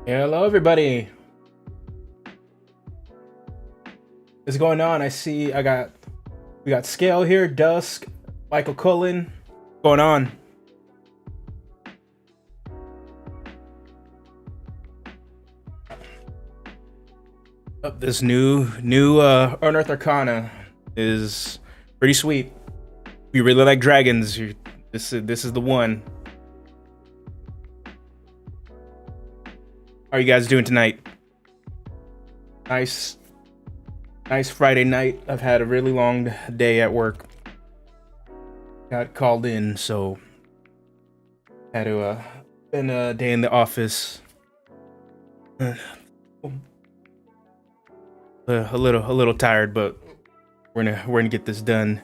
Hello, everybody. What's going on? I see we got Scale here, Dusk, Michael Cullen. What's going on? This new Unearthed Arcana is pretty sweet. If you really like dragons, this is the one. How are you guys doing tonight? Nice Friday night. I've had a really long day at work. Got called in, so had to spend a day in the office. A little tired, but we're gonna get this done.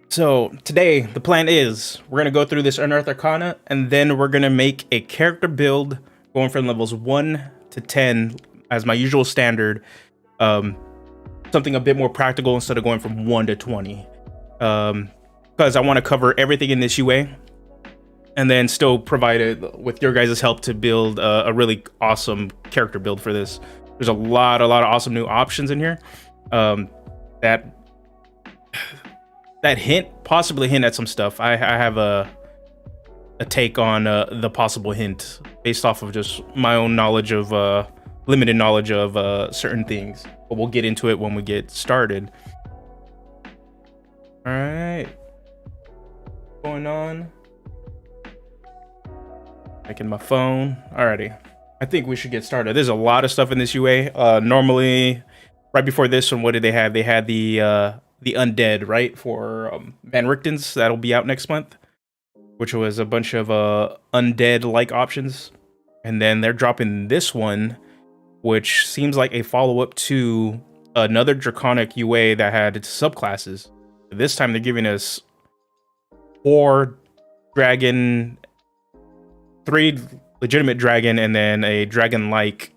So today the plan is we're gonna go through this Unearthed Arcana, and then we're gonna make a character build going from levels 1 to 10 as my usual standard. Something a bit more practical instead of going from 1 to 20. Because I want to cover everything in this UA, and then still provide it with your guys' help to build a really awesome character build for this. There's a lot of awesome new options in here that possibly hint at some stuff. I have a take on the possible hint based off of just my own knowledge of limited knowledge of certain things. But we'll get into it when we get started. All right, what's going on? Checking my phone. Alrighty, I think we should get started. There's a lot of stuff in this UA. Normally, right before this one, what did they have? They had the undead, right, for Van Richten's. That'll be out next month, which was a bunch of undead-like options. And then they're dropping this one, which seems like a follow-up to another Draconic UA that had its subclasses. This time they're giving us 4 dragon, 3 legitimate dragon, and then a dragon-like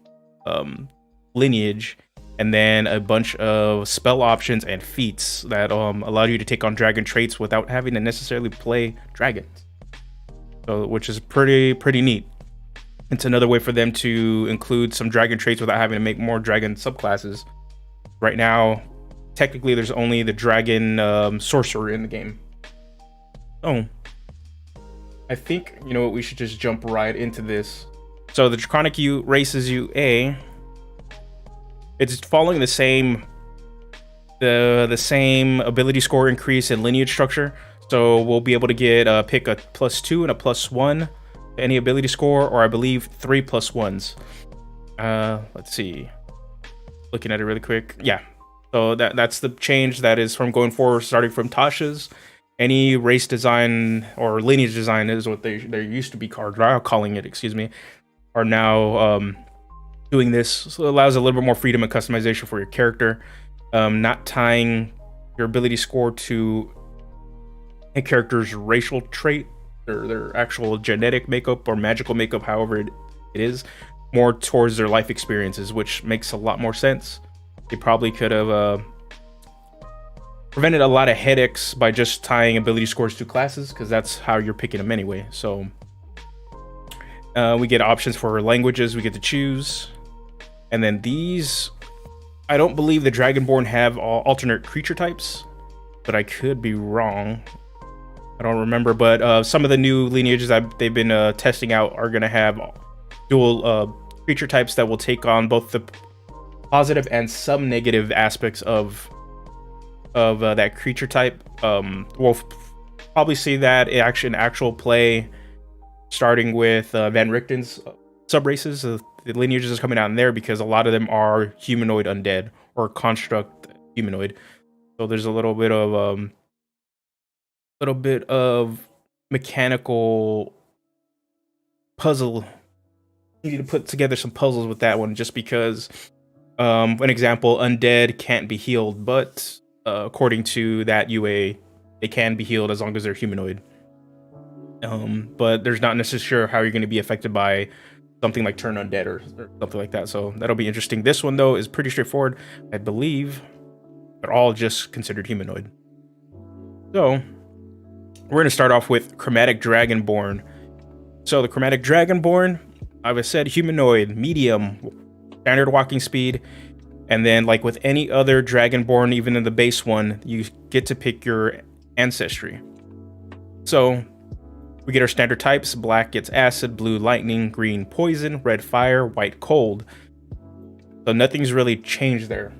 lineage, and then a bunch of spell options and feats that allow you to take on dragon traits without having to necessarily play dragons. So, which is pretty neat. It's another way for them to include some dragon traits without having to make more dragon subclasses. Right now, technically, there's only the dragon sorcerer in the game. Oh, I think, you know what, we should just jump right into this. So the Draconic races UA, it's following the same ability score increase and lineage structure. So we'll be able to get pick a +2 and a +1 to any ability score, or I believe 3 +1s. Let's see. Looking at it really quick. Yeah. So that's the change that is from going forward, starting from Tasha's. Any race design or lineage design is what they used to be calling it, excuse me, are now doing this. So it allows a little bit more freedom and customization for your character, not tying your ability score to a character's racial trait, their actual genetic makeup or magical makeup, however it is, more towards their life experiences, which makes a lot more sense. They probably could have prevented a lot of headaches by just tying ability scores to classes, because that's how you're picking them anyway. So we get options for languages we get to choose, and then these, I don't believe the Dragonborn have alternate creature types, but I could be wrong. I don't remember, but some of the new lineages that they've been testing out are going to have dual creature types that will take on both the positive and some negative aspects of that creature type. We'll probably see that in actual play, starting with Van Richten's sub-races. The lineages is coming out in there because a lot of them are humanoid undead or construct humanoid. So there's a little bit of mechanical puzzle. You need to put together some puzzles with that one, just because an example, undead can't be healed, but according to that UA, they can be healed as long as they're humanoid. But there's not necessarily sure how you're going to be affected by something like turn undead or something like that. So that'll be interesting. This one, though, is pretty straightforward. I believe they're all just considered humanoid. So we're going to start off with Chromatic Dragonborn. So the Chromatic Dragonborn, I've said humanoid, medium, standard walking speed. And then, like with any other Dragonborn, even in the base one, you get to pick your ancestry. So we get our standard types. Black gets acid, blue lightning, green poison, red fire, white cold. So nothing's really changed there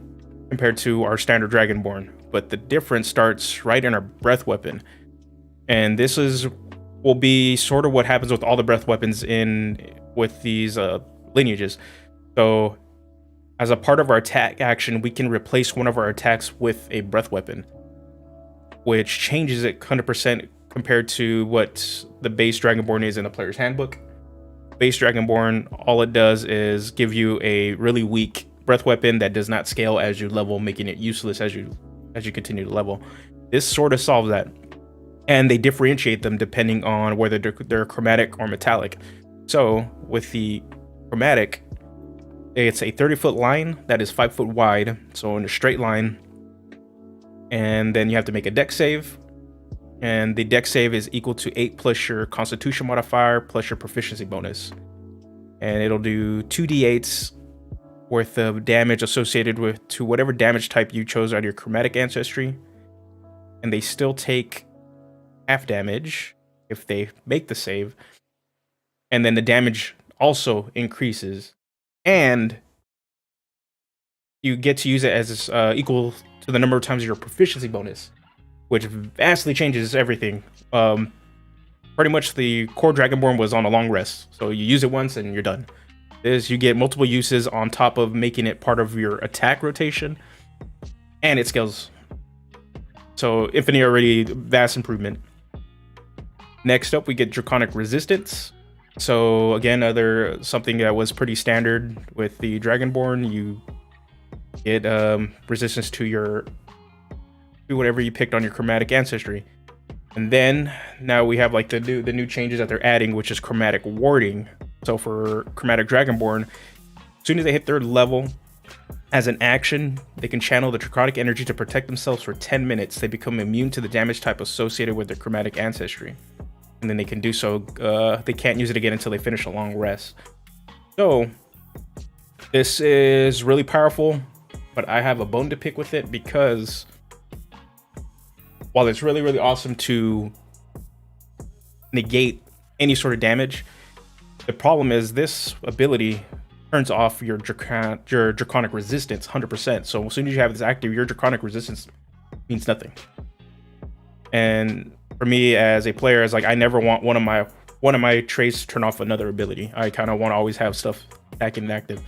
compared to our standard Dragonborn. But the difference starts right in our breath weapon. And this will be sort of what happens with all the breath weapons with these lineages. So as a part of our attack action, we can replace one of our attacks with a breath weapon, which changes it 100% compared to what the base Dragonborn is in the player's handbook. Base Dragonborn, all it does is give you a really weak breath weapon that does not scale as you level, making it useless as you continue to level. This sort of solves that. And they differentiate them depending on whether they're chromatic or metallic. So with the chromatic, it's a 30-foot line that is 5 foot wide, so in a straight line. And then you have to make a dex save. And the dex save is equal to 8 plus your constitution modifier plus your proficiency bonus. And it'll do 2d8s worth of damage associated to whatever damage type you chose out of your chromatic ancestry. And they still take half damage if they make the save. And then the damage also increases. And you get to use it as equal to the number of times your proficiency bonus, which vastly changes everything. Pretty much the core Dragonborn was on a long rest, so you use it once and you're done. You get multiple uses on top of making it part of your attack rotation, and it scales. So Infinity already vast improvement. Next up, we get Draconic Resistance. So again, something that was pretty standard with the Dragonborn. You get resistance to whatever you picked on your Chromatic Ancestry. And then now we have like the new changes that they're adding, which is Chromatic Warding. So for Chromatic Dragonborn, as soon as they hit 3rd level, as an action, they can channel the Draconic energy to protect themselves for 10 minutes. They become immune to the damage type associated with their Chromatic Ancestry. And then they can do so, they can't use it again until they finish a long rest. So this is really powerful, but I have a bone to pick with it because while it's really, really awesome to negate any sort of damage, the problem is this ability turns off your Draconic Resistance 100%. So as soon as you have this active, your Draconic Resistance means nothing. And for me as a player, it's like I never want one of my traits to turn off another ability. I kind of want to always have stuff active and active.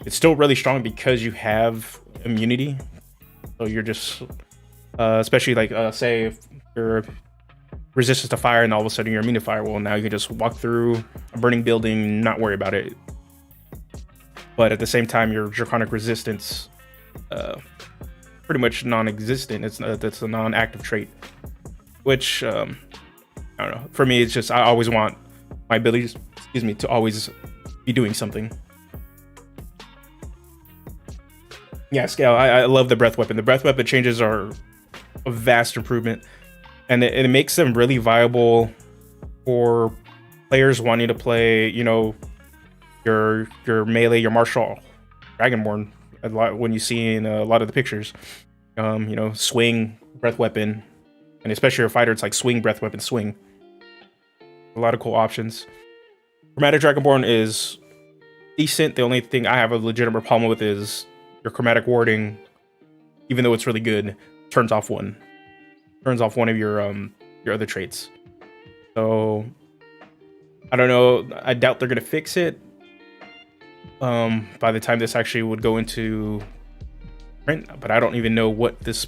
It's still really strong because you have immunity. So you're just, especially like say if you're resistance to fire and all of a sudden you're immune to fire, well, now you can just walk through a burning building, not worry about it. But at the same time, your Draconic Resistance pretty much non-existent. That's a non-active trait, which I don't know. For me, it's just I always want my abilities, to always be doing something. Yeah, scale. I love the breath weapon. The breath weapon changes are a vast improvement, and it makes them really viable for players wanting to play, your melee, your martial Dragonborn. A lot when you see in a lot of the pictures, swing, breath weapon, and especially a fighter, it's like swing, breath weapon, swing. A lot of cool options. Chromatic Dragonborn is decent. The only thing I have a legitimate problem with is your Chromatic Warding, even though it's really good, turns off one of your other traits. So I don't know. I doubt they're gonna fix it. By the time this actually would go into print, but I don't even know what these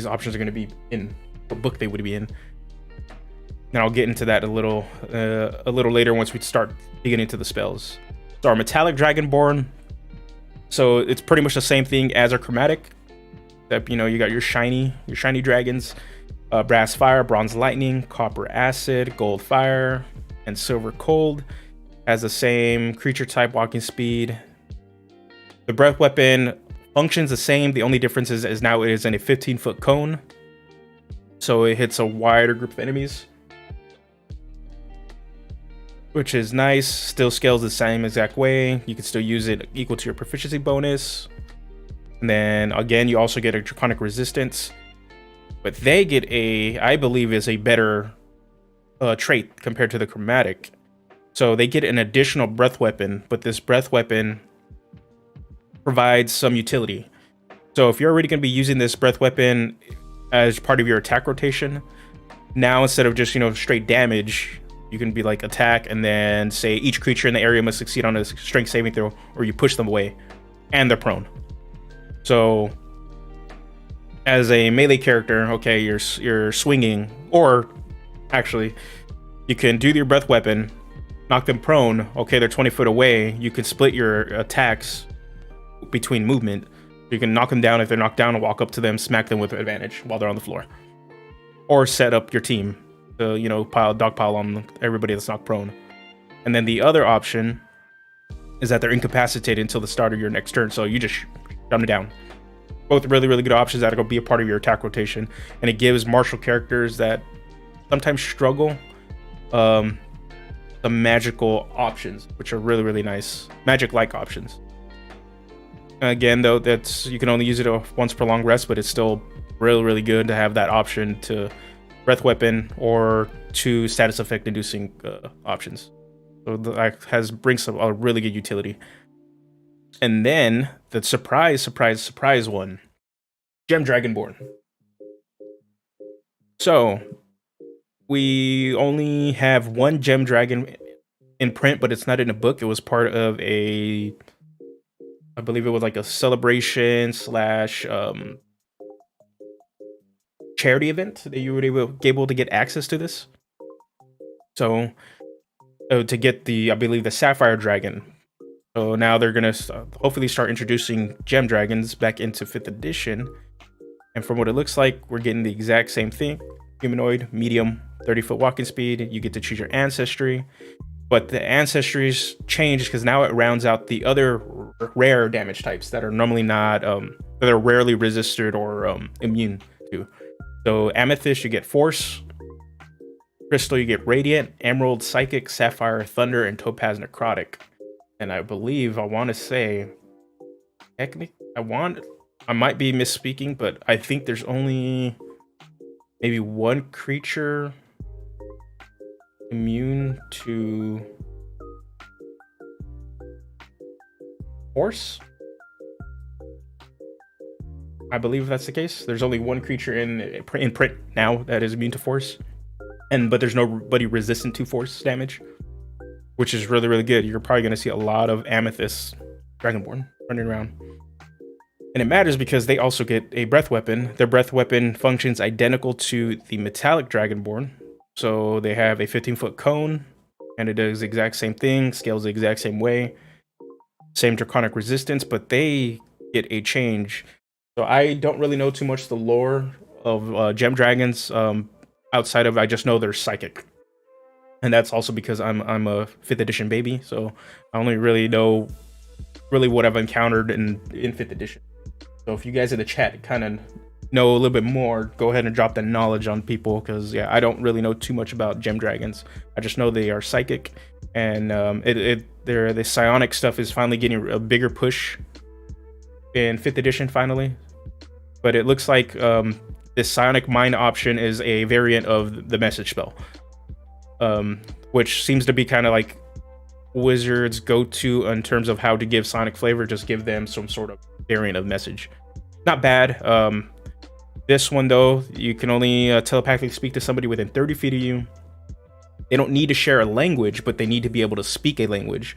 options are going to be in, what book they would be in. And I'll get into that a little later once we start digging into the spells. So our Metallic Dragonborn, so it's pretty much the same thing as our Chromatic, except you got your shiny dragons, Brass Fire, Bronze Lightning, Copper Acid, Gold Fire, and Silver Cold. Has the same creature type, walking speed. The breath weapon functions the same. The only difference is now it is in a 15-foot cone, so it hits a wider group of enemies, which is nice. Still scales the same exact way. You can still use it equal to your proficiency bonus. And then again, you also get a Draconic Resistance, but they get I believe is a better trait compared to the Chromatic. So they get an additional breath weapon, but this breath weapon provides some utility. So if you're already going to be using this breath weapon as part of your attack rotation, now instead of just straight damage, you can be like attack and then say each creature in the area must succeed on a strength saving throw, or you push them away and they're prone. So as a melee character, okay, you're swinging, or actually you can do your breath weapon, knock them prone. Okay, they're 20 foot away. You can split your attacks between movement. You can knock them down if they're knocked down and walk up to them, smack them with advantage while they're on the floor. Or set up your team to, dogpile on everybody that's knocked prone. And then the other option is that they're incapacitated until the start of your next turn. So you just shut them down. Both really, really good options that are going to be a part of your attack rotation. And it gives martial characters that sometimes struggle the magical options, which are really, really nice. Magic-like options. Again, though, you can only use it once per long rest, but it's still really, really good to have that option to breath weapon, or 2 status effect inducing options. So that brings a really good utility. And then the surprise one, Gem Dragonborn. So we only have 1 Gem Dragon in print, but it's not in a book. It was part of I believe it was like a celebration slash charity event that you were able to get access to this. So to get I believe the Sapphire Dragon. So now they're gonna hopefully start introducing Gem Dragons back into 5th edition. And from what it looks like, we're getting the exact same thing. Humanoid, medium, 30-foot walking speed. You get to choose your ancestry. But the ancestries change because now it rounds out the other rare damage types that are normally not, that are rarely resisted or immune to. So Amethyst, you get Force. Crystal, you get Radiant. Emerald, Psychic. Sapphire, Thunder. And Topaz, Necrotic. And I believe, I want to say, I might be misspeaking, but I think there's only maybe 1 creature immune to Force. I believe that's the case. There's only 1 creature in print now that is immune to Force, but there's nobody resistant to Force damage, which is really, really good. You're probably going to see a lot of Amethyst Dragonborn running around. And it matters because they also get a breath weapon. Their breath weapon functions identical to the Metallic Dragonborn. So they have a 15-foot cone, and it does the exact same thing, scales the exact same way. Same Draconic Resistance, but they get a change. So I don't really know too much the lore of Gem Dragons, outside of I just know they're psychic. And that's also because I'm a 5th edition baby, so I only really know what I've encountered in 5th edition. So if you guys in the chat kind of know a little bit more, go ahead and drop that knowledge on people, because yeah, I don't really know too much about Gem Dragons. I just know they are psychic, and the psionic stuff is finally getting a bigger push in 5th edition finally. But it looks like this psionic mind option is a variant of the message spell, which seems to be kind of like Wizards' go-to in terms of how to give psionic flavor. Just give them some sort of variant of message. Not bad. This one though, you can only telepathically speak to somebody within 30 feet of you. They don't need to share a language, but they need to be able to speak a language,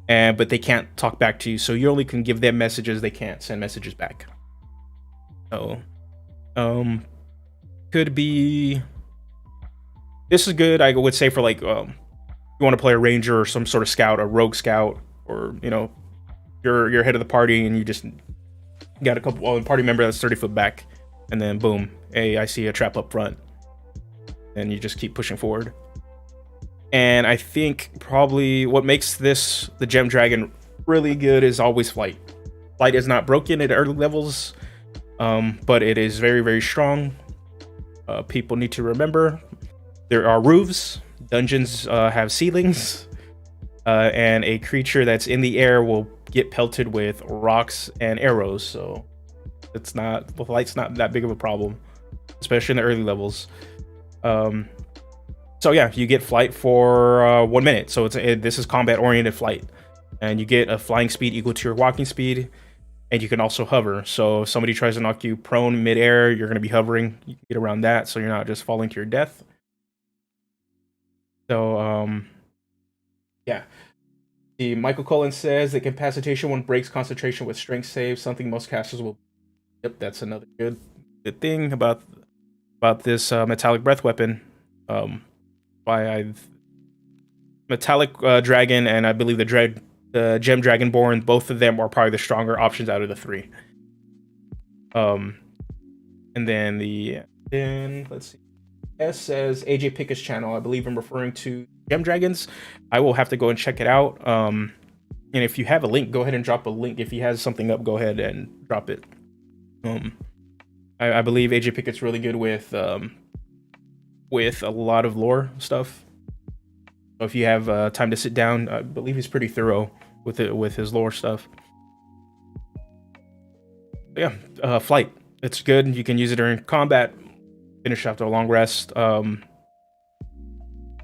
but they can't talk back to you. So you only can give them messages. They can't send messages back. So could be, this is good, I would say, for like you want to play a ranger or some sort of scout, a rogue scout, or you're head of the party and you just got a party member that's 30 foot back, and then boom, hey, I see a trap up front, and you just keep pushing forward. And I think probably what makes the Gem Dragon really good is always flight. Flight is not broken at early levels, but it is very, very strong. People need to remember there are roofs, dungeons have ceilings, and a creature that's in the air will get pelted with rocks and arrows. So flight's not that big of a problem, especially in the early levels. So yeah, you get flight for 1 minute. So this is combat oriented flight, and you get a flying speed equal to your walking speed, and you can also hover. So if somebody tries to knock you prone midair, you're going to be hovering. You can get around that, so you're not just falling to your death. So yeah. The Michael Cullen says that incapacitation one breaks concentration with strength save, something most casters will. Yep, that's another good thing about this metallic breath weapon. Metallic dragon, and I believe the Gem Dragonborn, both of them are probably the stronger options out of the 3. And then let's see. S says AJ Pickett's channel. I believe I'm referring to Gem Dragons. I will have to go and check it out. And if you have a link, go ahead and drop a link. If he has something up, go ahead and drop it. I believe AJ Pickett's really good with a lot of lore stuff. So if you have time to sit down, I believe he's pretty thorough with his lore stuff. But yeah, flight. It's good. You can use it during combat. finish after a long rest.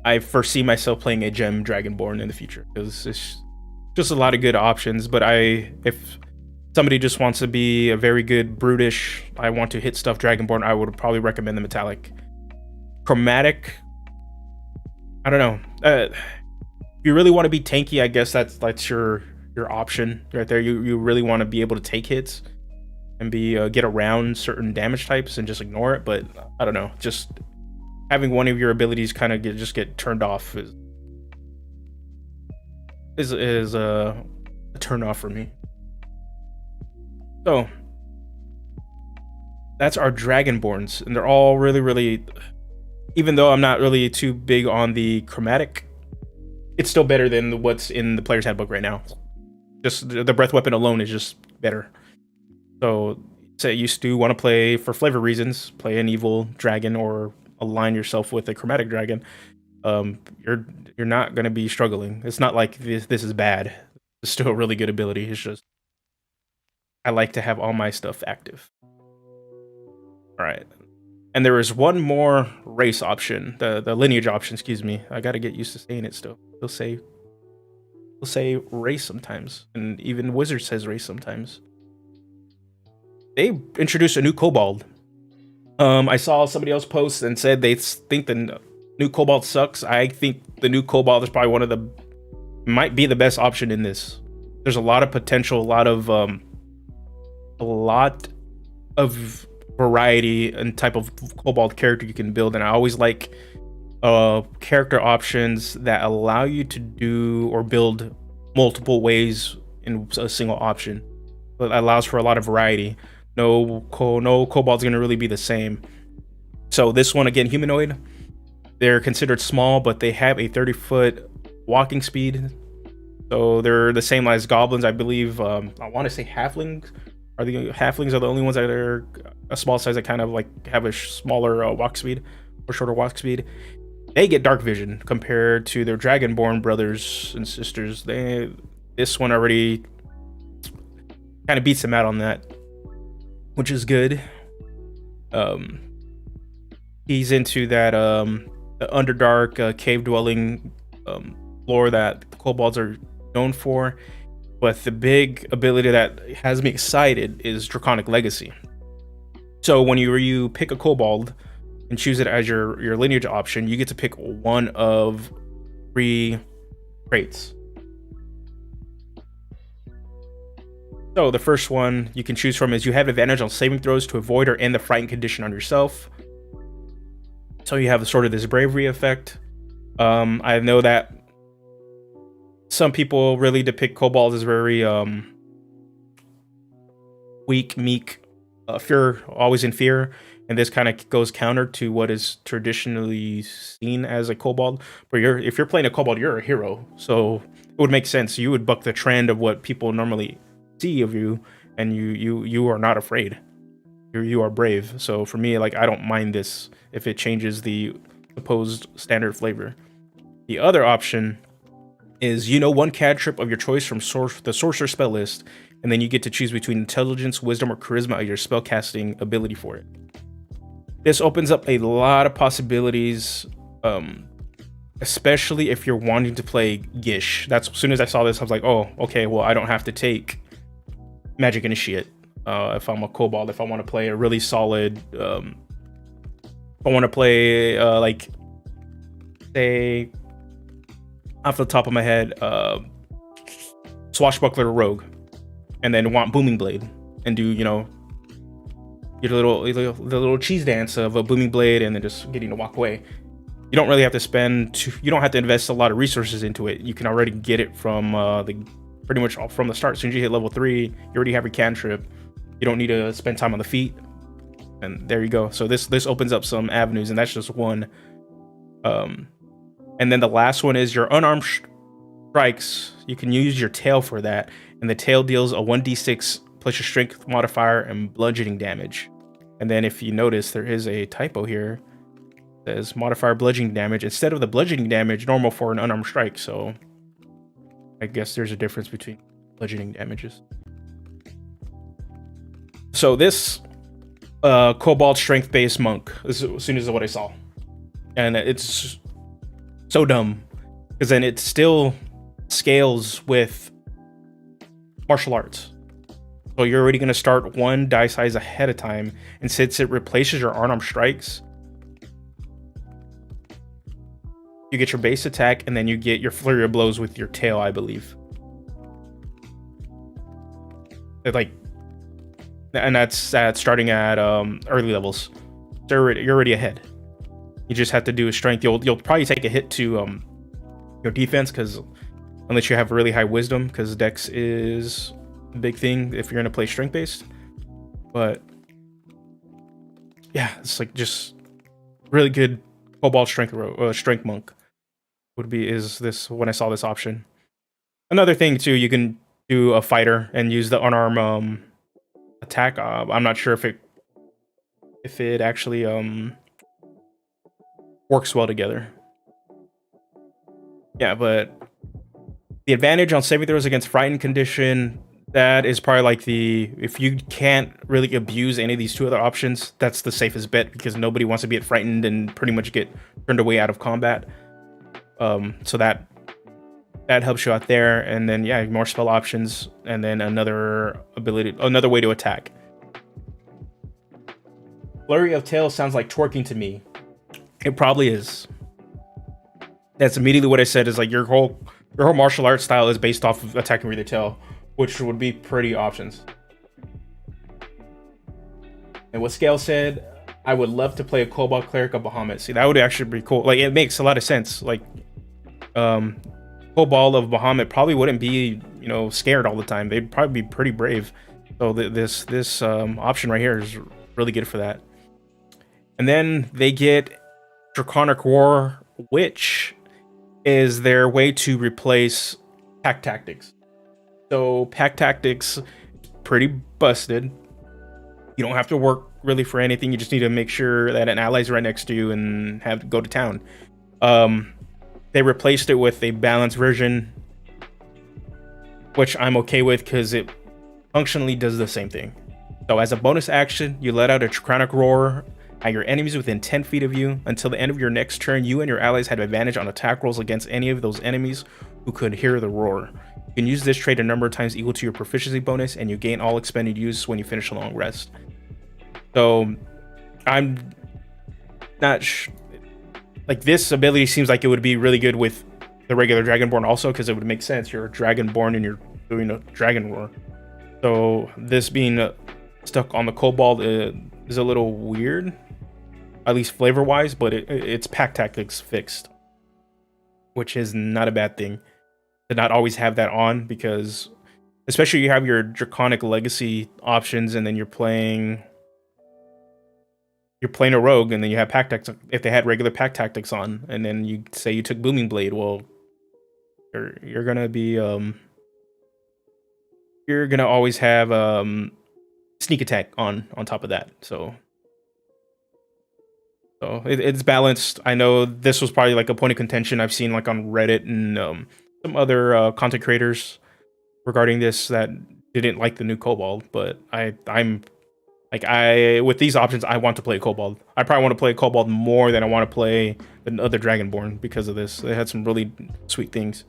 I foresee myself playing a gem Dragonborn in the future because it's just a lot of good options. But if somebody just wants to be a very good brutish, I want to hit stuff Dragonborn, I would probably recommend the metallic. Chromatic, I don't know. If you really want to be tanky, I guess that's your option right there. You really want to be able to take hits and get around certain damage types and just ignore it. But I don't know, just having one of your abilities kind of just get turned off is a turn off for me. So that's our Dragonborns, and they're all really, even though I'm not really too big on the chromatic, it's still better than what's in the player's handbook right now. Just the breath weapon alone is just better. So say you do want to play for flavor reasons, play an evil dragon or align yourself with a chromatic dragon, you're not going to be struggling. It's not like this is bad. It's still a really good ability. It's just I like to have all my stuff active. All right. And there is one more race option, the lineage option, excuse me. I got to get used to saying it still. They'll say race sometimes, and even Wizard says race sometimes. They introduced a new kobold. I saw somebody else post and said they think the new kobold sucks. I think the new kobold is probably might be the best option in this. There's a lot of potential, a lot of variety and type of kobold character you can build, and I always like character options that allow you to do or build multiple ways in a single option. It allows for a lot of variety. No kobold's gonna really be the same. So this one, again, humanoid. They're considered small, but they have a 30-foot walking speed. So they're the same as goblins, I believe. I want to say halflings. Halflings are the only ones that are a small size that kind of like have a smaller walk speed or shorter walk speed. They get dark vision compared to their dragonborn brothers and sisters. This one already kind of beats them out on that, which is good. He's into that the Underdark cave dwelling lore that the kobolds are known for. But the big ability that has me excited is Draconic Legacy. So when you pick a kobold and choose it as your lineage option, you get to pick one of 3 traits. So the first one you can choose from is you have advantage on saving throws to avoid or end the frightened condition on yourself. So you have sort of this bravery effect. I know that some people really depict kobolds as very weak, meek, fear, always in fear, and this kind of goes counter to what is traditionally seen as a kobold. But if you're playing a kobold, you're a hero, so it would make sense. You would buck the trend of what people normally see of you, and you are not afraid. You are brave. So for me, like, I don't mind this if it changes the supposed standard flavor. The other option is, one cantrip of your choice from the sorcerer spell list, and then you get to choose between intelligence, wisdom, or charisma as your spellcasting ability for it. This opens up a lot of possibilities, especially if you're wanting to play Gish. That's as soon as I saw this, I was like, oh, okay, well, I don't have to take Magic Initiate if I'm a kobold. If I want to play a really solid, if I want to play like, say, off the top of my head, Swashbuckler Rogue, and then want Booming Blade and do, get the little cheese dance of a Booming Blade and then just getting to walk away. You don't really have to you don't have to invest a lot of resources into it. You can already get it from pretty much from the start. As soon as you hit level 3, you already have your cantrip. You don't need to spend time on the feet, and there you go. So this opens up some avenues, and that's just one. And then the last one is your Unarmed Strikes. You can use your tail for that, and the tail deals a 1d6 plus your strength modifier and bludgeoning damage. And then if you notice, there is a typo here. It says modifier bludgeoning damage instead of the bludgeoning damage normal for an unarmed strike. So I guess there's a difference between bludgeoning damages. So this Cobalt strength based monk as soon as what I saw, and it's so dumb because then it still scales with martial arts. So you're already going to start one die size ahead of time, and since it replaces your Unarmed Strikes, you get your base attack, and then you get your flurry of blows with your tail, I believe. Like, and that's starting at early levels. So you're already ahead. You just have to do a strength. You'll probably take a hit to your defense, because unless you have really high wisdom, because dex is a big thing if you're gonna play strength based. But yeah, it's like just really good cobalt strength monk is this when I saw this option. Another thing too, you can do a fighter and use the unarmed attack. I'm not sure if it actually works well together. Yeah, but the advantage on saving throws against frightened condition, that is probably like if you can't really abuse any of these two other options, that's the safest bet, because nobody wants to be frightened and pretty much get turned away out of combat. So that helps you out there. And then yeah, more spell options, and then another way to attack. Flurry of Tail sounds like twerking to me. It probably is. That's immediately what I said, is like your whole martial arts style is based off of attacking with your tail, which would be pretty options. And what Scale said, I would love to play a Cobalt Cleric of Bahamut. See, that would actually be cool. Like, it makes a lot of sense. Like, Cobalt of Bahamut probably wouldn't be, scared all the time. They'd probably be pretty brave. So this option right here is really good for that. And then they get Draconic War, which is their way to replace Pack Tactics. So Pack Tactics, pretty busted. You don't have to work really for anything. You just need to make sure that an ally's right next to you and have to go to town. They replaced it with a balanced version, which I'm okay with because it functionally does the same thing. So as a bonus action, you let out a Draconic Roar at your enemies within 10 feet of you. Until the end of your next turn, you and your allies have advantage on attack rolls against any of those enemies who could hear the roar. You can use this trait a number of times equal to your proficiency bonus, and you gain all expended use when you finish a long rest. So I'm not like, this ability seems like it would be really good with the regular Dragonborn also, because it would make sense. You're a Dragonborn and you're doing a Dragon Roar. So this being stuck on the Kobold is a little weird, at least flavor wise, but it's Pack Tactics fixed, which is not a bad thing to not always have that on, because especially you have your Draconic Legacy options, and then you're playing a rogue, and then you have Pack Tactics. If they had regular Pack Tactics on, and then you say you took Booming Blade, well, you're gonna be you're gonna always have sneak attack on top of that. So it's balanced. I know this was probably like a point of contention I've seen like on Reddit and some other content creators regarding this that didn't like the new Kobold, but I'm like, with these options, I want to play a Kobold. I probably want to play a Kobold more than I want to play the other Dragonborn because of this. They had some really sweet things.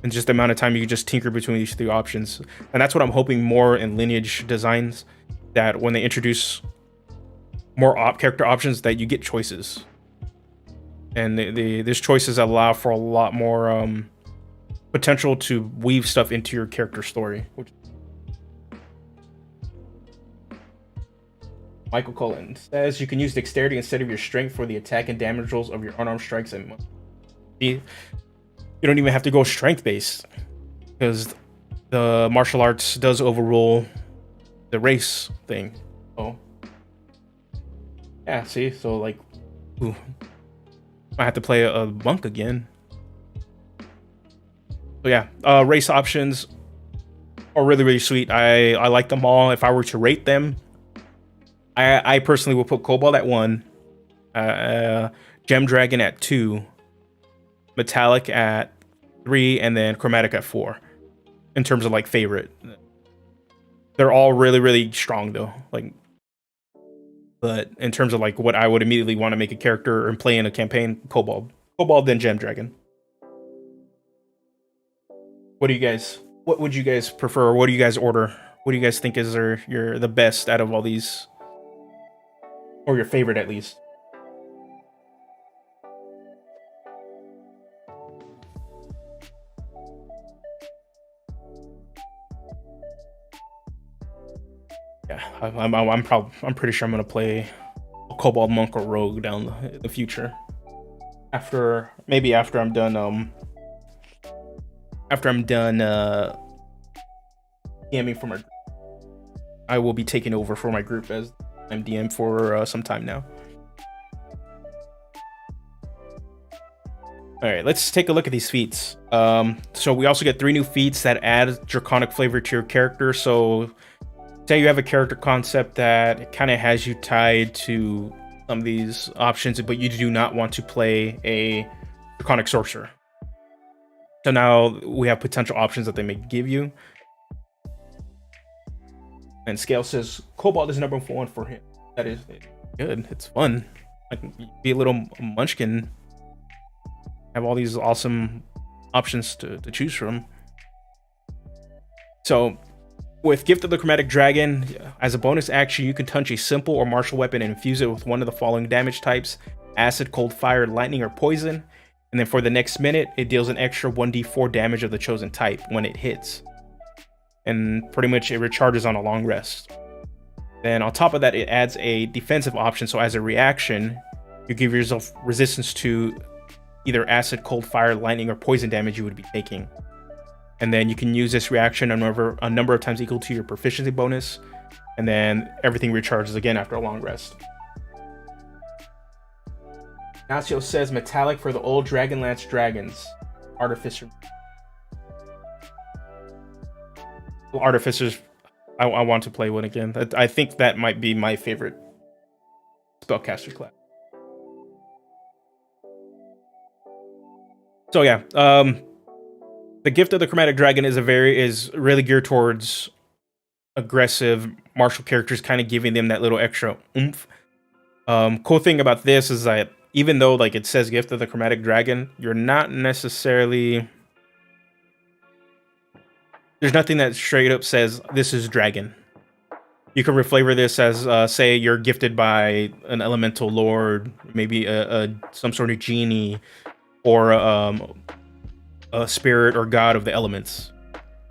And just the amount of time you can just tinker between these three options. And that's what I'm hoping more in Lineage designs, that when they introduce more character options, that you get choices. And these choices allow for a lot more potential to weave stuff into your character story. Michael Cullen says you can use dexterity instead of your strength for the attack and damage rolls of your unarmed strikes. And you don't even have to go strength based, because the martial arts does overrule the race thing. Oh, yeah. See, so like, ooh, I have to play a monk again. So yeah, race options are really, really sweet. I like them all. If I were to rate them, I personally will put Kobold at 1, Gem Dragon at 2, Metallic at 3, and then Chromatic at 4. In terms of like favorite, they're all really, really strong though. Like, But in terms of like what I would immediately want to make a character and play in a campaign, Kobold, then Gem Dragon. What do you guys? What would you guys prefer? What do you guys order? What do you guys think is your the best out of all these, or your favorite at least? Yeah, I'm pretty sure I'm gonna play a Kobold Monk or Rogue down the future. Maybe after I'm done DMing for my group. I will be taking over for my group as I'm DM for some time now. All right, let's take a look at these feats. So we also get 3 new feats that add draconic flavor to your character. So say you have a character concept that kind of has you tied to some of these options, but you do not want to play a draconic sorcerer. So now we have potential options that they may give you. And Scale says Kobold is number 1 for him. That is good. It's fun. Like, be a little munchkin. Have all these awesome options to choose from. So with Gift of the Chromatic Dragon, as a bonus action, you can touch a simple or martial weapon and infuse it with one of the following damage types: acid, cold, fire, lightning, or poison. And then for the next minute, it deals an extra 1d4 damage of the chosen type when it hits. And pretty much it recharges on a long rest. Then on top of that, it adds a defensive option. So as a reaction, you give yourself resistance to either acid, cold, fire, lightning, or poison damage you would be taking. And then you can use this reaction a number of times equal to your proficiency bonus. And then everything recharges again after a long rest. Ignacio says metallic for the old Dragonlance dragons. Artificers, I want to play one again. I think that might be my favorite spellcaster class. So yeah, the Gift of the Chromatic Dragon is really geared towards aggressive martial characters, kind of giving them that little extra oomph. Cool thing about this is that even though like it says Gift of the Chromatic Dragon, you're not necessarily, there's nothing that straight up says this is dragon. You can reflavor this as say you're gifted by an elemental lord, maybe some sort of genie, or a spirit or god of the elements,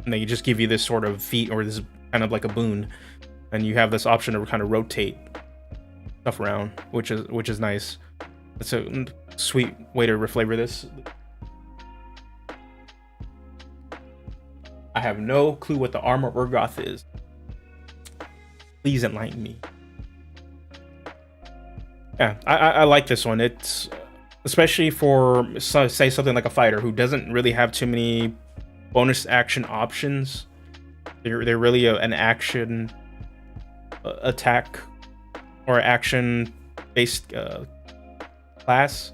and they just give you this sort of feat or this kind of like a boon, and you have this option to kind of rotate stuff around, which is nice. It's a sweet way to reflavor this. I have no clue what the Armor Urgoth is. Please enlighten me. Yeah, I like this one. It's especially for, say, something like a fighter who doesn't really have too many bonus action options. They're really an action attack or action based class.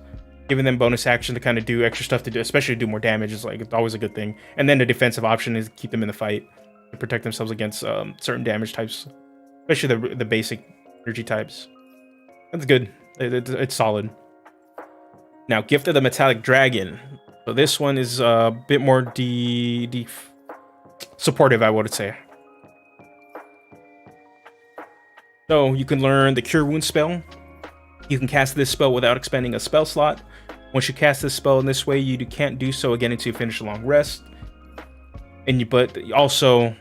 Giving them bonus action to kind of do extra stuff to do, especially do more damage, is like always a good thing. And then the defensive option is keep them in the fight to protect themselves against certain damage types, especially the basic energy types. That's good. It's solid. Now, Gift of the Metallic Dragon. So this one is a bit more supportive, I would say. So you can learn the Cure Wounds spell. You can cast this spell without expending a spell slot. Once you cast this spell in this way, you can't do so again until you finish a long rest. But also,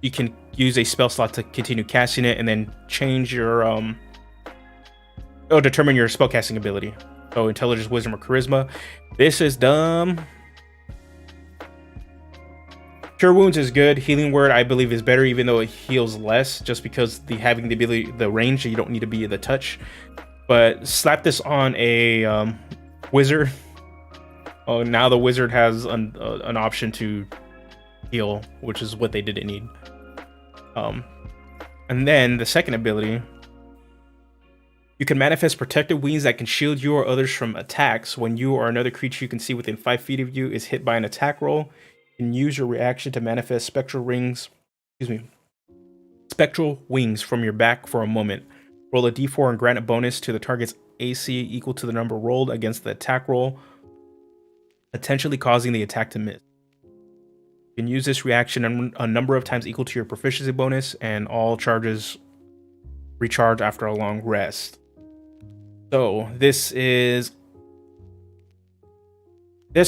you can use a spell slot to continue casting it, and then change your determine your spellcasting ability. So intelligence, wisdom, or charisma. This is dumb. Cure Wounds is good. Healing Word, I believe, is better, even though it heals less, just because having the ability, the range, you don't need to be the touch. But slap this on a wizard. Oh, now the wizard has an option to heal, which is what they didn't need. And then the second ability, you can manifest protective wings that can shield you or others from attacks. When you or another creature you can see within 5 feet of you is hit by an attack roll, you can use your reaction to manifest spectral wings from your back for a moment. Roll a d4 and grant a bonus to the target's AC equal to the number rolled against the attack roll, potentially causing the attack to miss. You can use this reaction a number of times equal to your proficiency bonus, and all charges recharge after a long rest. So this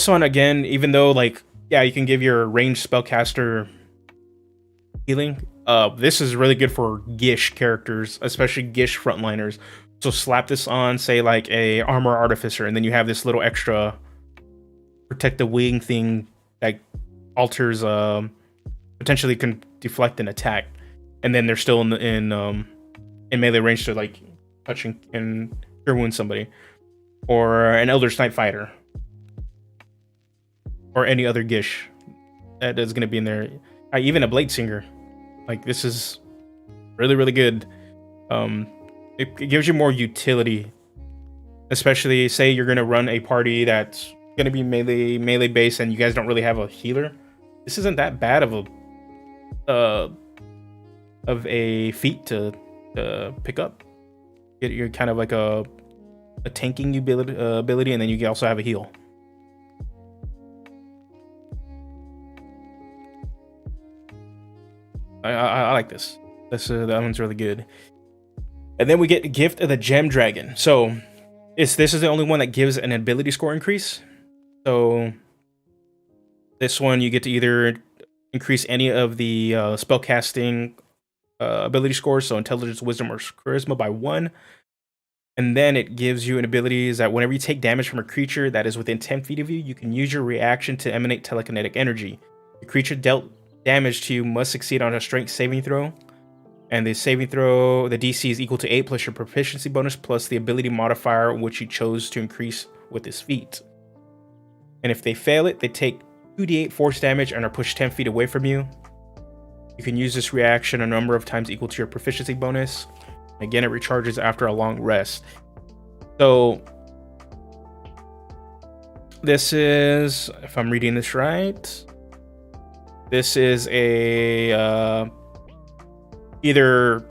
one again, even though like, yeah, you can give your ranged spellcaster healing. This is really good for Gish characters, especially Gish frontliners. So slap this on, say like a armor artificer, and then you have this little extra protective wing thing that alters, potentially can deflect an attack, and then they're still in melee range to like touch and cure wound somebody, or an Eldritch Knight fighter, or any other Gish that is going to be in there. Even a Blade Singer. Like, this is really, really good. It gives you more utility, especially say you're going to run a party that's going to be melee based and you guys don't really have a healer. This isn't that bad of a feat to pick up. You're kind of like a tanking ability, and then you can also have a heal. I like this. That one's really good. And then we get Gift of the Gem Dragon. So this is the only one that gives an ability score increase. So this one you get to either increase any of the spellcasting ability scores, so intelligence, wisdom, or charisma by 1. And then it gives you an ability is that whenever you take damage from a creature that is within 10 feet of you, you can use your reaction to emanate telekinetic energy. The creature dealt damage to you must succeed on a strength saving throw, and the saving throw, the DC is equal to 8 plus your proficiency bonus plus the ability modifier which you chose to increase with this feat. And if they fail it, they take 2d8 force damage and are pushed 10 feet away from you. You can use this reaction a number of times equal to your proficiency bonus. Again, it recharges after a long rest. So this is, if I'm reading this right, this is a either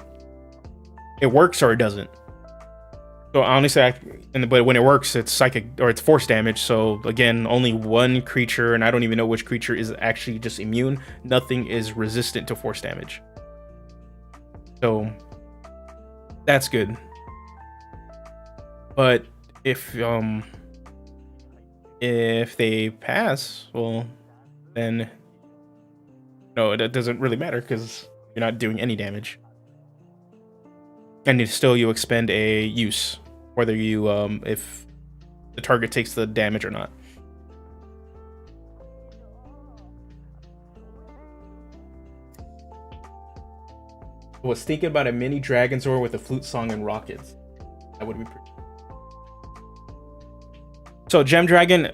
it works or it doesn't. So honestly, but when it works, it's psychic or it's force damage. So again, only one creature, and I don't even know which creature is actually just immune. Nothing is resistant to force damage. So that's good. But if they pass, well, then no, it doesn't really matter because you're not doing any damage. And still you expend a use, whether you if the target takes the damage or not. I was thinking about a mini Dragonzord with a flute song and rockets. That would be pretty. So Gem Dragon,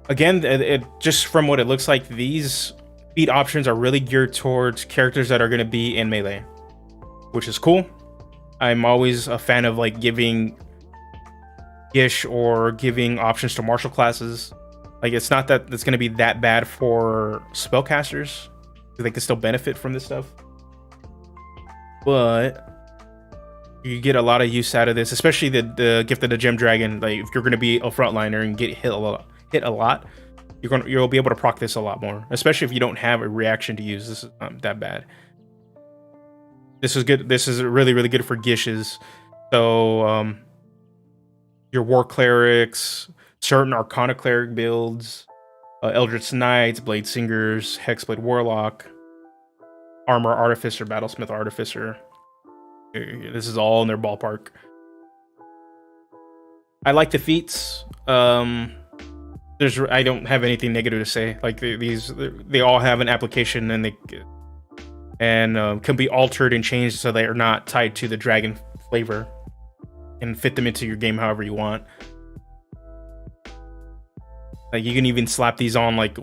again, it just from what it looks like, these feat options are really geared towards characters that are going to be in melee, which is cool. I'm always a fan of like giving Gish or giving options to martial classes. Like, it's not that it's going to be that bad for spellcasters. They can still benefit from this stuff. But you get a lot of use out of this, especially the Gift of the Gem Dragon. Like, if you're going to be a frontliner and get hit a lot, you'll be able to proc this a lot more. Especially if you don't have a reaction to use. This is not that bad. This is good. This is really, really good for Gishes. So your War Clerics, certain Arcana Cleric builds, Eldritch Knights, Blade Singers, Hexblade Warlock, Armor Artificer, Battlesmith Artificer. This is all in their ballpark. I like the feats. I don't have anything negative to say. Like, they all have an application, and can be altered and changed so they are not tied to the dragon flavor, and fit them into your game however you want. Like, you can even slap these on like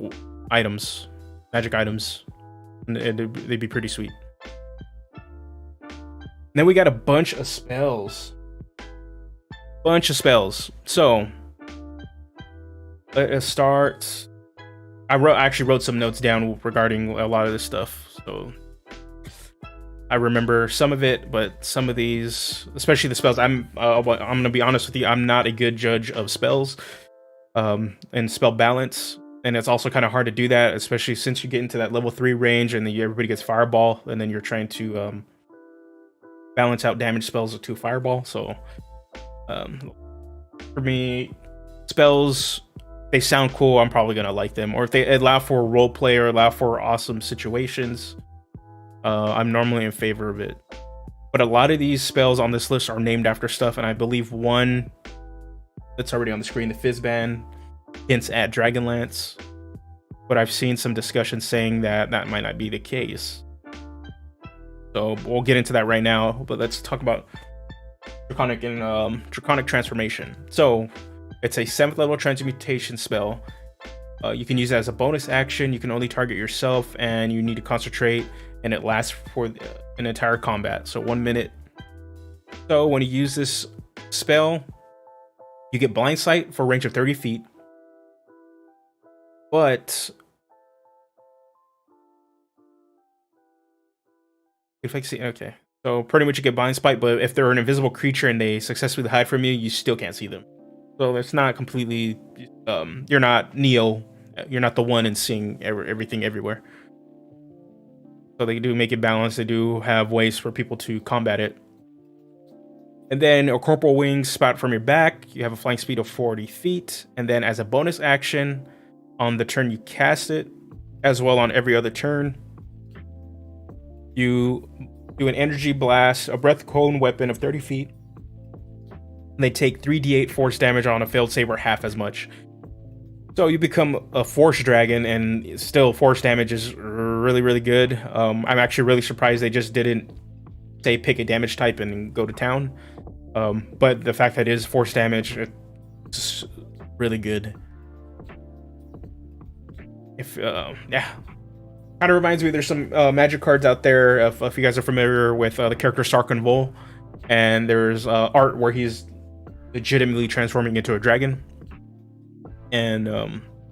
items, magic items, and they'd be pretty sweet. And then we got a bunch of spells. So let's start. I actually wrote some notes down regarding a lot of this stuff. So I remember some of it, but some of these, especially the spells, I'm gonna be honest with you, I'm not a good judge of spells and spell balance, and it's also kind of hard to do that, especially since you get into that level 3 range and then everybody gets fireball, and then you're trying to balance out damage spells to fireball. So for me, spells, they sound cool, I'm probably gonna like them, or if they allow for role play or allow for awesome situations, I'm normally in favor of it. But a lot of these spells on this list are named after stuff, and I believe one that's already on the screen, the Fizzband, hints at Dragonlance, but I've seen some discussion saying that that might not be the case. So we'll get into that right now, but let's talk about Draconic and Draconic Transformation. So it's a 7th level transmutation spell. You can use it as a bonus action. You can only target yourself, and you need to concentrate, and it lasts for an entire combat, so 1 minute. So when you use this spell, you get blind sight for a range of 30 feet, but if I see, okay, so pretty much you get blind sight, but if they're an invisible creature and they successfully hide from you, you still can't see them. So it's not completely, you're not Neo, you're not the one and seeing everything everywhere. So they do make it balanced. They do have ways for people to combat it. And then a corporal wings spout from your back. You have a flying speed of 40 feet. And then as a bonus action, on the turn you cast it, as well on every other turn, you do an energy blast, a breath cone weapon of 30 feet. And they take 3d8 force damage on a failed save, or half as much. So you become a force dragon, and still force damage is really, really good. I'm actually really surprised they just didn't say pick a damage type and go to town. But the fact that it is force damage, it's really good. If yeah, kind of reminds me, there's some magic cards out there, if you guys are familiar with the character Sarkhan Vol, and there's art where he's legitimately transforming into a dragon. And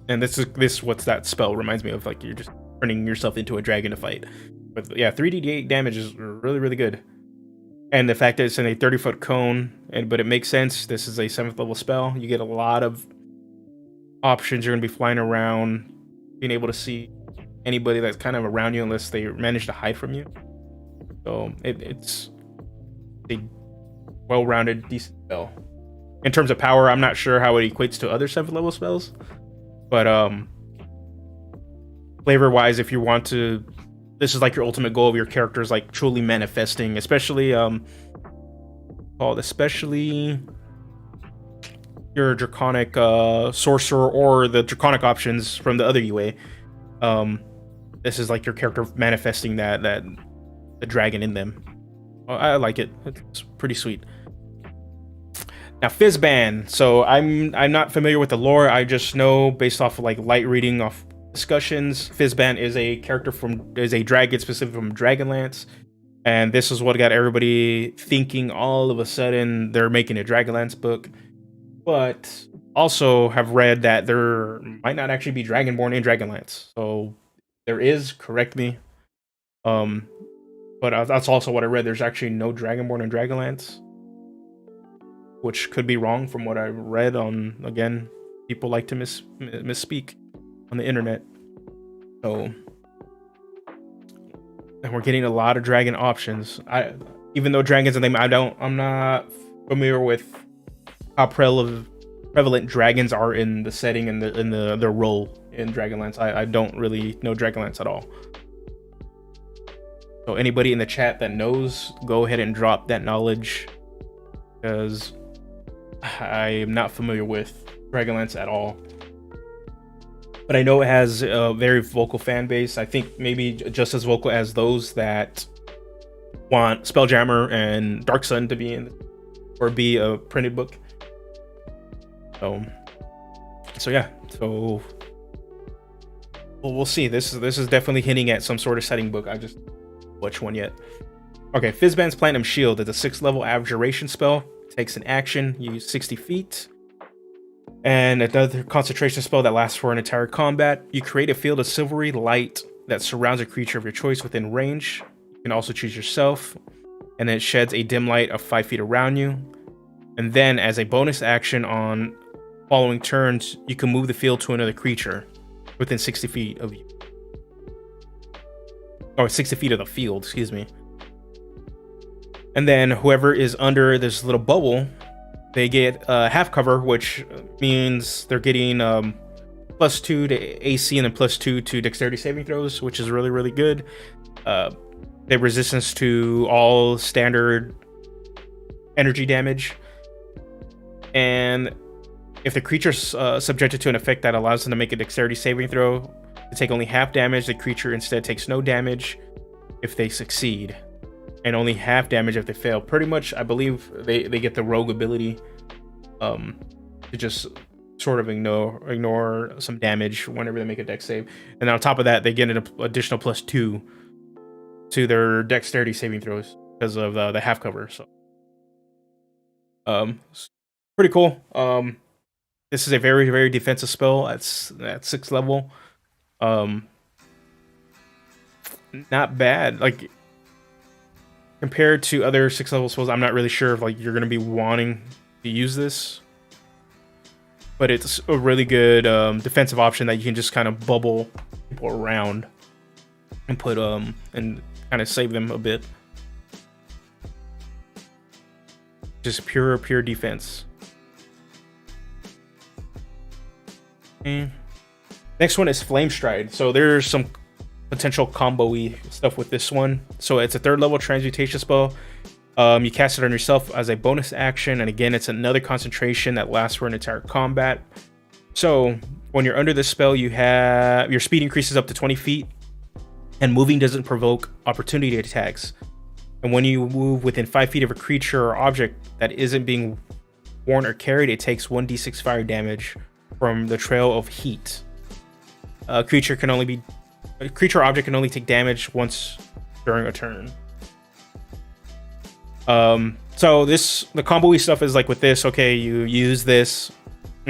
this what's that spell reminds me of, like you're just turning yourself into a dragon to fight. But yeah, 3d8 damage is really, really good. And the fact that it's in a 30-foot cone, but it makes sense. This is a 7th level spell. You get a lot of options. You're gonna be flying around, being able to see anybody that's kind of around you unless they manage to hide from you. So it's a well-rounded, decent spell. In terms of power, I'm not sure how it equates to other 7th level spells, but flavor-wise, if you want to, this is like your ultimate goal of your characters, like truly manifesting, especially your Draconic Sorcerer or the Draconic Options from the other UA. This is like your character manifesting that the dragon in them. I like it. It's pretty sweet. Now, Fizzband. So I'm not familiar with the lore. I just know based off of like light reading off discussions, Fizzband is a character is a dragon specific from Dragonlance, and this is what got everybody thinking all of a sudden they're making a Dragonlance book. But also have read that there might not actually be Dragonborn in Dragonlance. So there is, correct me. But that's also what I read. There's actually no Dragonborn in Dragonlance, which could be wrong from what I read on, again, people like to misspeak on the internet. So, and we're getting a lot of dragon options. Even though dragons and I'm not familiar with how prevalent dragons are in the setting and their role in Dragonlance. I don't really know Dragonlance at all. So anybody in the chat that knows, go ahead and drop that knowledge, because I am not familiar with Dragonlance at all. But I know it has a very vocal fan base. I think maybe just as vocal as those that want Spelljammer and Dark Sun to be in, or be a printed book. So yeah. So we'll see. This is definitely hinting at some sort of setting book. I just which one yet. Okay, Fizzband's Platinum Shield is a 6th level abjuration spell. Takes an action, you use 60 feet. And another concentration spell that lasts for an entire combat. You create a field of silvery light that surrounds a creature of your choice within range. You can also choose yourself, and then it sheds a dim light of 5 feet around you. And then as a bonus action on following turns, you can move the field to another creature within 60 feet of you. Or 60 feet of the field, excuse me. And then whoever is under this little bubble, they get half cover, which means they're getting +2 to AC and then +2 to dexterity saving throws, which is really, really good. They have resistance to all standard energy damage. And if the creature's subjected to an effect that allows them to make a dexterity saving throw to take only half damage, the creature instead takes no damage if they succeed, and only half damage if they fail. Pretty much, I believe they get the rogue ability to just sort of ignore some damage whenever they make a dex save. And on top of that, they get an additional +2 to their dexterity saving throws because of the half cover. So pretty cool. This is a very, very defensive spell at 6th level. Not bad. Like, compared to other 6th level spells, I'm not really sure if like you're gonna be wanting to use this, but it's a really good defensive option that you can just kind of bubble people around and put and kind of save them a bit. Just pure defense. Okay. Next one is Flame Stride. So there's some potential combo-y stuff with this one. So it's a 3rd level transmutation spell. You cast it on yourself as a bonus action, and again, it's another concentration that lasts for an entire combat. So when you're under this spell, you have your speed increases up to 20 feet, and moving doesn't provoke opportunity attacks. And when you move within 5 feet of a creature or object that isn't being worn or carried, it takes 1d6 fire damage from the trail of heat. A creature or object can only take damage once during a turn. So the combo-y stuff is like with this. Okay, you use this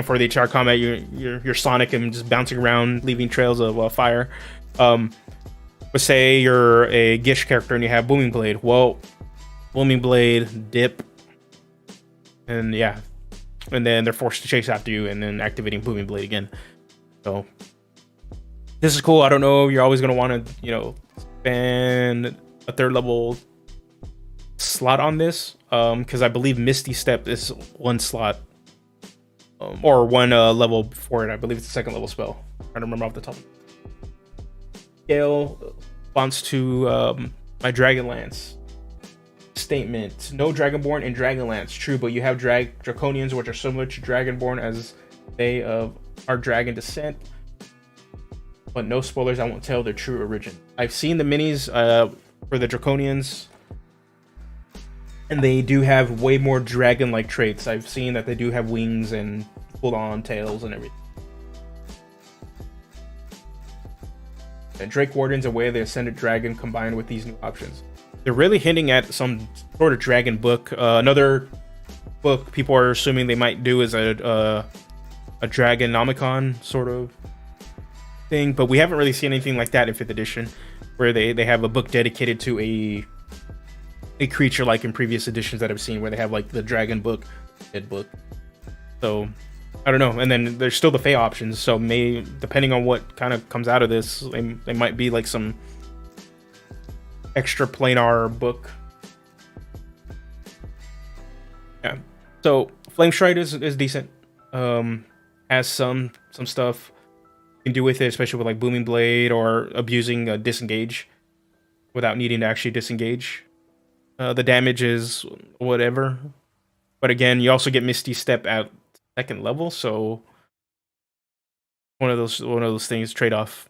for the entire combat. You're Sonic and just bouncing around, leaving trails of fire. But say you're a Gish character and you have Booming Blade. Well, Booming Blade, dip, and yeah, and then they're forced to chase after you, and then activating Booming Blade again. So this is cool. I don't know. You're always gonna want to, spend a 3rd level slot on this, because I believe Misty Step is 1 slot, or 1 level before it. I believe it's a 2nd level spell. I'm trying to remember off the top. Scale response to my Dragonlance statement. No Dragonborn in Dragonlance. True, but you have Draconians, which are similar to Dragonborn as they are dragon descent. But no spoilers, I won't tell their true origin. I've seen the minis for the Draconians, and they do have way more dragon-like traits. I've seen that they do have wings and full-on tails and everything. And Drake Warden's a way of the Ascended Dragon combined with these new options. They're really hinting at some sort of dragon book. Another book people are assuming they might do is a Dragonomicon sort of thing, but we haven't really seen anything like that in 5th edition, where they have a book dedicated to a creature like in previous editions that I've seen, where they have like the dragon book, dead book. So I don't know. And then there's still the Fey options, so depending on what kind of comes out of this, they might be like some extra planar book. Yeah. So Flame Stride is decent. Has some stuff you can do with it, especially with like Booming Blade or abusing Disengage without needing to actually disengage. The damage is whatever, but again, you also get Misty Step at 2nd level, so one of those things trade off.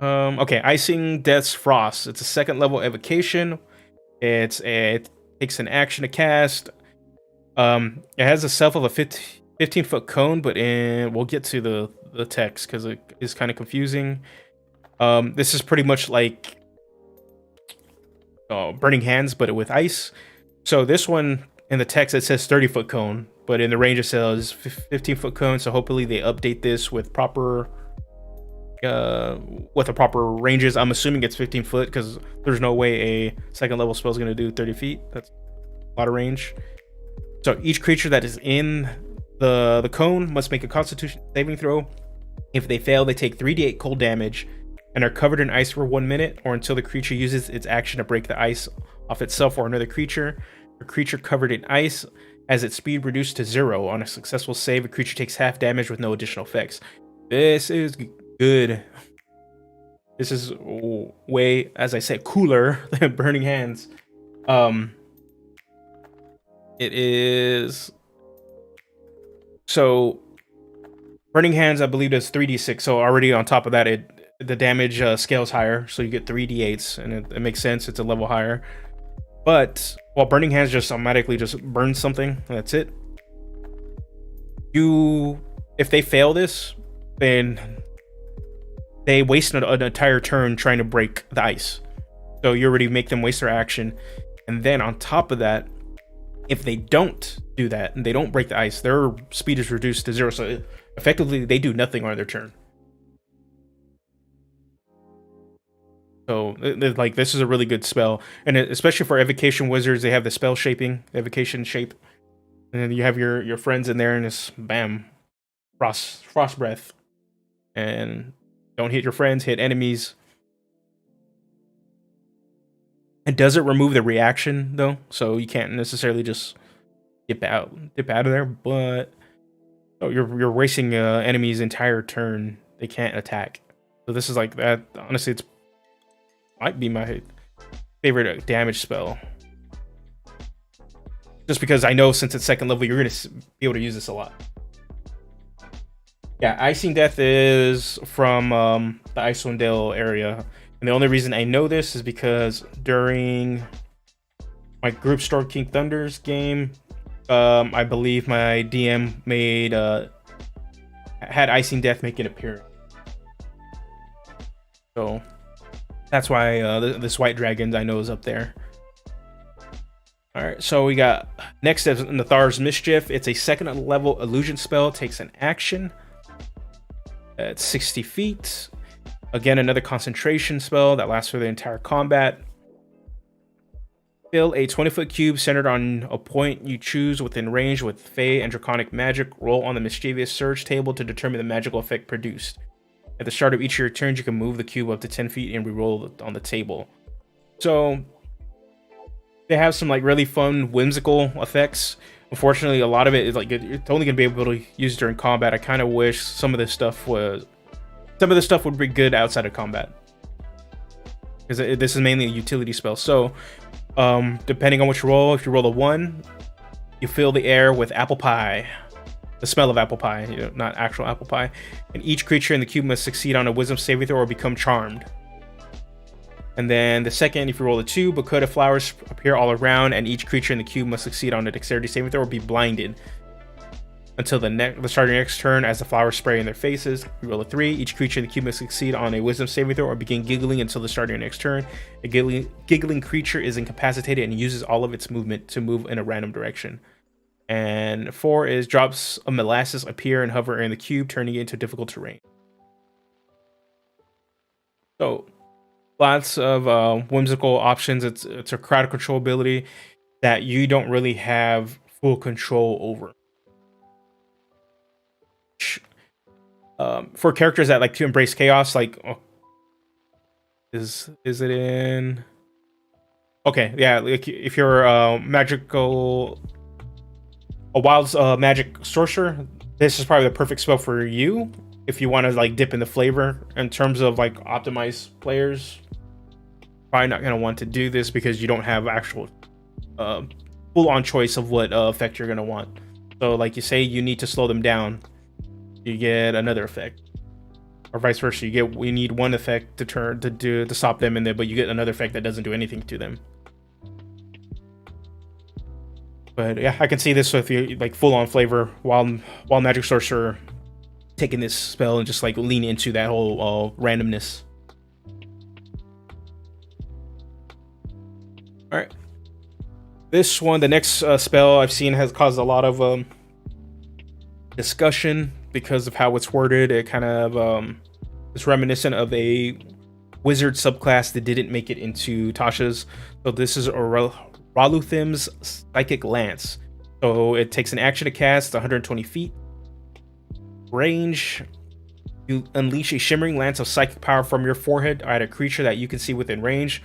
Okay, Icing Death's Frost. It's a 2nd level evocation. It takes an action to cast. It has a self of a 15-foot cone, but we'll get to the text because it is kind of confusing. This is pretty much like Burning Hands, but with ice. So this one in the text it says 30-foot cone, but in the range it says 15-foot cone. So hopefully they update this with proper what the proper range is. I'm assuming it's 15 foot because there's no way a second level spell is going to do 30 feet. That's a lot of range. So each creature that is in the cone must make a Constitution saving throw. If they fail, they take 3d8 cold damage and are covered in ice for 1 minute, or until the creature uses its action to break the ice off itself or another creature. A creature covered in ice has its speed reduced to 0. On a successful save, a creature takes half damage with no additional effects. This is good. This is way, as I said, cooler than Burning Hands. It is... So, Burning Hands, I believe, does 3d6. So already on top of that, the damage scales higher. So you get 3d8s, and it makes sense. It's a level higher. But while Burning Hands just automatically just burns something, that's it. If they fail this, then they waste an entire turn trying to break the ice. So you already make them waste their action. And then on top of that, if they don't do that and they don't break the ice, their speed is reduced to 0. So effectively, they do nothing on their turn. So, like, this is a really good spell. And especially for Evocation Wizards, they have the spell shaping, Evocation shape. And then you have your friends in there, and it's bam, frost breath. And don't hit your friends, hit enemies. It doesn't remove the reaction, though, so you can't necessarily just dip out of there. But you're wasting enemy's entire turn. They can't attack. So this is like that. Honestly, it's might be my favorite damage spell. Just because I know since it's second level, you're going to be able to use this a lot. Yeah, Icing Death is from the Icewind Dale area. And the only reason I know this is because during my group Storm King Thunder's game, I believe my DM had Icing Death make an appearance. So that's why this white dragon I know is up there. Alright, so we got next is Nathar's Mischief. It's a second level illusion spell, takes an action at 60 feet. Again, another concentration spell that lasts for the entire combat. Fill a 20-foot cube centered on a point you choose within range with Fey and Draconic magic. Roll on the Mischievous Surge table to determine the magical effect produced. At the start of each of your turns, you can move the cube up to 10 feet and re-roll on the table. So they have some like really fun, whimsical effects. Unfortunately, a lot of it is like it's only gonna be able to use during combat. I kind of wish some of this stuff would be good outside of combat, because this is mainly a utility spell. So depending on what you roll, if you roll a 1, you fill the air with apple pie, the smell of apple pie, not actual apple pie, and each creature in the cube must succeed on a wisdom saving throw or become charmed. And then the second, if you roll a 2, bouquet of flowers appear all around, and each creature in the cube must succeed on a dexterity saving throw or be blinded until the start of your next turn. As the flowers spray in their faces, you roll a 3. Each creature in the cube must succeed on a wisdom saving throw or begin giggling until the start of your next turn. A giggling creature is incapacitated and uses all of its movement to move in a random direction. And 4 is drops of molasses appear and hover in the cube, turning it into difficult terrain. So lots of whimsical options. It's a crowd control ability that you don't really have full control over. For characters that like to embrace chaos, like is it in? Okay, yeah. Like if you're a wild magic sorcerer, this is probably the perfect spell for you. If you want to like dip in the flavor in terms of like optimized players, probably not gonna want to do this because you don't have actual full-on choice of what effect you're gonna want. So like you say you need to slow them down, you get another effect, or vice versa. We need one effect to stop them, and then but you get another effect that doesn't do anything to them. But yeah, I can see this with you like full-on flavor while magic sorcerer taking this spell and just like lean into that whole randomness. All right, this one, the next spell I've seen has caused a lot of discussion because of how it's worded. It kind of It's reminiscent of a wizard subclass that didn't make it into Tasha's. So this is Raluthim's Psychic Lance. So it takes an action to cast 120 feet. Range, you unleash a shimmering lance of psychic power from your forehead at a creature that you can see within range.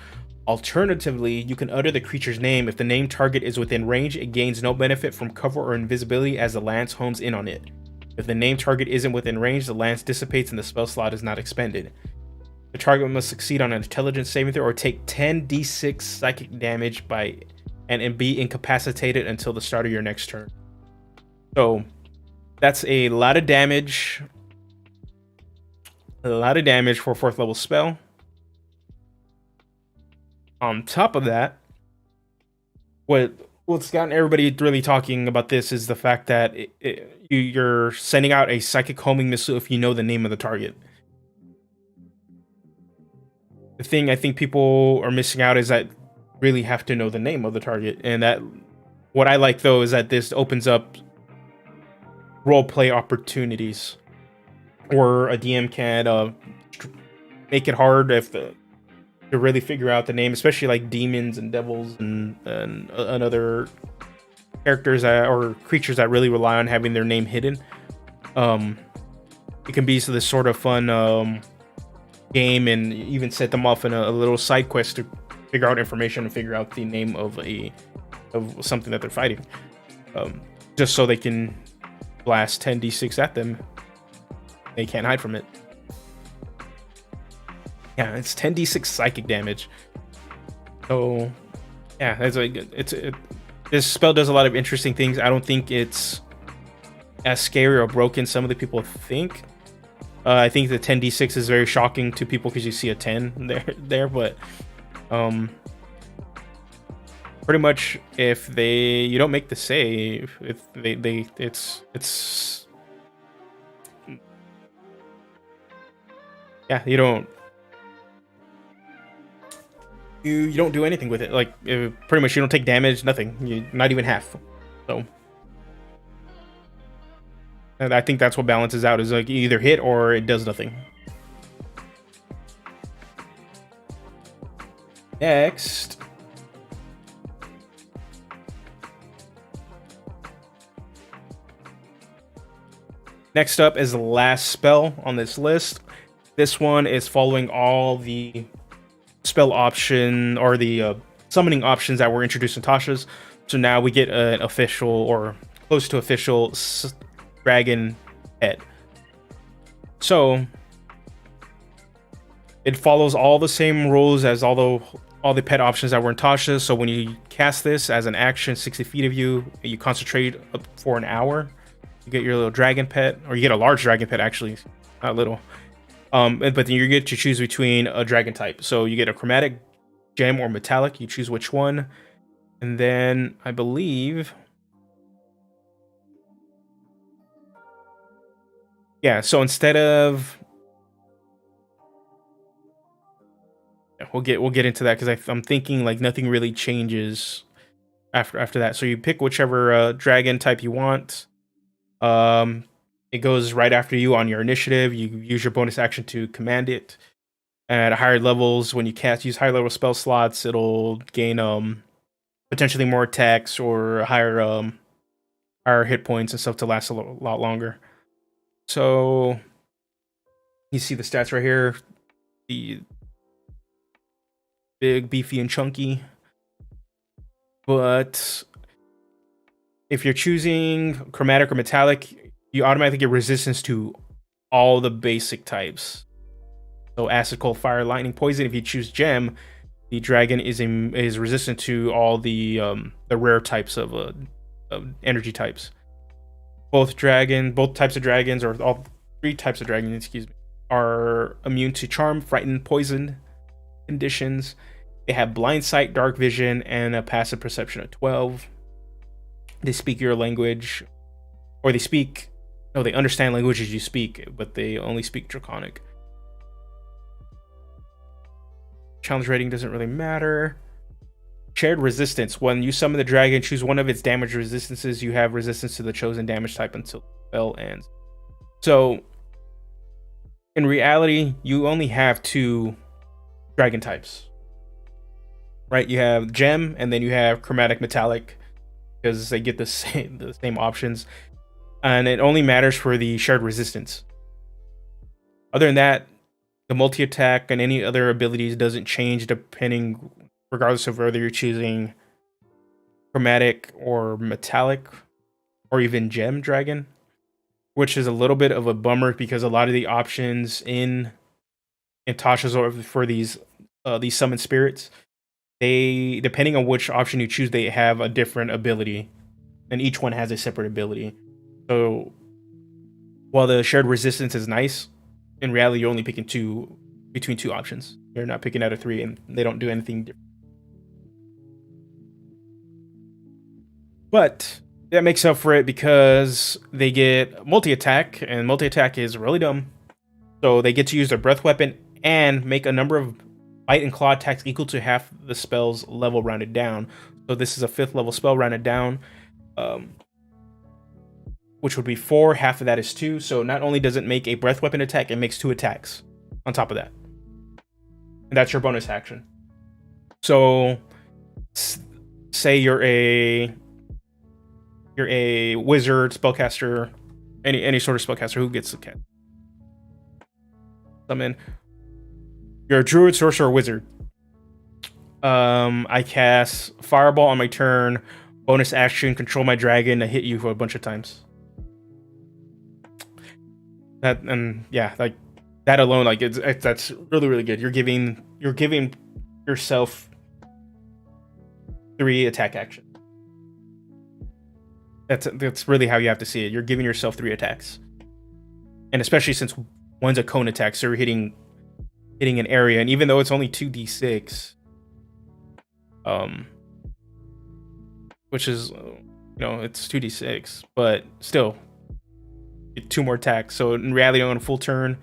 Alternatively, you can utter the creature's name. If the named target is within range, it gains no benefit from cover or invisibility as the lance homes in on it. If the named target isn't within range, the lance dissipates and the spell slot is not expended. The target must succeed on an intelligence saving throw or take 10d6 psychic damage and be incapacitated until the start of your next turn. So that's a lot of damage. A lot of damage for a 4th level spell. On top of that, what's gotten everybody really talking about this is the fact that you're sending out a psychic homing missile if you know the name of the target. The thing I think people are missing out is that really have to know the name of the target, and that what I like though is that this opens up roleplay opportunities, or a DM can make it hard to really figure out the name, especially like demons and devils and other characters or creatures that really rely on having their name hidden. It can be this sort of fun game, and even set them off in a little side quest to figure out information and figure out the name of something that they're fighting, just so they can blast 10d6 at them. They can't hide from it. Yeah, it's 10d6 psychic damage. So yeah, this spell does a lot of interesting things. I don't think it's as scary or broken some of the people think. I think the 10d6 is very shocking to people because you see a 10 there, but pretty much if you don't make the save, it's yeah, you don't do anything with it. Like pretty much you don't take damage, nothing. Not even half. So. And I think that's what balances out, is like you either hit or it does nothing. Next. Next up is the last spell on this list. This one is following all the spell option or the summoning options that were introduced in Tasha's. So now we get an official or close to official dragon pet. So it follows all the same rules as all the pet options that were in Tasha. So when you cast this as an action 60 feet of you concentrate up for an hour, you get your little dragon pet, or you get a large dragon pet, actually, not little. But then you get to choose between a dragon type. So you get a chromatic, gem, or metallic. You choose which one. And then I believe, yeah, so instead of, we'll get into that because I'm thinking like nothing really changes after that. So you pick whichever dragon type you want. It goes right after you on your initiative. You use your bonus action to command it. At higher levels, when you use higher level spell slots, it'll gain potentially more attacks or higher hit points and stuff to last a lot longer. So you see the stats right here. The big, beefy, and chunky. But if you're choosing chromatic or metallic, you automatically get resistance to all the basic types. So acid, cold, fire, lightning, poison. If you choose gem, the dragon is resistant to all the rare types of energy types. Both types of dragons, or all 3 types of dragons, excuse me, are immune to charm, frighten, poison conditions. They have blind sight, dark vision, and a passive perception of 12. They speak your language, or they understand languages you speak, but they only speak Draconic. Challenge rating doesn't really matter. Shared resistance. When you summon the dragon, choose one of its damage resistances. You have resistance to the chosen damage type until the spell ends. So in reality, you only have 2 dragon types, right? You have gem, and then you have chromatic metallic, because they get the same options, and it only matters for the shared resistance. Other than that, the multi attack and any other abilities doesn't change regardless of whether you're choosing chromatic or metallic or even gem dragon, which is a little bit of a bummer because a lot of the options in Tasha's or for these summon spirits, they, depending on which option you choose, they have a different ability, and each one has a separate ability. So while the shared resistance is nice, in reality you're only picking between 2 options. You're not picking out of 3, and they don't do anything different. But that makes up for it because they get multi-attack, and multi-attack is really dumb. So they get to use their breath weapon and make a number of bite and claw attacks equal to half the spell's level rounded down. So this is a 5th level spell rounded down, which would be 4. Half of that is 2. So not only does it make a breath weapon attack, it makes 2 attacks on top of that. And that's your bonus action. So say you're a wizard, spellcaster, any sort of spellcaster who gets the cat. Summon. You're a druid, sorcerer, or wizard. I cast fireball on my turn. Bonus action, control my dragon to hit you for a bunch of times. That, and yeah, like that alone, like that's really, really good. You're giving yourself 3 attack actions. That's really how you have to see it. You're giving yourself 3 attacks, and especially since one's a cone attack, so you're hitting an area, and even though it's only 2d6, which is, it's 2d6, but still 2 more attacks. So in reality, on a full turn,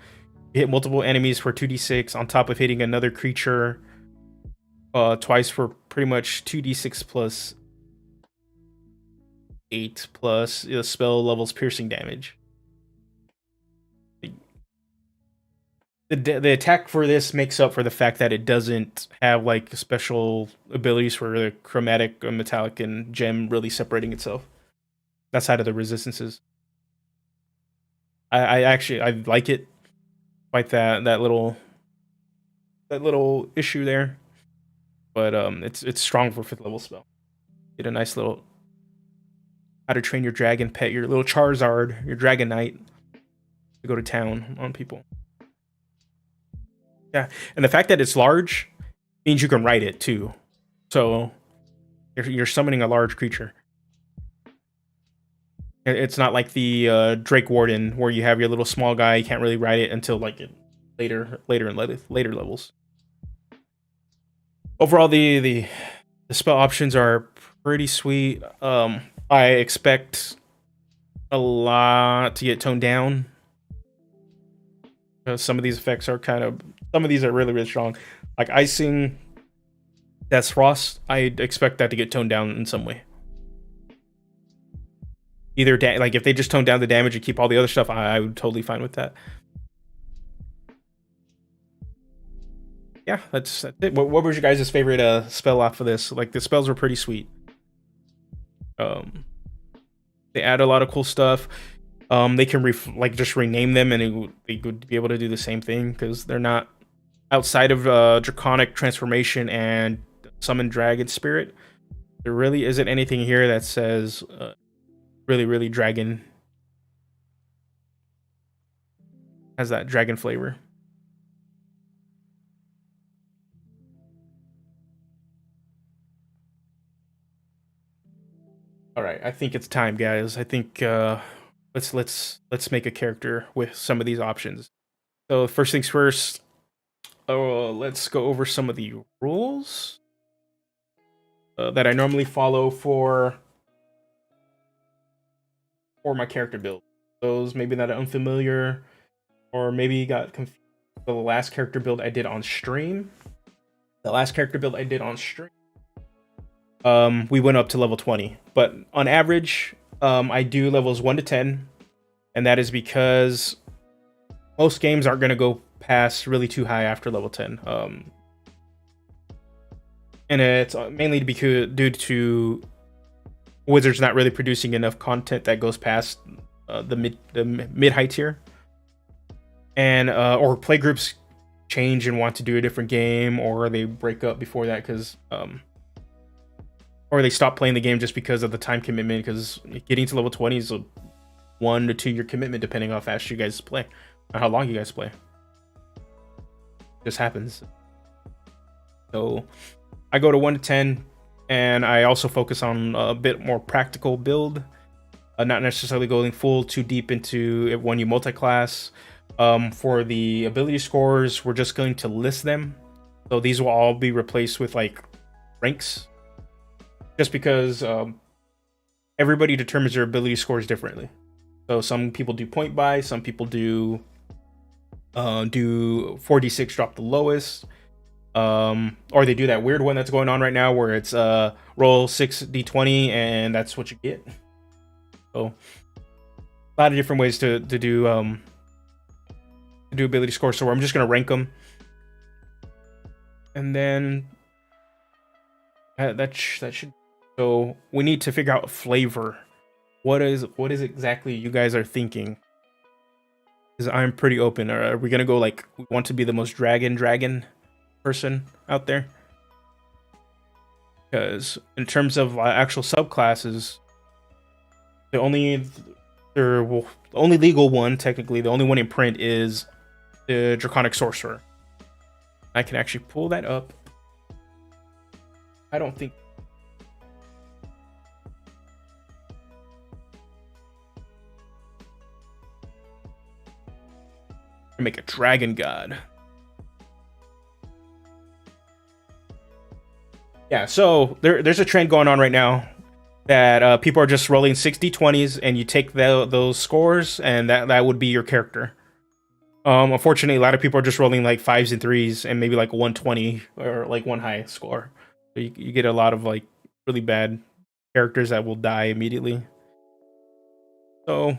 you hit multiple enemies for 2d6 on top of hitting another creature twice for pretty much 2d6 plus 8 plus the spell level's piercing damage. The attack for this makes up for the fact that it doesn't have like special abilities for the chromatic, metallic, and gem really separating itself. That side of the resistances. I actually like it. Like that little issue there, but it's strong for 5th level spell. Get a nice little how to train your dragon pet, your little Charizard, your Dragon Knight, to go to town on people. Yeah, and the fact that it's large means you can ride it too. So you're summoning a large creature. It's not like the Drake Warden where you have your little small guy. You can't really ride it until like later levels. Overall, the spell options are pretty sweet. I expect a lot to get toned down. Some of these effects are some of these are really, really strong. Like Icing, Death's Frost, I'd expect that to get toned down in some way. Either like if they just tone down the damage and keep all the other stuff, I would totally fine with that. Yeah, that's it. What was your guys' favorite spell off of this? Like the spells were pretty sweet. They add a lot of cool stuff. They can just rename them, and they would be able to do the same thing because they're not outside of Draconic Transformation and Summon Dragon Spirit. There really isn't anything here that says really, really dragon, has that dragon flavor. All right, I think it's time, guys. I think let's make a character with some of these options. So first things first, let's go over some of the rules that I normally follow for my character build. Those maybe that are unfamiliar, or maybe got confused. The last character build I did on stream. We went up to level 20, but on average, I do levels 1 to 10, and that is because most games aren't going to go past really too high after level 10. And it's mainly because due to Wizards not really producing enough content that goes past the mid high tier, and or playgroups change and want to do a different game, or they break up before that because or they stop playing the game just because of the time commitment, because getting to level 20 is a 1 to 2 year commitment depending on how fast you guys play or how long you guys play. Just happens. So I go to 1 to 10, and I also focus on a bit more practical build, not necessarily going full too deep into it when you multi-class. For the ability scores, we're just going to list them, so these will all be replaced with like ranks, just because everybody determines their ability scores differently. So some people do point buy, some people do 4d6 drop the lowest, or they do that weird one that's going on right now where it's roll 6d20 and that's what you get. So a lot of different ways to do ability score. So I'm just gonna rank them, and then that should. So we need to figure out flavor. What is exactly you guys are thinking? Because I'm pretty open. Are we gonna go like we want to be the most dragon person out there? Because in terms of actual subclasses, the only legal one, technically the only one in print, is the Draconic Sorcerer. I can actually pull that up. I don't think. Make a dragon god. Yeah, so there's a trend going on right now that people are just rolling 6d20s, and you take those scores, and that would be your character. Unfortunately, a lot of people are just rolling like 5s and 3s and maybe like 120 or like one high score. So you get a lot of like really bad characters that will die immediately. So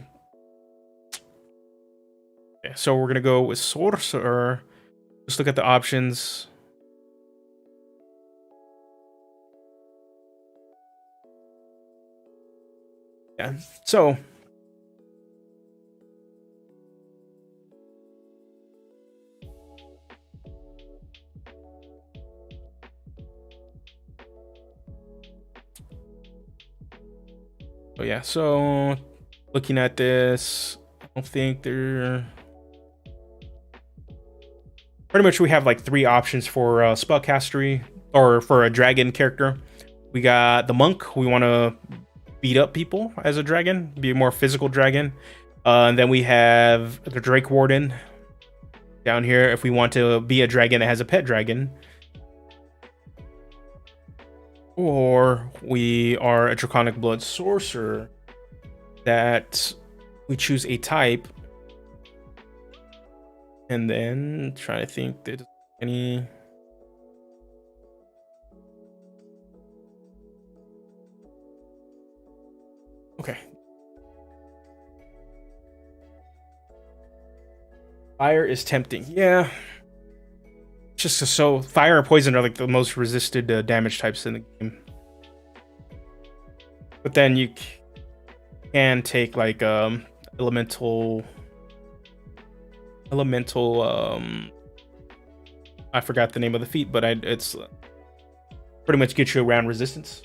yeah, so we're gonna go with Sorcerer. Just look at the options. Yeah, so yeah, so looking at this, I don't think they're pretty much we have like 3 options for spellcastery or for a dragon character. We got the monk. We want to beat up people as a dragon, be a more physical dragon. And then we have the Drake Warden down here if we want to be a dragon that has a pet dragon. Or we are a Draconic Blood Sorcerer that we choose a type. And then trying to think, there's any... Okay. Fire is tempting. Yeah. Just so fire and poison are like the most resisted damage types in the game. But then you can take like elemental I forgot the name of the feat, but it's pretty much get you around resistance.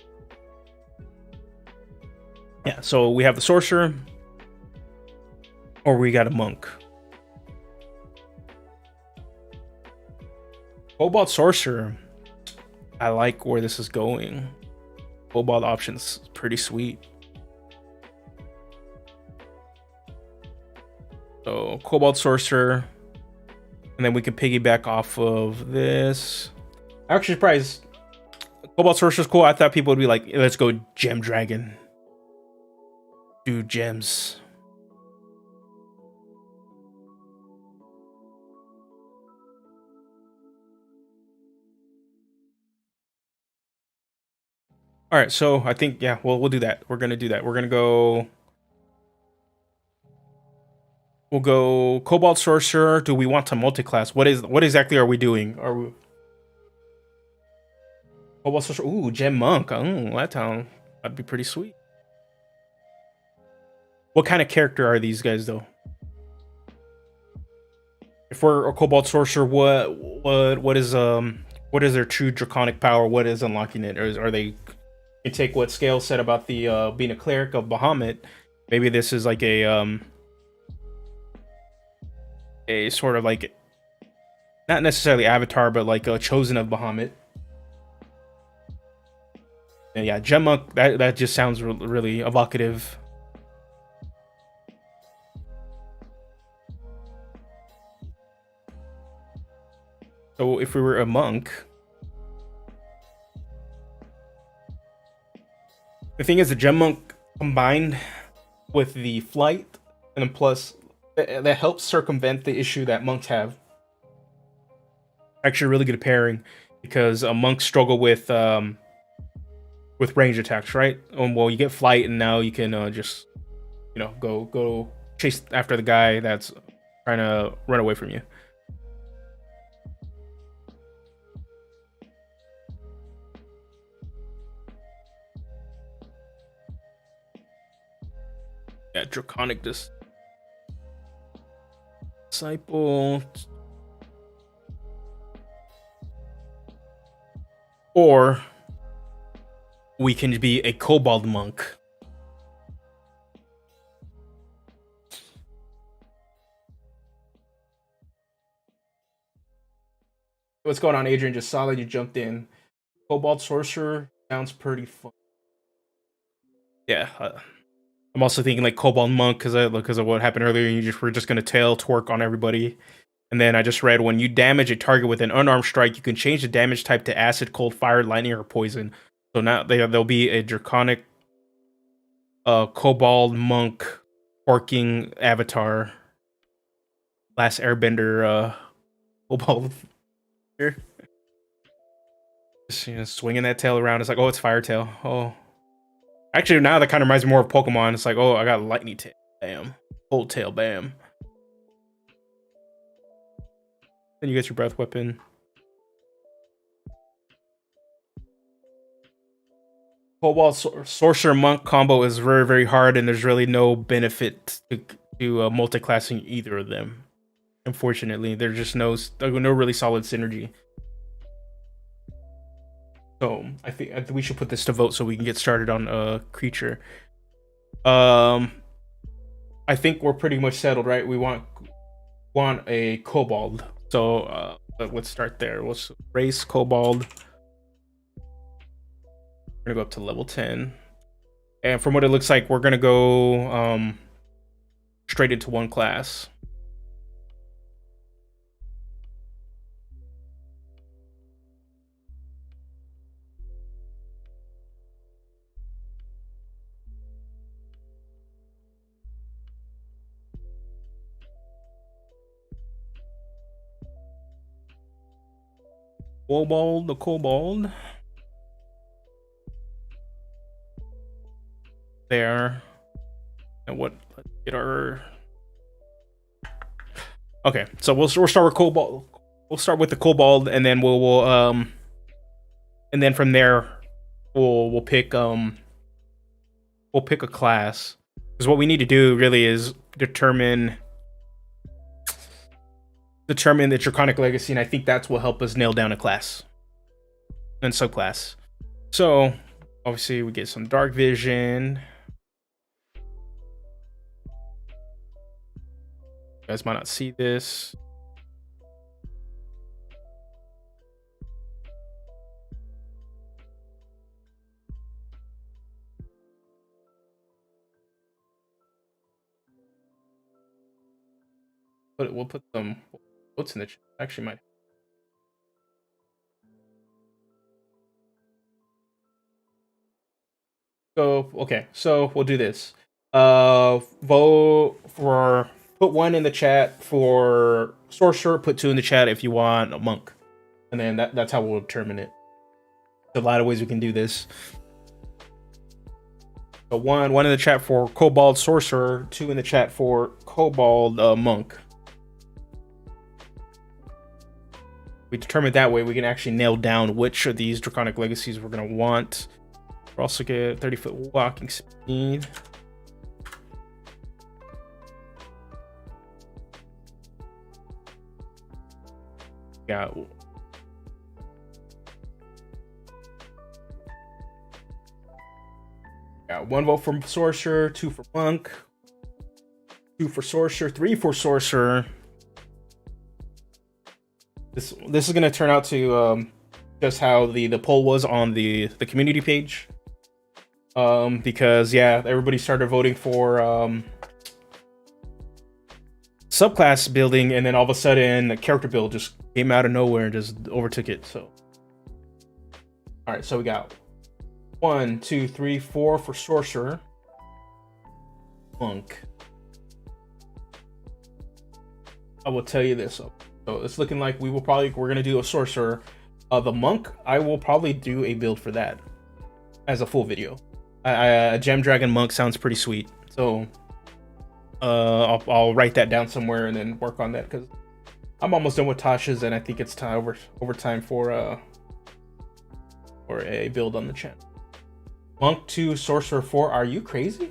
Yeah, so we have the sorcerer, or we got a monk. Cobalt Sorcerer, I like where this is going. Cobalt options, pretty sweet. So Cobalt Sorcerer, and then we can piggyback off of this. I'm actually surprised. Cobalt Sorcerer's cool. I thought people would be like, let's go Gem Dragon. Do gems. All right, so I think, yeah, well, we'll do that. We're gonna do that. We'll We'll go Cobalt Sorcerer. Do we want to multi-class? What exactly are we doing? Are we Cobalt Sorcerer? Ooh, Gem Monk. Oh, that'd be pretty sweet. What kind of character are these guys though? If we're a Cobalt Sorcerer, what is their true draconic power? What is unlocking it? Or are they? You take what Scale said about the being a cleric of Bahamut. Maybe this is like a sort of like, not necessarily Avatar, but like a chosen of Bahamut. And yeah, Gem Monk. That just sounds really evocative. So if we were a monk, the thing is, the Gem Monk combined with the flight, and then plus that helps circumvent the issue that monks have. Actually, a really good pairing because monks struggle with range attacks, right? Well, you get flight, and now you can just go chase after the guy that's trying to run away from you. Yeah, Draconic Disciple. Or we can be a Kobold Monk. What's going on, Adrian? Just saw that you jumped in. Kobold Sorcerer sounds pretty fun. Yeah. I'm also thinking like Kobold Monk because of what happened earlier. We're just gonna tail twerk on everybody. And then I just read, when you damage a target with an unarmed strike, you can change the damage type to acid, cold, fire, lightning, or poison. So now there'll be a Draconic Kobold Monk twerking avatar. Last Airbender Kobold here. Just swinging that tail around. It's like, oh, it's Fire Tail. Oh. Actually, now that kind of reminds me more of Pokemon. It's like, oh, I got Lightning Tail. Bam. Cold Tail. Bam. Then you get your Breath Weapon. Cobalt Sorcerer Monk combo is very, very hard, and there's really no benefit to multi-classing either of them. Unfortunately, there's just no really solid synergy. So I think we should put this to vote so we can get started on a creature. I think we're pretty much settled, right? We want a Kobold. So let's start there. Let's race Kobold. We're gonna go up to level 10. And from what it looks like, we're gonna go straight into one class. The Kobold. There. And what? Let's get our. Okay, so we'll start with Kobold. We'll start with the Kobold, and then we'll and then from there we'll pick a class. Because what we need to do really is determine the Draconic Legacy, and I think that's what help us nail down a class and subclass. So obviously we get some Dark Vision. You guys might not see this. But we'll put some quotes in the chat. Actually, might. So okay, so we'll do this. Vote for, put 1 in the chat for Sorcerer. Put 2 in the chat if you want a Monk, and then that's how we'll determine it. There's a lot of ways we can do this. So one in the chat for Kobold Sorcerer, 2 in the chat for Kobold Monk. We determined that way we can actually nail down which of these Draconic Legacies we're going to want. We'll also get 30-foot walking speed. Got 1 vote for Sorcerer, 2 for Monk, 2 for Sorcerer, 3 for Sorcerer. This is gonna turn out to just how the poll was on the community page. Because yeah, everybody started voting for subclass building, and then all of a sudden a character build just came out of nowhere and just overtook it. So all right, so we got 1, 2, 3, 4 for Sorcerer. Monk. I will tell you this. So it's looking like we're gonna do a Sorcerer. The Monk, I will probably do a build for that as a full video. A Gem Dragon Monk sounds pretty sweet. So I'll write that down somewhere and then work on that, because I'm almost done with Tasha's, and I think it's time over time for a build on the channel. Monk 2, Sorcerer 4. Are you crazy?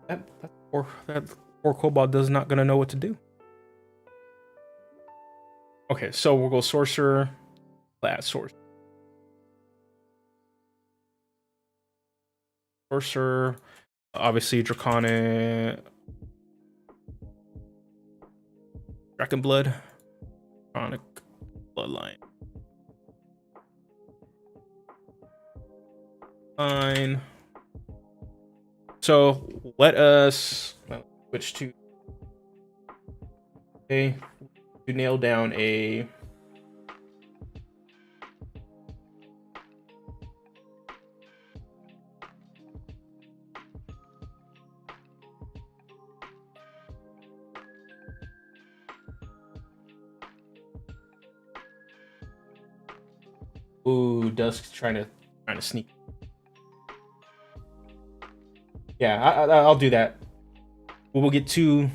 That poor Kobold does not gonna know what to do. Okay, so we'll go Sorcerer, last Sorcerer. Sorcerer, obviously Draconic, Dragon Blood, Draconic Bloodline. Fine. So let us switch to to nail down a ooh, Dusk's trying to sneak. Yeah, I'll do that. We'll get two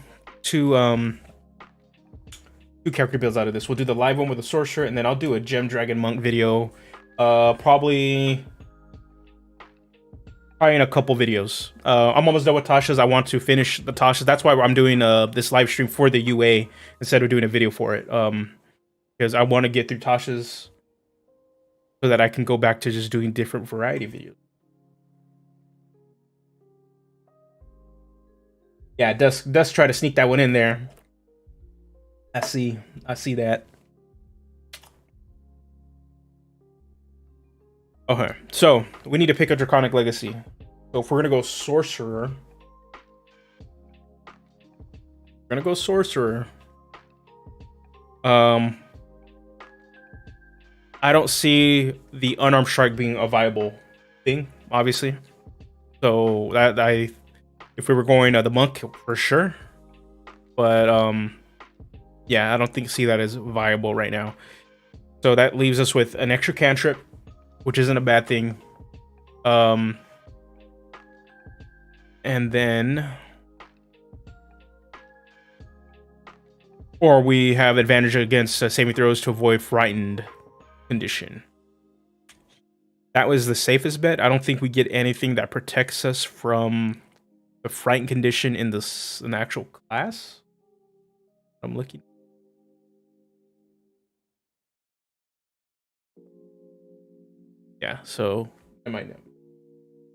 character builds out of this. We'll do the live one with the Sorcerer, and then I'll do a Gem Dragon Monk video. Probably in a couple videos. I'm almost done with Tasha's. I want to finish the Tasha's. That's why I'm doing this live stream for the UA instead of doing a video for it. Because I want to get through Tasha's so that I can go back to just doing different variety videos. Yeah, Dusk try to sneak that one in there. I see that. Okay, so we need to pick a Draconic Legacy. So if we're gonna go Sorcerer, I don't see the Unarmed Strike being a viable thing, obviously. So if we were going the Monk, for sure. But yeah, I don't see that as viable right now. So that leaves us with an extra cantrip, which isn't a bad thing. And then, or we have advantage against saving throws to avoid frightened condition. That was the safest bet. I don't think we get anything that protects us from the frightened condition in the actual class. I'm looking. Yeah, so I might know.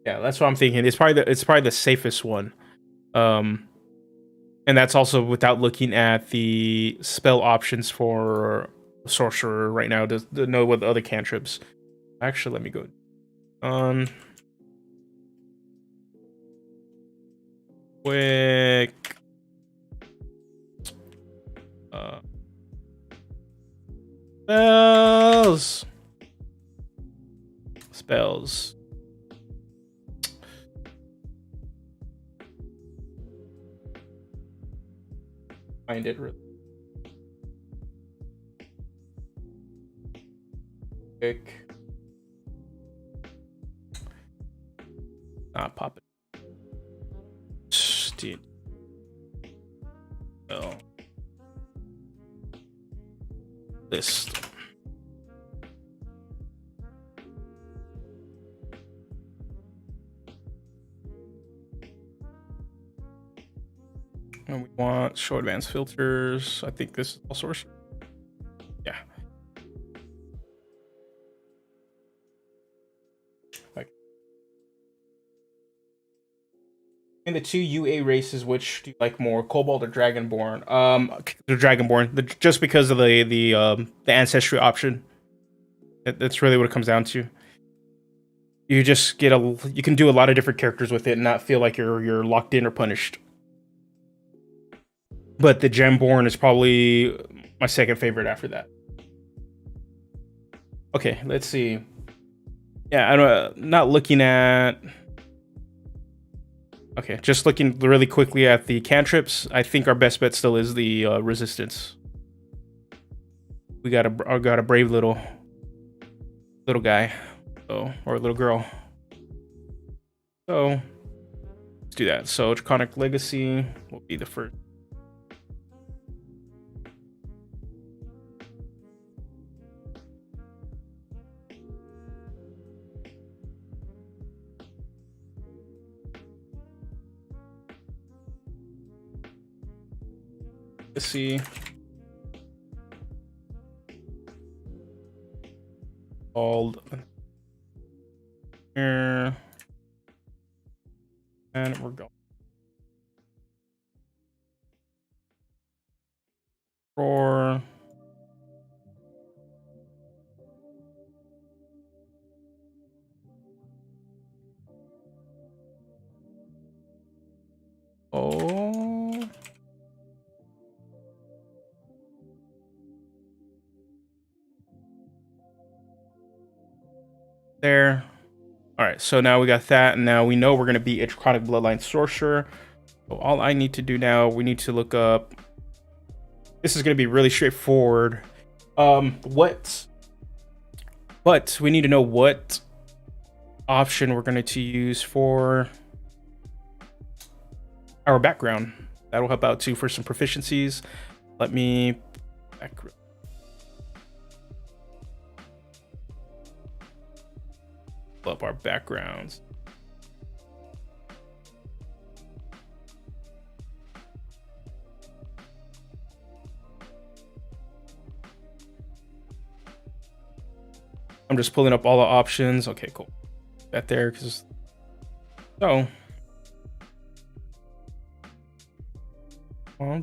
Yeah, that's what I'm thinking. It's probably the safest one. And that's also without looking at the spell options for Sorcerer right now to know what the other cantrips. Actually, let me go on quick. Spells. Find it. quick. Not pop it. Dude. Oh. List. And we want show advanced filters. I think this is all sorcerer. Yeah. Okay. In the two UA races, which do you like more, Kobold or Dragonborn? The Dragonborn, just because of the Ancestry option. That's really what it comes down to. You just get you can do a lot of different characters with it and not feel like you're locked in or punished. But the Gemborn is probably my second favorite after that. Okay, let's see. Yeah, I'm not looking at. Okay, just looking really quickly at the cantrips. I think our best bet still is the resistance. We got a brave little guy, or little girl. So let's do that. So Draconic Legacy will be the first. Let's see. Called here. And we're going. Roar. Oh. There. All right, so now we got that, and now we know we're going to be a Draconic Bloodline Sorcerer. So all I need to do now, we need to look up. This is going to be really straightforward. But we need to know what option we're going to use for our background. That'll help out too for some proficiencies. Let me pull up our backgrounds. I'm just pulling up all the options. Okay, cool. That there, because so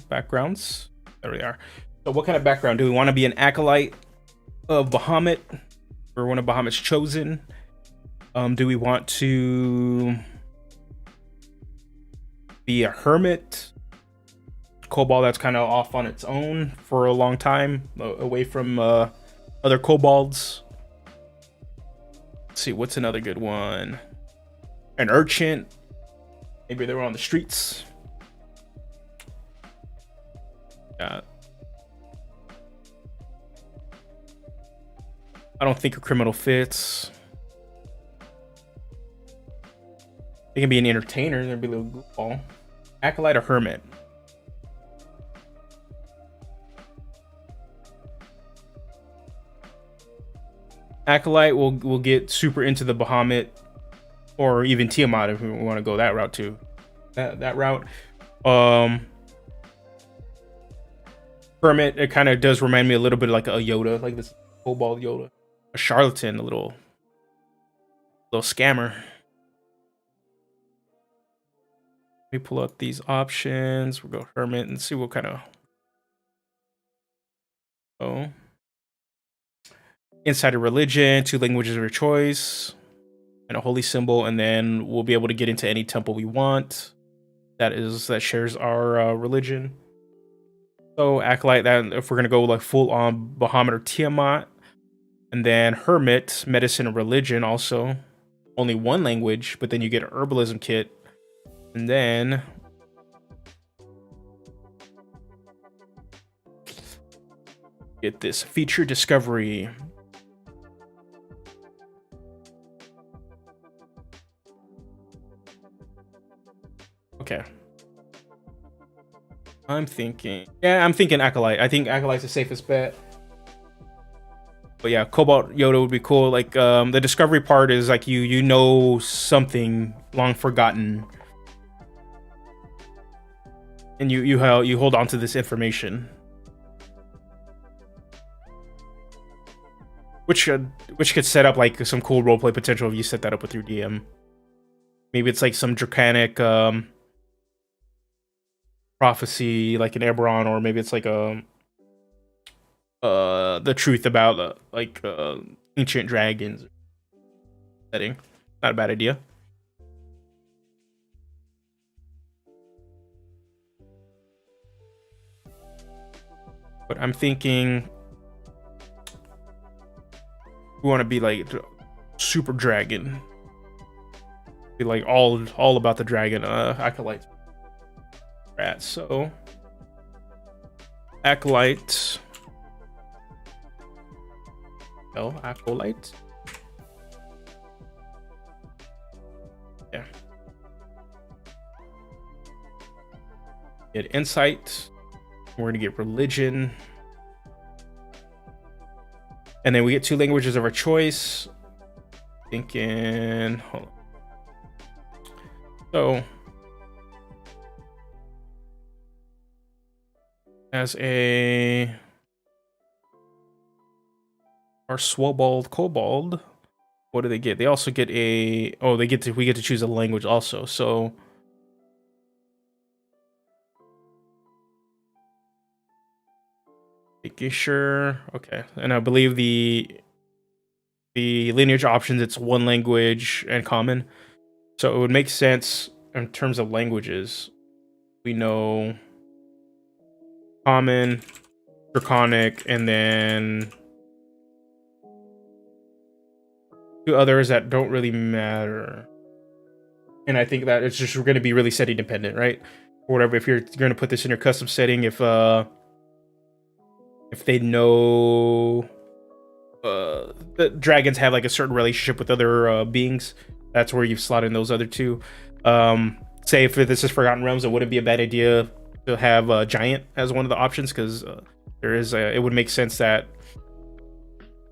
backgrounds. There we are. So what kind of background do we want to be? An acolyte of Bahamut, or one of Bahamut's chosen? Do we want to be a hermit? Kobold that's kind of off on its own for a long time, away from other kobolds. Let's see, what's another good one? An urchin. Maybe they were on the streets. I don't think a criminal fits. They can be an entertainer. There'd be a little goofball. Acolyte or hermit. Acolyte will get super into the Bahamut, or even Tiamat if we want to go that route too. That route. Hermit, it kind of does remind me a little bit like a Yoda, like this kobold Yoda, a charlatan, a little scammer. Let me pull up these options. We'll go hermit and see what kind of. Oh. Inside a religion, 2 languages of your choice, and a holy symbol, and then we'll be able to get into any temple we want. That shares our religion. So acolyte, that if we're gonna go like full on Bahamut or Tiamat, and then hermit, medicine and religion, also only 1 language, but then you get an herbalism kit, and then get this feature discovery. Okay. I'm thinking Acolyte. I think Acolyte's the safest bet. But yeah, Cobalt Yoda would be cool. Like the discovery part is like you know something long forgotten, and you hold on to this information, which could set up like some cool roleplay potential if you set that up with your DM. Maybe it's like some draconic prophecy, like an Eberron, or maybe it's like the truth about ancient dragons setting. Not a bad idea. But I'm thinking we want to be like super dragon, be like all about the dragon. Acolyte rat. So Acolyte. Oh, Acolyte. Yeah. Get insight. We're gonna get religion. And then we get 2 languages of our choice. Thinking, hold on. So as our Swobald Kobold, what do they get? They also get we get to choose a language also. So making sure, okay. And I believe the lineage options, it's 1 language and common. So it would make sense in terms of languages. We know common, draconic, and then 2 others that don't really matter. And I think that it's just going to be really setting dependent, right? Or whatever. If you're going to put this in your custom setting, if they know the dragons have like a certain relationship with other beings, that's where you slot in those other 2. Say if this is Forgotten Realms, it wouldn't be a bad idea to have a giant as one of the options, because it would make sense that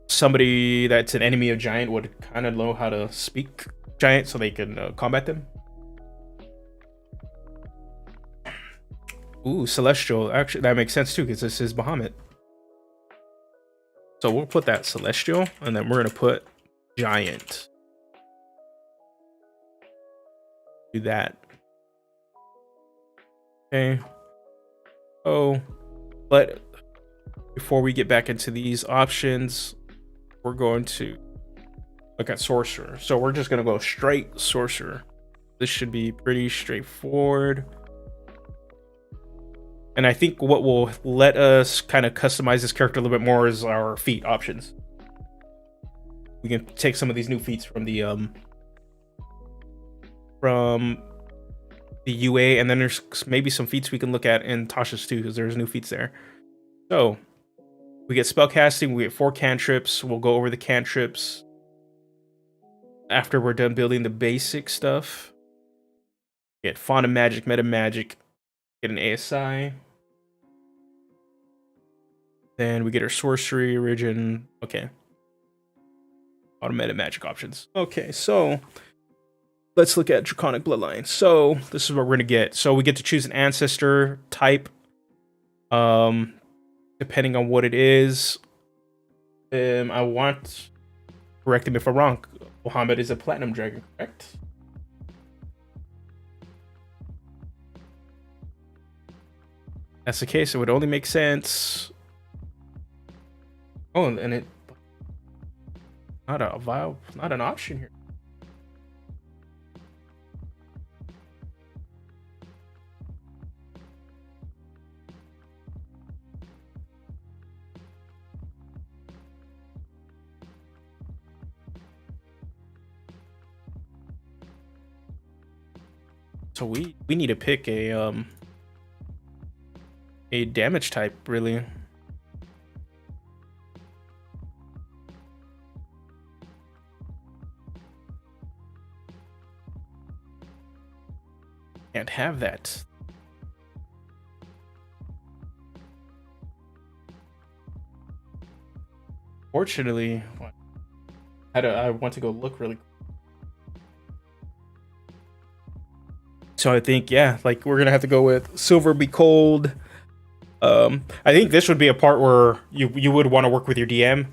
somebody that's an enemy of giant would kind of know how to speak giant so they can combat them. Ooh, Celestial. Actually, that makes sense too, because this is Bahamut. So we'll put that Celestial, and then we're going to put Giant. Do that. Okay. Oh, but before we get back into these options, we're going to look at Sorcerer. So we're just going to go straight Sorcerer. This should be pretty straightforward. And I think what will let us kind of customize this character a little bit more is our feat options. We can take some of these new feats from the UA, and then there's maybe some feats we can look at in Tasha's too, because there's new feats there. So we get spellcasting, we get 4 cantrips. We'll go over the cantrips after we're done building the basic stuff. Get Font of Magic, Metamagic, get an ASI. Then we get our sorcery, origin. Okay. Automated magic options. Okay, so let's look at Draconic Bloodline. So this is what we're gonna get. So we get to choose an ancestor type. Depending on what it is. Correct me if I'm wrong. Bahamut is a platinum dragon, correct? That's the case. It would only make sense. Oh, and it not an option here. So we need to pick a damage type, really. Can't have that. Fortunately, I want to go look really quick. So I think, yeah, like we're gonna have to go with silver be cold. I think this would be a part where you would want to work with your DM,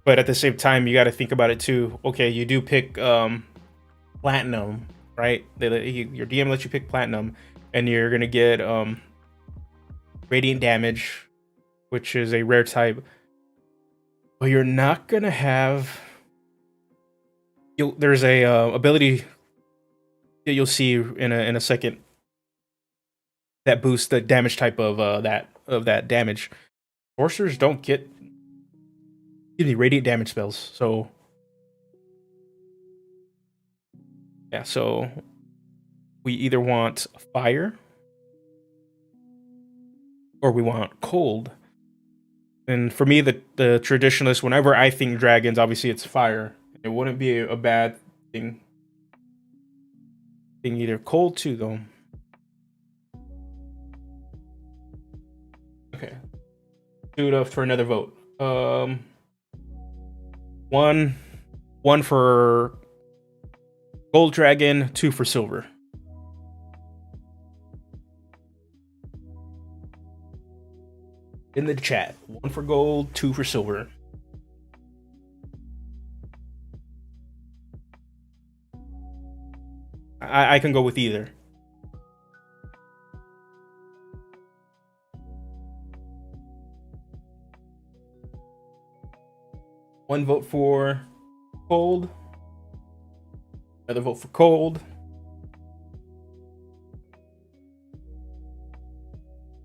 but at the same time you got to think about it too. Okay, you do pick platinum, right? Your DM lets you pick platinum, and you're gonna get radiant damage, which is a rare type, but you're not gonna have. There's a ability that you'll see in a second that boosts the damage type of that damage. Sorcerers don't get radiant damage spells, so yeah. So we either want fire or we want cold. And for me, the traditionalist, whenever I think dragons, obviously it's fire. It wouldn't be a bad thing. Being either cold too, though. Okay. Do it up for another vote. One for gold dragon, 2 for silver. In the chat, 1 for gold, 2 for silver. I can go with either. One vote for cold. Another vote for cold.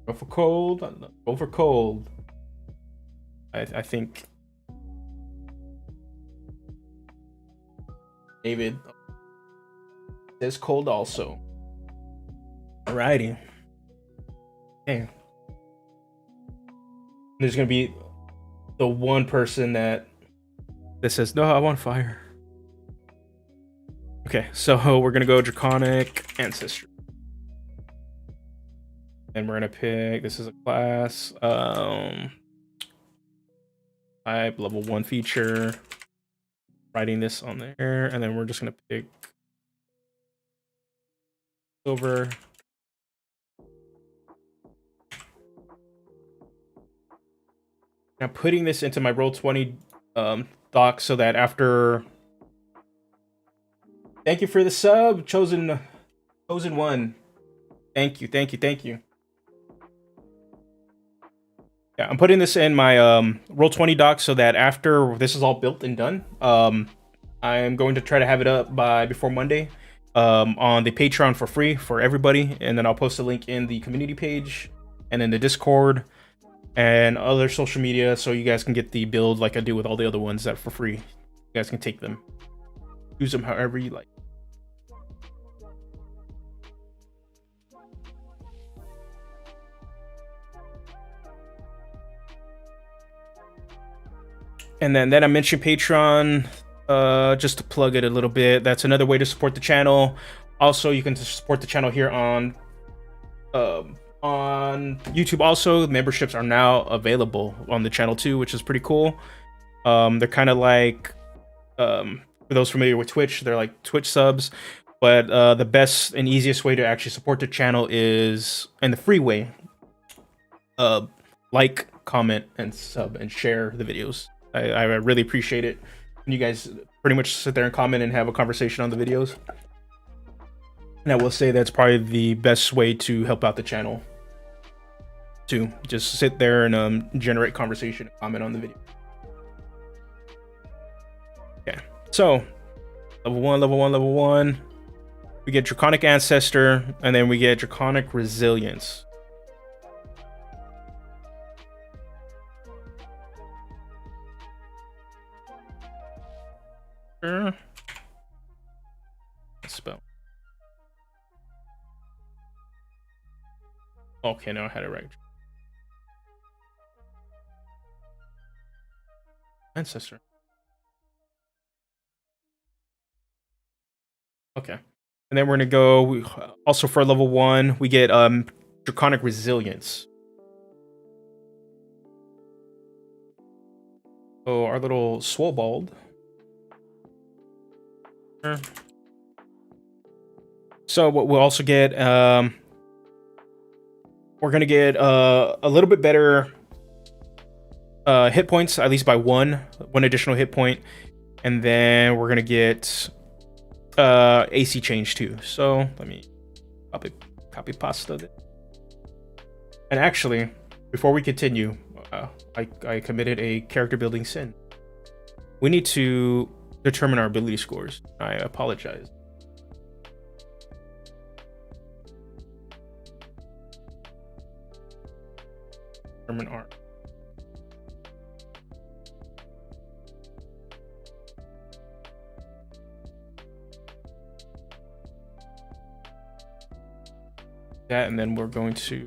Go for cold. Go for cold. I think David says cold also. Alrighty. Okay. There's gonna be the one person that says no, I want fire. Okay, so we're gonna go Draconic Ancestry. And we're gonna pick, this is a class, type, level 1 feature. Writing this on there, and then we're just gonna pick silver. Now putting this into my Roll20 doc so that after. Thank you for the sub, chosen one. Thank you. Yeah, I'm putting this in my Roll20 doc so that after this is all built and done, I am going to try to have it up before Monday on the Patreon for free for everybody, and then I'll post a link in the community page and in the Discord and other social media so you guys can get the build like I do with all the other ones that for free. You guys can take them, use them however you like. And then I mentioned Patreon, just to plug it a little bit. That's another way to support the channel. Also, you can support the channel here on YouTube. Also, memberships are now available on the channel too, which is pretty cool. They're kind of like, for those familiar with Twitch, they're like Twitch subs. But the best and easiest way to actually support the channel is in the free way. Like, comment, and sub, and share the videos. I really appreciate it. You guys pretty much sit there and comment and have a conversation on the videos. And I will say that's probably the best way to help out the channel. To just sit there and generate conversation and comment on the video. Okay, so level one. We get Draconic Ancestor, and then we get Draconic Resilience. Spell. Okay, no, I had it right. Ancestor. Okay. And then we're gonna go also for level 1, we get Draconic Resilience. So our little Swobald. So what we'll also get, we're gonna get a little bit better hit points, at least by one additional hit point, and then we're gonna get AC change too. So let me copy pasta this. And actually, before we continue, I committed a character building sin. We need to determine our ability scores. I apologize. Determine our. That, and then we're going to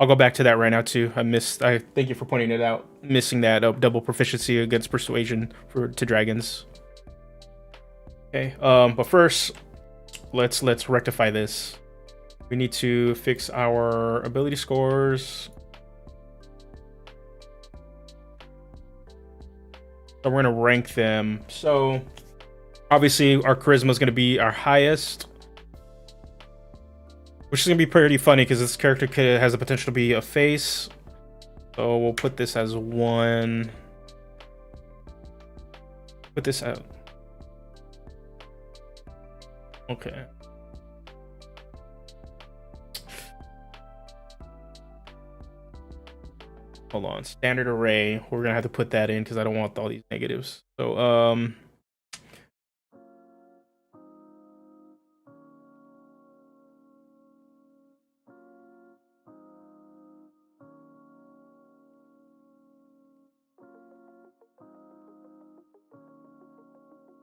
I'll go back to that right now too. I thank you for pointing it out. Missing that double proficiency against persuasion to dragons. Okay, but first let's rectify this. We need to fix our ability scores. So we're gonna rank them. So obviously our charisma is gonna be our highest, which is gonna be pretty funny because this character has the potential to be a face. So we'll put this as 1. Put this out. Okay. Hold on. Standard array. We're gonna have to put that in because I don't want all these negatives. So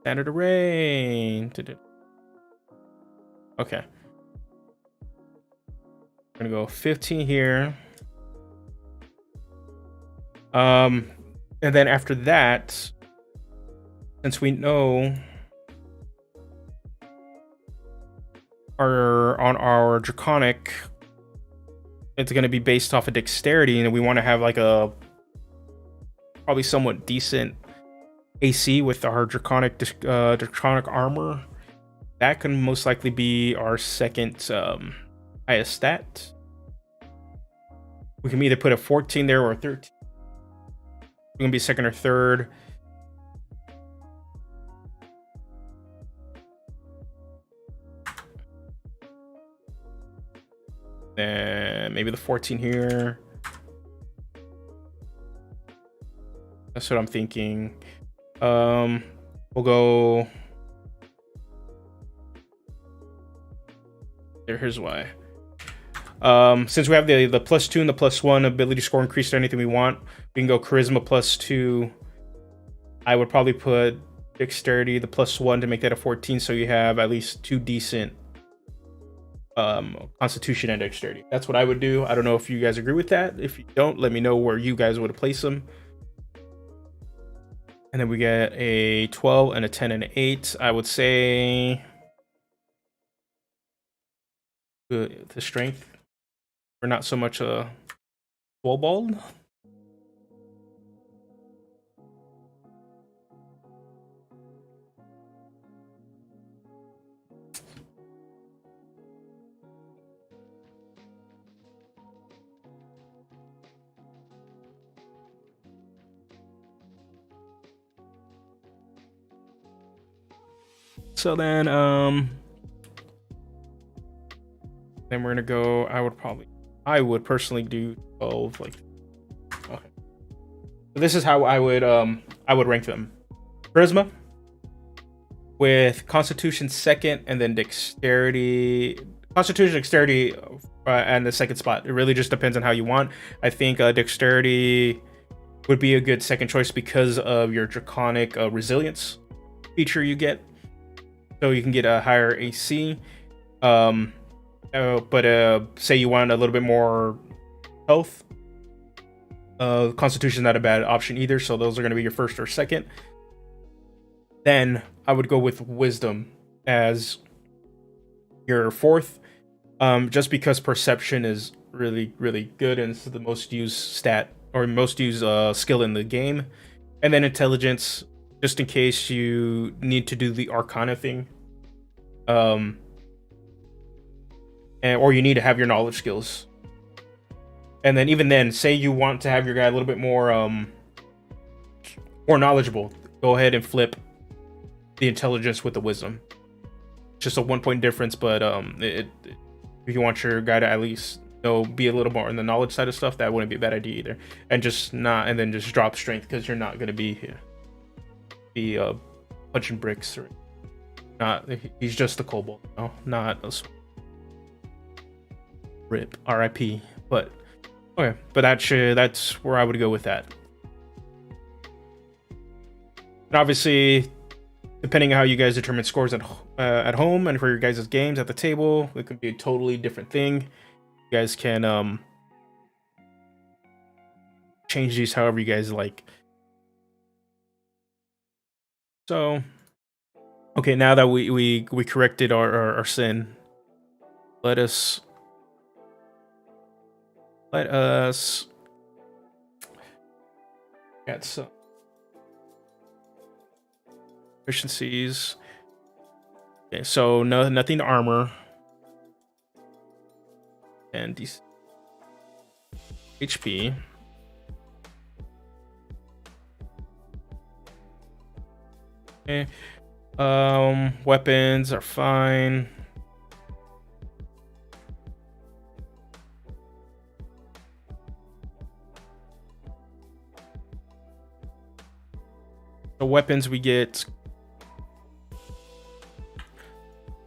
standard array. Okay. I'm gonna go 15 here. And then after that, since we know on our Draconic, it's gonna be based off of dexterity, and we want to have like a probably somewhat decent AC with our Draconic armor. That can most likely be our second highest stat. We can either put a 14 there or a 13. It's gonna be second or third. And maybe the 14 here. That's what I'm thinking. We'll go. Here's why. Since we have the +2 and the +1 ability score increase to anything we want, we can go charisma +2. I would probably put dexterity, the +1, to make that a 14, so you have at least 2 decent constitution and dexterity. That's what I would do. I don't know if you guys agree with that. If you don't, let me know where you guys would place them. And then we get a 12 and a 10 and an 8. I would say the strength. We're not so much a Swobald. So then we're gonna go. I would personally do 12. Like, okay. So this is how I would rank them: charisma with Constitution second, and then dexterity. Constitution, dexterity, and the second spot. It really just depends on how you want. I think dexterity would be a good second choice because of your Draconic resilience feature you get. so you can get a higher AC. Say you want a little bit more health. Constitution's not a bad option either, so those are going to be your first or second. Then I would go with Wisdom as your fourth, just because Perception is really, really good and it's the most used stat or most used skill in the game. And then Intelligence, just in case you need to do the Arcana thing. Or you need to have your knowledge skills. And then even then, say you want to have your guy a little bit more knowledgeable, go ahead and flip the Intelligence with the Wisdom. Just a 1 point difference, but if you want your guy to at least be a little more on the knowledge side of stuff, that wouldn't be a bad idea either. And then just drop Strength, because you're not going to be punching bricks or not. He's just a kobold, not a rip RIP. But okay, but that's where I would go with that. And obviously, depending on how you guys determine scores at home and for your guys' games at the table, it could be a totally different thing. You guys can change these however you guys like. So, okay, now that we corrected our sin, let us get some efficiencies. Okay, so nothing to armor. And these HP. Okay. Weapons are fine. The weapons we get: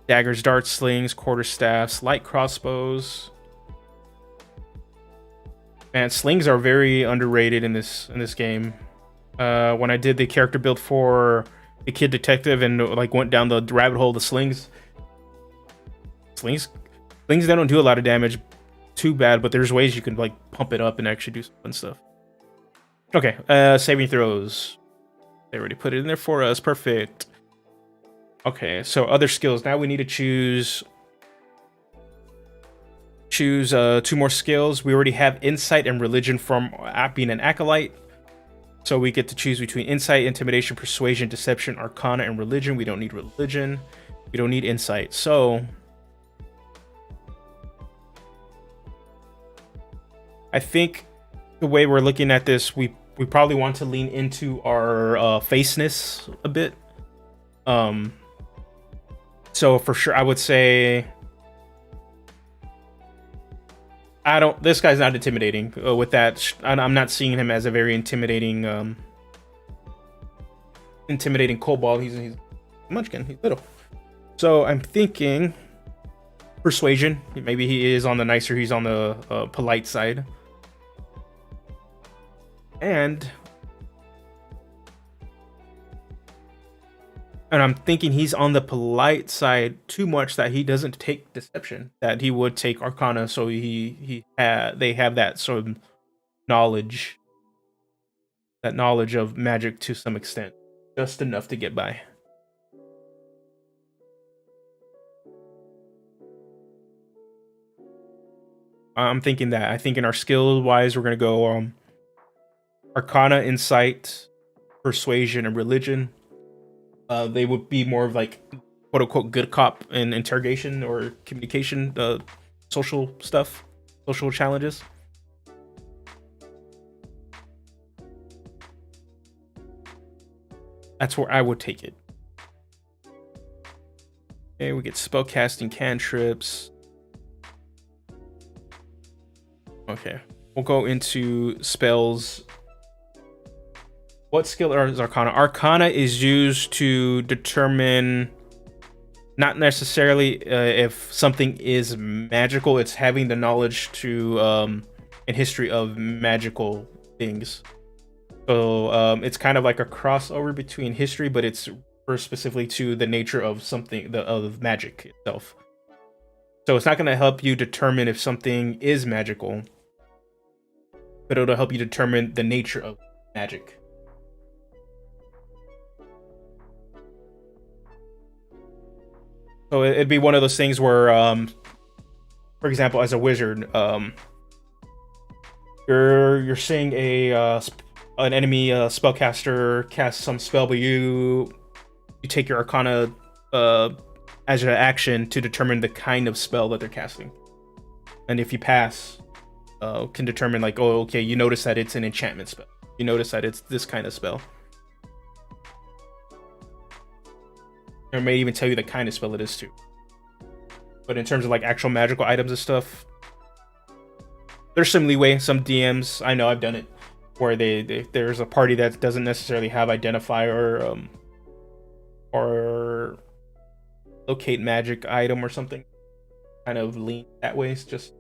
daggers, darts, slings, quarterstaffs, light crossbows. Man, slings are very underrated in this game. When I did the character build for the Kid Detective and went down the rabbit hole of the slings, they don't do a lot of damage too bad, but there's ways you can pump it up and actually do some fun stuff. Okay, saving throws. They already put it in there for us. Perfect. Okay, so other skills. Now we need to choose 2 more skills. We already have Insight and Religion from being an Acolyte. So we get to choose between Insight, Intimidation, Persuasion, Deception, Arcana, and Religion. We don't need Religion. We don't need Insight. So I think the way we're looking at this, we probably want to lean into our faceness a bit. So for sure, I would say this guy's not intimidating. With that, I'm not seeing him as a very intimidating kobold. He's a munchkin. He's little. So I'm thinking Persuasion. Maybe he is on the nicer. He's on the polite side. And I'm thinking he's on the polite side too much that he doesn't take Deception, that he would take Arcana, so they have that sort of knowledge, of magic to some extent, just enough to get by. I'm thinking that. I think in our skill wise, we're gonna go Arcana, Insight, Persuasion, and Religion. They would be more of quote unquote good cop in interrogation or communication, social stuff, social challenges. That's where I would take it. Okay, we get spellcasting, cantrips. Okay, we'll go into spells. What skill is Arcana? Arcana is used to determine, not necessarily if something is magical, it's having the knowledge to and history of magical things. So it's kind of like a crossover between history, but it's refers specifically to the nature of something, of magic itself. So it's not going to help you determine if something is magical, but it'll help you determine the nature of magic. So it'd be one of those things where, for example, as a wizard, you're seeing an enemy spellcaster cast some spell, but you take your Arcana as an action to determine the kind of spell that they're casting, and if you pass, can determine like, oh, okay, you notice that it's an enchantment spell. You notice that it's this kind of spell. Or may even tell you the kind of spell it is too. But in terms of like actual magical items and stuff, there's some leeway. Some DMs, I know I've done it, where there's a party that doesn't necessarily have identifier or locate magic item or something. Kind of lean that way. It's just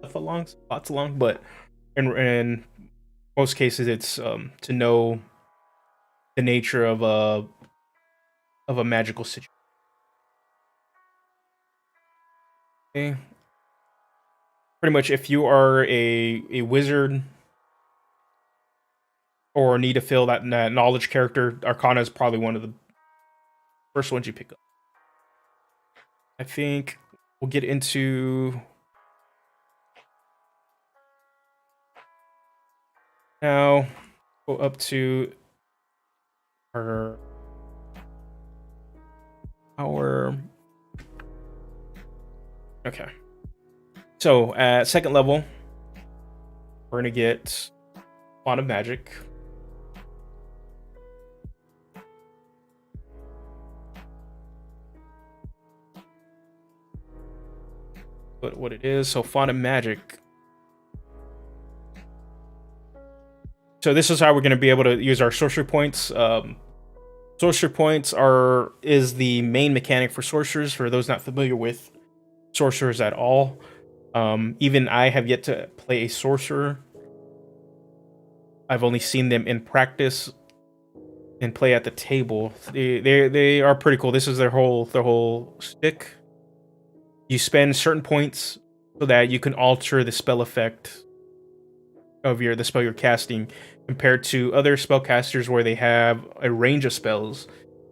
spots along, but in most cases, it's to know the nature of a magical situation. Okay. Pretty much, if you are a wizard or need to fill that knowledge character, Arcana is probably one of the first ones you pick up. I think we'll get into now. Go up to our okay. So at second level, we're gonna get Wand of Magic. But what it is, so Font of Magic. So this is how we're going to be able to use our Sorcerer Points. Sorcerer Points is the main mechanic for sorcerers, for those not familiar with sorcerers at all. Even I have yet to play a sorcerer. I've only seen them in practice and play at the table. They are pretty cool. This is their whole stick. You spend certain points so that you can alter the spell effect of the spell you're casting, compared to other spellcasters where they have a range of spells.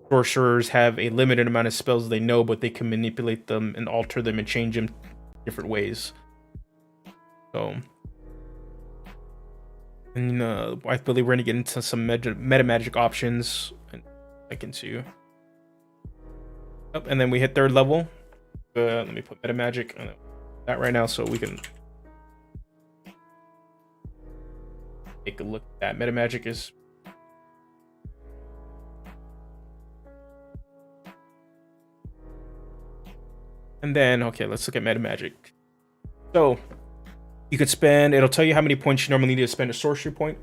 Sorcerers have a limited amount of spells they know, but they can manipulate them and alter them and change them different ways. So, and I believe we're gonna get into some Metamagic Options and back into. Oh, and then we hit third level. Let me put Metamagic on that right now so we can take a look at that. Metamagic is and then okay, let's look at Metamagic. So you could spend, it'll tell you how many points you normally need to spend a sorcery point.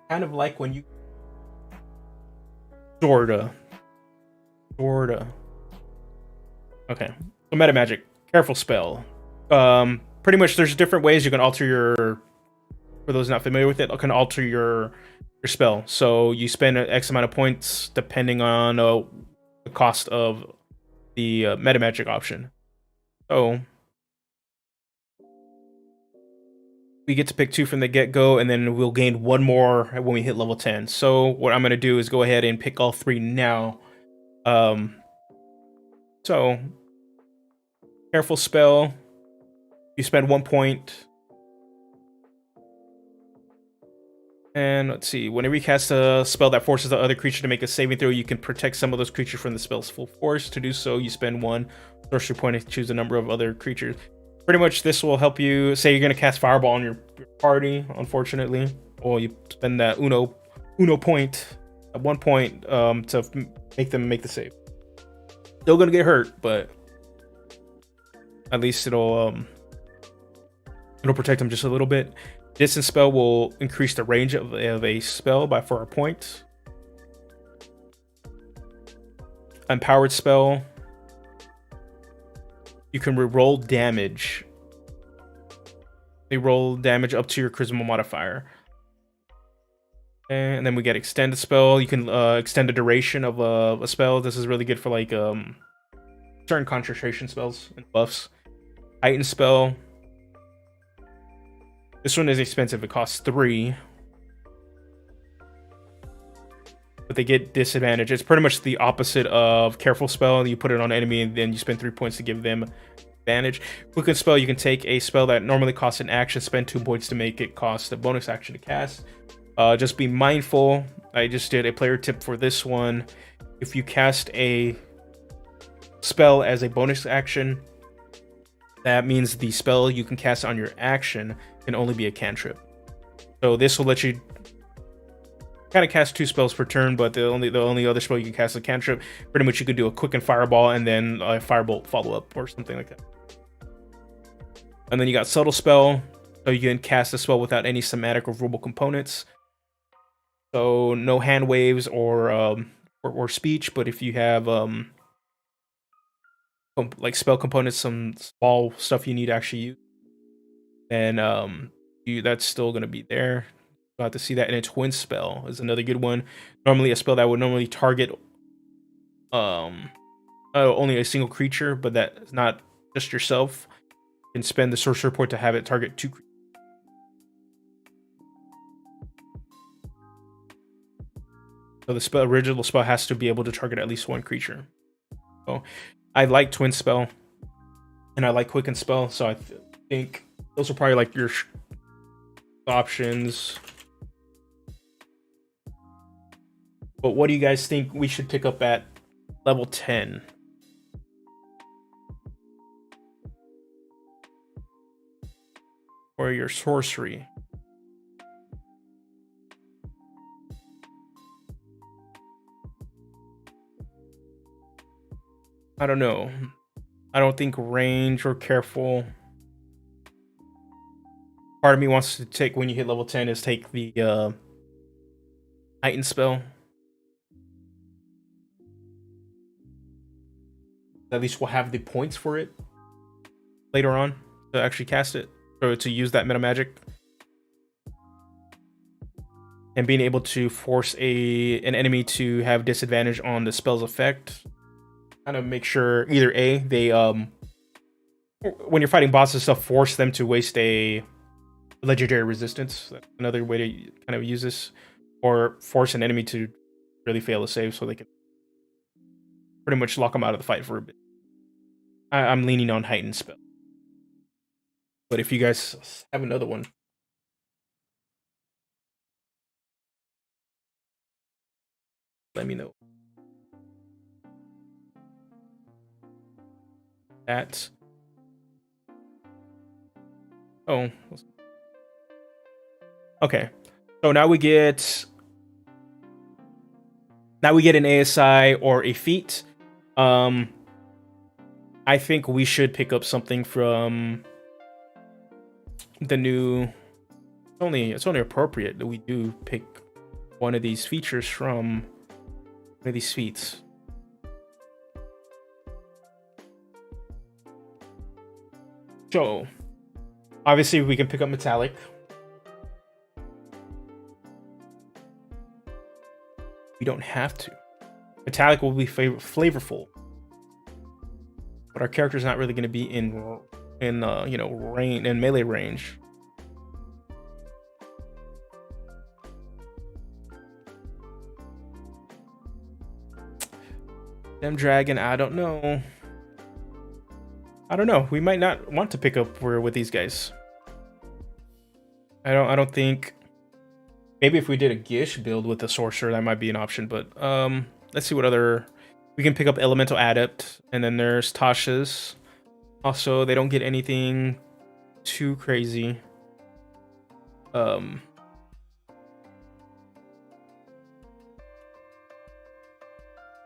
Kind of like when you sorta. Okay, so Metamagic, careful spell. Pretty much there's different ways you can alter your, for those not familiar with it, can alter your spell. So you spend an X amount of points depending on the cost of the Metamagic option. So we get to pick 2 from the get-go, and then we'll gain 1 more when we hit level 10. So what I'm going to do is go ahead and pick all 3 now. So careful spell, you spend 1 point, and let's see, whenever you cast a spell that forces the other creature to make a saving throw, you can protect some of those creatures from the spell's full force. To do so, you spend 1 sorcery point to choose a number of other creatures. Pretty much this will help you, say you're going to cast Fireball on your party, unfortunately, or you spend that Uno point at 1 point to make them make the save. Still gonna get hurt, but at least it'll protect them just a little bit. Distance spell will increase the range of a spell for a point. Empowered spell, you can reroll damage. They roll damage up to your charisma modifier. And then we get extend a spell. You can extend the duration of a spell. This is really good for like certain concentration spells and buffs. Heighten spell. This one is expensive. It costs 3. But they get disadvantage. It's pretty much the opposite of careful spell. You put it on an enemy and then you spend 3 points to give them advantage. Quicken spell, you can take a spell that normally costs an action, spend 2 points to make it cost a bonus action to cast. Just be mindful. I just did a player tip for this one. If you cast a spell as a bonus action, that means the spell you can cast on your action can only be a cantrip. So this will let you kind of cast 2 spells per turn, but the only other spell you can cast is a cantrip. Pretty much you could do a quicken fireball and then a firebolt follow up or something like that. And then you got subtle spell, so you can cast a spell without any somatic or verbal components. So no hand waves or speech, but if you have like spell components, some small stuff you need to actually use, then that's still gonna be there. You'll have to see that. And a twin spell is another good one. Normally a spell that would normally target only a single creature, but that's not just yourself. You can spend the sorcerer point to have it target 2 creatures. So the original spell has to be able to target at least 1 creature. So I like twin spell and I like quicken spell, so I think those are probably like your options. But what do you guys think we should pick up at level 10? Or your sorcery? I don't know. I don't think range or careful. Part of me wants to take, when you hit level 10, is take the heighten spell. At least we'll have the points for it later on to actually cast it, or to use that metamagic. And being able to force an enemy to have disadvantage on the spell's effect. Kind of make sure either A, they when you're fighting bosses and stuff, force them to waste a legendary resistance. That's another way to kind of use this. Or force an enemy to really fail a save so they can pretty much lock them out of the fight for a bit. I'm leaning on heightened spell. But if you guys have another one, let me know. That. Oh. Okay. So now we get an ASI or a feat. I think we should pick up something from the new. It's only appropriate that we do pick one of these features from one of these feats. So, obviously, we can pick up metallic. We don't have to. Metallic will be flavorful, but our character's not really going to be in range and melee range. Them dragon, I don't know. We might not want to pick up with these guys. I don't think. Maybe if we did a Gish build with the sorcerer, that might be an option. But let's see what other. We can pick up Elemental Adept, and then there's Tasha's. Also, they don't get anything too crazy.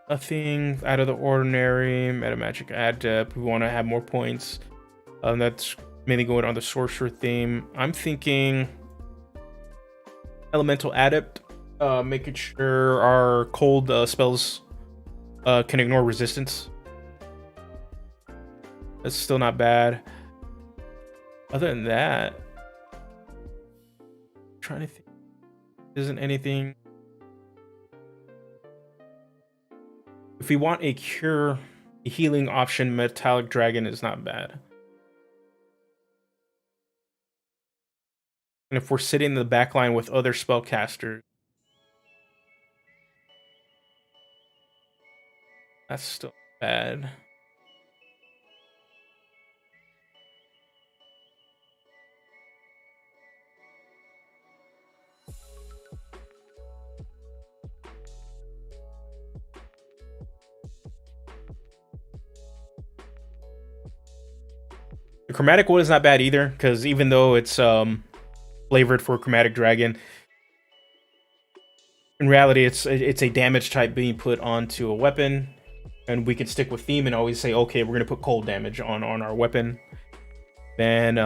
Nothing out of the ordinary. Metamagic Adept. We want to have more points. That's mainly going on the sorcerer theme. I'm thinking Elemental Adept, making sure our cold spells can ignore resistance. That's still not bad. Other than that, I'm trying to think. isn't anything. If we want a cure, a healing option, Metallic Dragon is not bad. And if we're sitting in the back line with other spellcasters, that's still bad. The Chromatic Wood is not bad either, because even though it's flavored for Chromatic Dragon, in reality it's a damage type being put onto a weapon, and we can stick with theme and always say, okay, we're gonna put cold damage on our weapon. Then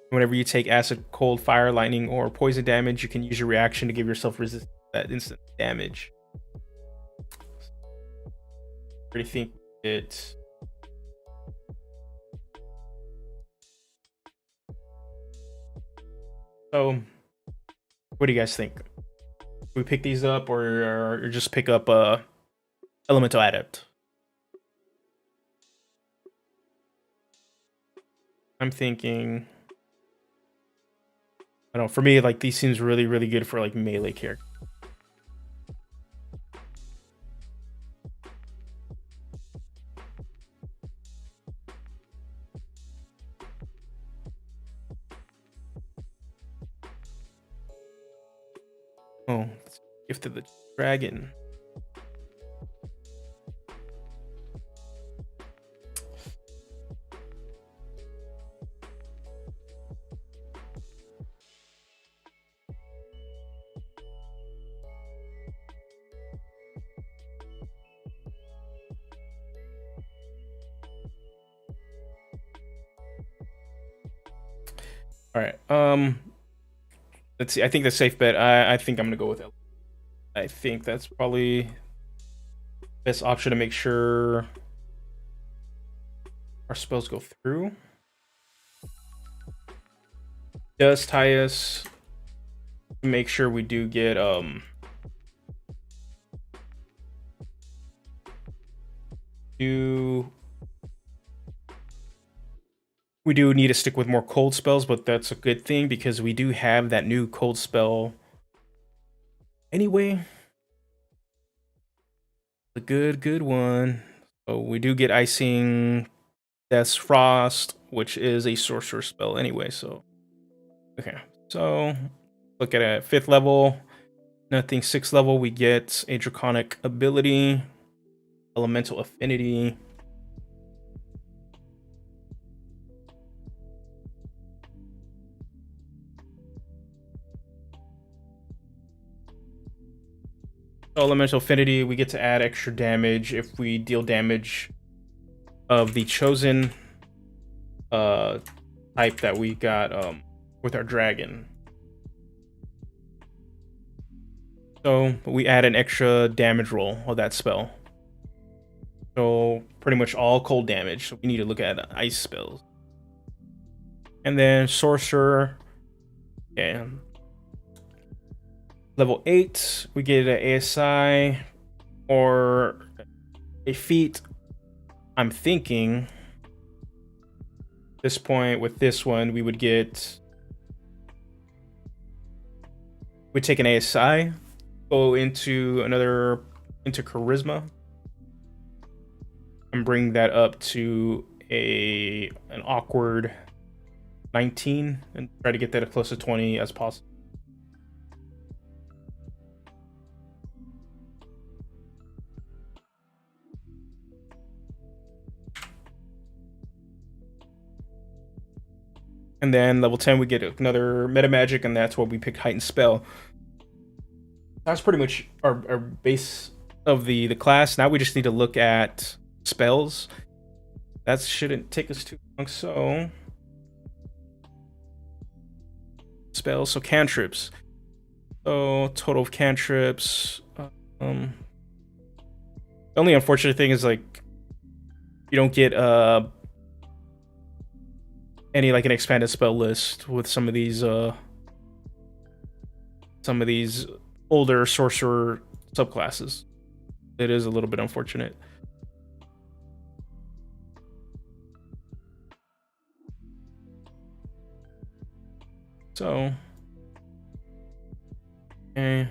whenever you take acid, cold, fire, lightning, or poison damage, you can use your reaction to give yourself resistance to that instant damage. I really think it. So, what do you guys think? We pick these up, or just pick up Elemental Adept? I'm thinking. I don't know. For me, like these seems really, really good for like melee characters. Oh, Gift of the Dragon. All right. Let's see. I think the safe bet. I think I'm gonna go with it. I think that's probably the best option to make sure our spells go through. Does tie us to make sure we do get we do need to stick with more cold spells, but that's a good thing because we do have that new cold spell anyway. A good one. So we do get Icing, Death's Frost, which is a sorcerer spell anyway. So okay, so look at it. 5th level, nothing. 6th level, we get a Draconic ability, Elemental Affinity. Elemental Affinity, we get to add extra damage if we deal damage of the chosen type that we got with our dragon. So we add an extra damage roll of that spell. So pretty much all cold damage. So we need to look at ice spells. And then Sorcerer. Okay. Level 8, we get an ASI or a feat. I'm thinking at this point with this one, we would get. We take an ASI, go into Charisma, and bring that up to an awkward 19, and try to get that as close to 20 as possible. And then level 10, we get another Metamagic, and that's where we pick Heightened Spell. That's pretty much our base of the class. Now we just need to look at spells. That shouldn't take us too long. So spells, so cantrips. So total of cantrips. The only unfortunate thing is like you don't get any like an expanded spell list with some of these some of these older sorcerer subclasses. It is a little bit unfortunate. So, okay.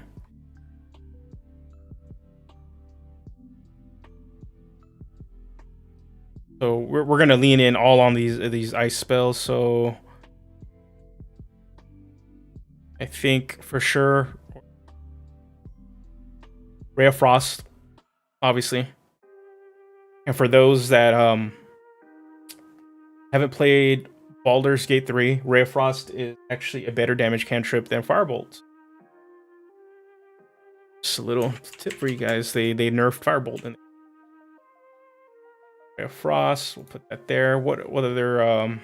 So we're gonna lean in all on these ice spells. So I think for sure Ray of Frost, obviously. And for those that haven't played Baldur's Gate 3, Ray of Frost is actually a better damage cantrip than Firebolt. Just a little tip for you guys. They nerfed Firebolt in Ray of Frost. We'll put that there. What other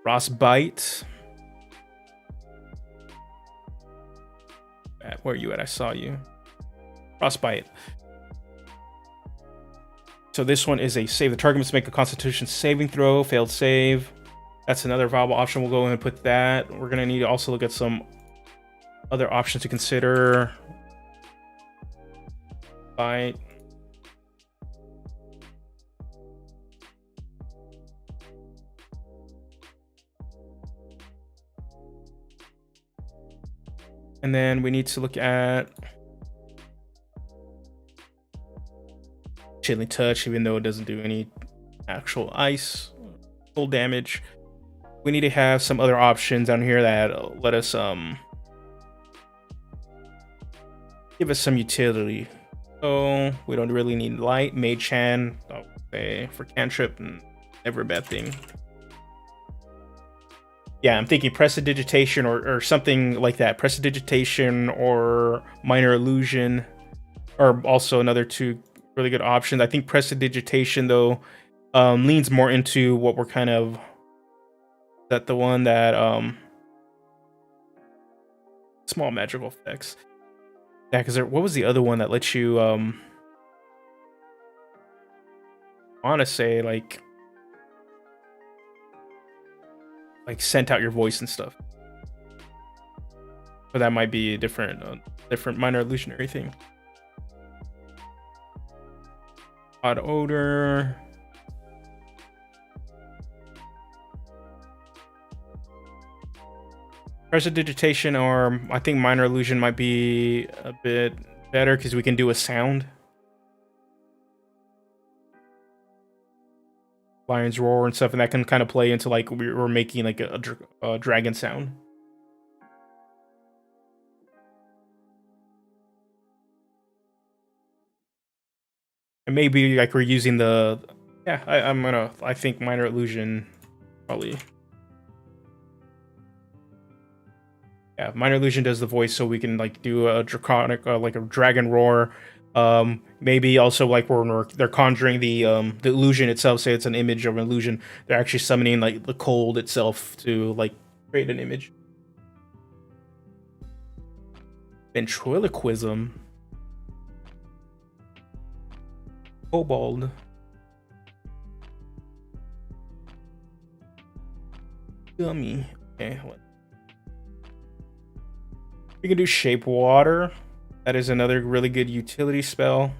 Frostbite? Where are you at? I saw you. Frostbite. So this one is a save. The target must make a Constitution saving throw. Failed save. That's another viable option. We'll go ahead and put that. We're gonna need to also look at some other options to consider. Bite. And then we need to look at Chilling Touch, even though it doesn't do any actual ice full damage. We need to have some other options down here that let us give us some utility. So we don't really need light. Mage Hand, okay, for cantrip, never a bad thing. Yeah, I'm thinking Prestidigitation or something like that. Prestidigitation or Minor Illusion are also another two really good options. I think Prestidigitation, though, leans more into what we're kind of... That the one that... Small magical effects. Yeah, because what was the other one that lets you... I want to say, like sent out your voice and stuff. But that might be a different minor illusionary thing. Odd odor. Prestidigitation, or I think minor illusion might be a bit better because we can do a sound. Lion's roar and stuff, and that can kind of play into like we're making like a dragon sound. And maybe like we're using the... Yeah, I think minor illusion probably... Yeah, minor illusion does the voice, so we can like do a draconic, like a dragon roar. Maybe also like when they're conjuring the illusion itself. Say it's an image of an illusion, they're actually summoning like the cold itself to like create an image. Ventriloquism. Kobold. Gummy. Okay. We can do Shape Water. That is another really good utility spell.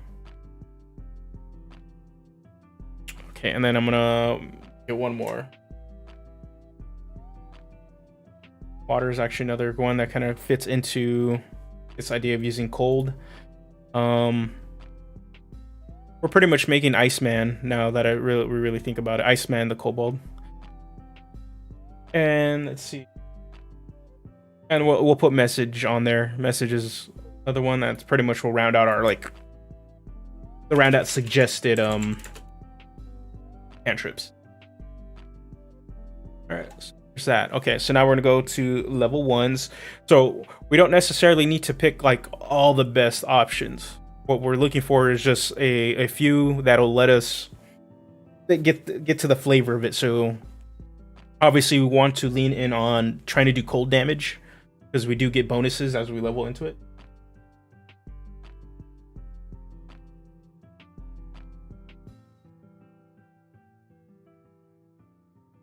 Okay, and then I'm gonna get one more. Water is actually another one that kind of fits into this idea of using cold. We're pretty much making Iceman now that we really think about it. Iceman, the kobold. And let's see. And we'll put message on there. Message is another one that's pretty much will round out our the round out suggested cantrips. All right, so there's that. Okay, so now we're gonna go to level 1s. So we don't necessarily need to pick like all the best options. What we're looking for is just a few that'll let us get to the flavor of it. So obviously we want to lean in on trying to do cold damage, because we do get bonuses as we level into it.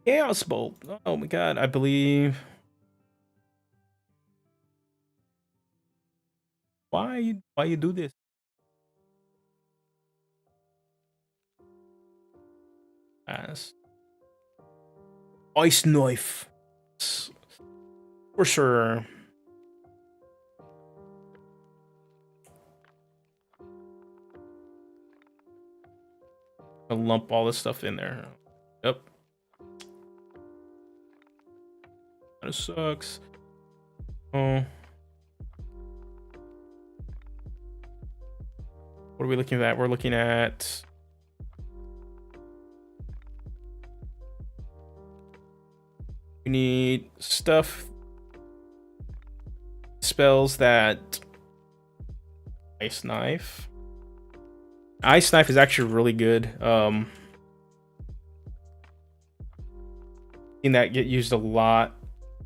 Chaos Bolt. Oh my god, I believe... Why you do this? As ice knife. For sure. I'll lump all this stuff in there. Yep. That sucks. Oh. What are we looking at? We're looking at we need stuff, spells that ice knife. Ice knife is actually really good. Seen that get used a lot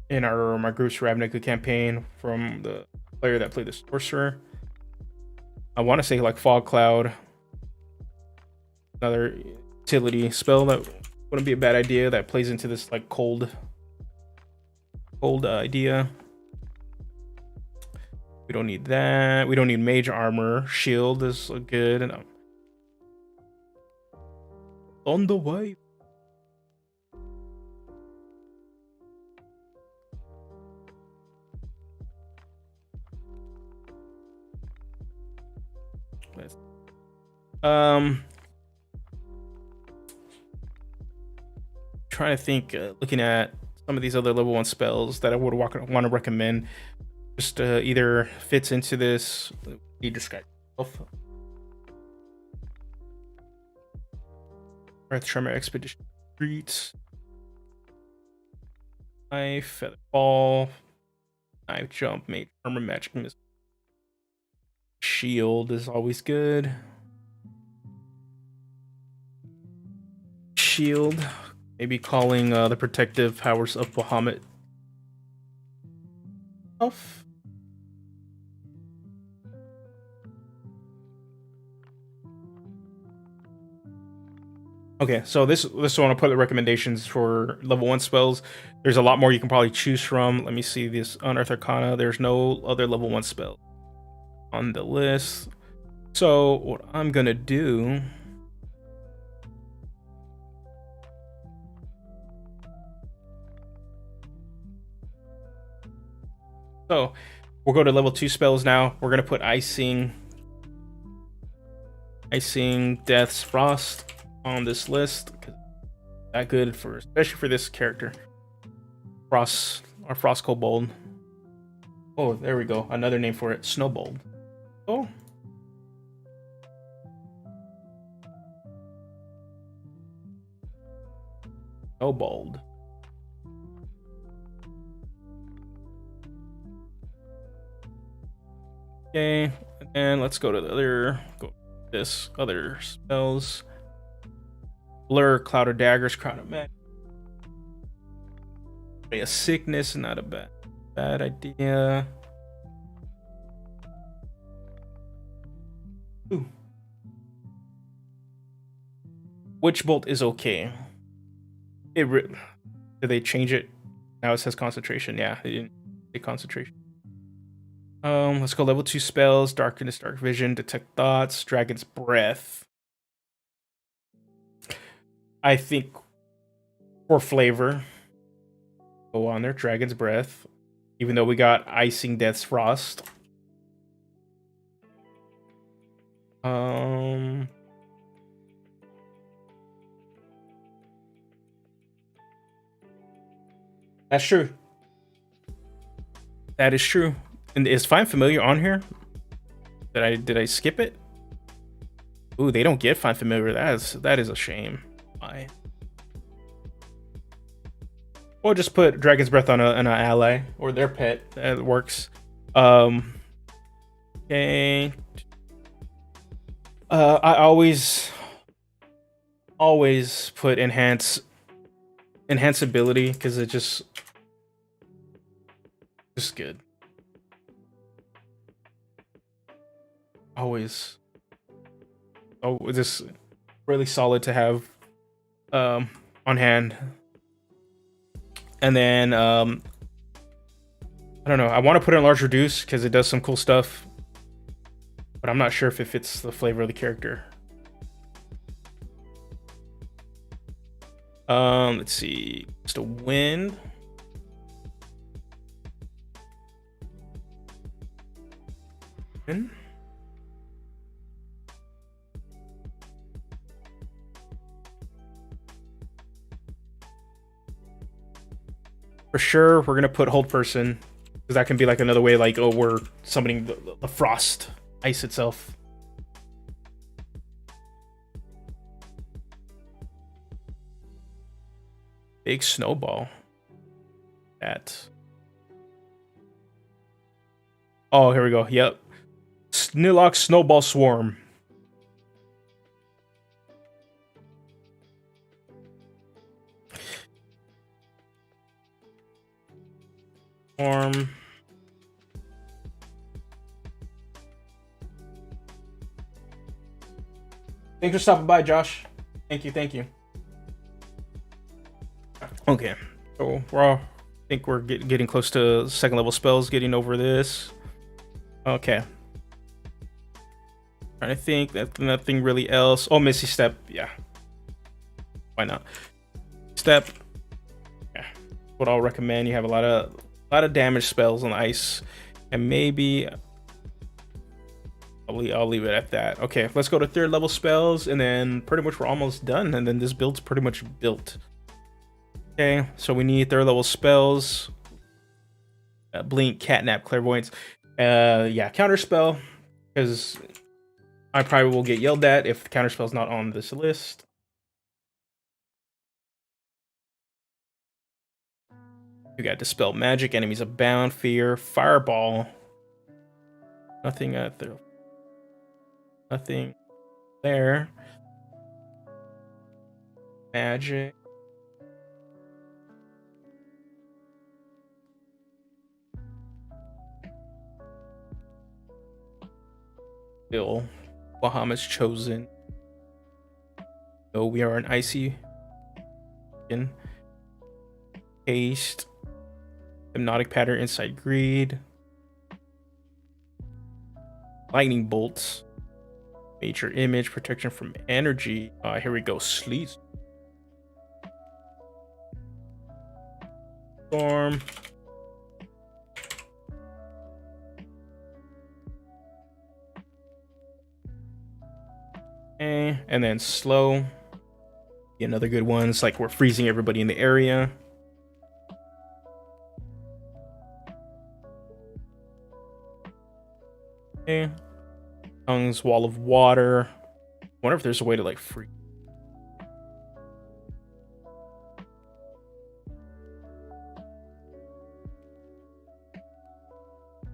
in my group's Ravnica campaign from the player that played the sorcerer. I want to say like Fog Cloud, another utility spell that wouldn't be a bad idea that plays into this like cold idea. We don't need that. We don't need mage armor. Shield is good. And on the way. Trying to think, looking at some of these other level 1 spells that I would want to recommend. Just either fits into this. You just got Earth Tremor Expedition Streets. Knife, Feather Ball, Knife Jump, Mage Armor, Magic Missile. Shield is always good. Shield, maybe calling the protective powers of Bahamut off. Okay, so this one I'll put the recommendations for level 1 spells. There's a lot more you can probably choose from. Let me see this Unearthed Arcana. There's no other level 1 spell on the list. So what I'm gonna do, so we'll go to level 2 spells now. We're gonna put Icing, Death's Frost on this list. That good for, especially for this character. Frost Kobold. Oh, there we go. Another name for it, Snowbold. Oh. Snowbold. Okay, and let's go to the other spells. Blur, Cloud of Daggers, Crown of Magic. A Sickness, not a bad idea. Ooh. Witch Bolt is okay. Did they change it? Now it says concentration. Yeah, they didn't say concentration. Let's go level 2 spells. Darkness, Dark Vision, Detect Thoughts, Dragon's Breath. I think for flavor, go on there, Dragon's Breath. Even though we got Icing Death's Frost. That's true. That is true. And is Find Familiar on here? Did I skip it? Ooh, they don't get Find Familiar. That is a shame. Why? Or just put Dragon's Breath on an ally or their pet. That works. Okay. I always put enhance ability because it just good. Always. Oh, just really solid to have on hand. And then I don't know. I want to put in Large Reduce because it does some cool stuff. but I'm not sure if it fits the flavor of the character. Let's see. Just a wind. For sure, we're gonna put hold person, because that can be like another way, like, oh, we're summoning the frost ice itself. Big snowball. That. Oh, here we go. Yep. Snillock Snowball Swarm. Thanks for stopping by, Josh. Thank you, thank you. Okay, so I think we're getting close to second level spells, getting over this. Okay. Trying to think, that nothing really else. Oh, Misty Step, yeah. Why not? Step. Yeah. What I'll recommend. You have a lot of damage spells on ice, and maybe I'll leave it at that. Okay, let's go to third level spells, and then pretty much we're almost done, and then this build's pretty much built. Okay, so we need third level spells. Blink, Catnap, Clairvoyance. Yeah, counter spell, because I probably will get yelled at if the counter spell's not on this list. You got Dispel Magic, Enemies Abound, Fear, Fireball. Nothing there. Nothing there. Magic. Still, Bahamut's Chosen. So we are an icy. Haste. Hypnotic Pattern, Inside Greed. Lightning Bolts. Major Image, Protection from Energy. Here we go. Sleet Storm. Okay, and then Slow. Another good one. It's like we're freezing everybody in the area. Okay. Tongues, Wall of Water. I wonder if there's a way to like freeze.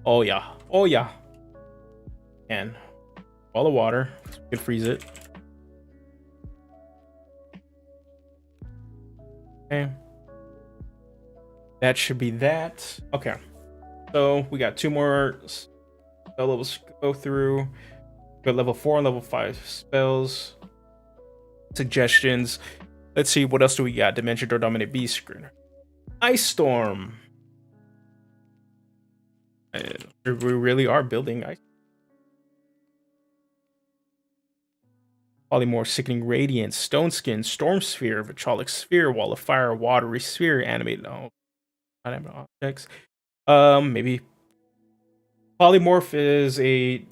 Oh yeah. Oh yeah. And Wall of Water. So we can freeze it. Okay. That should be that. Okay. So we got two more spell levels to go through. We got level 4 and level 5 spells. Suggestions. Let's see, what else do we got? Dimension Door, Dominate Beast Screen. Ice Storm. We really are building ice. Polymorph, Sickening Radiance, Stone Skin, Storm Sphere, Vitrolic Sphere, Wall of Fire, Watery Sphere, Animated objects. Maybe Polymorph is a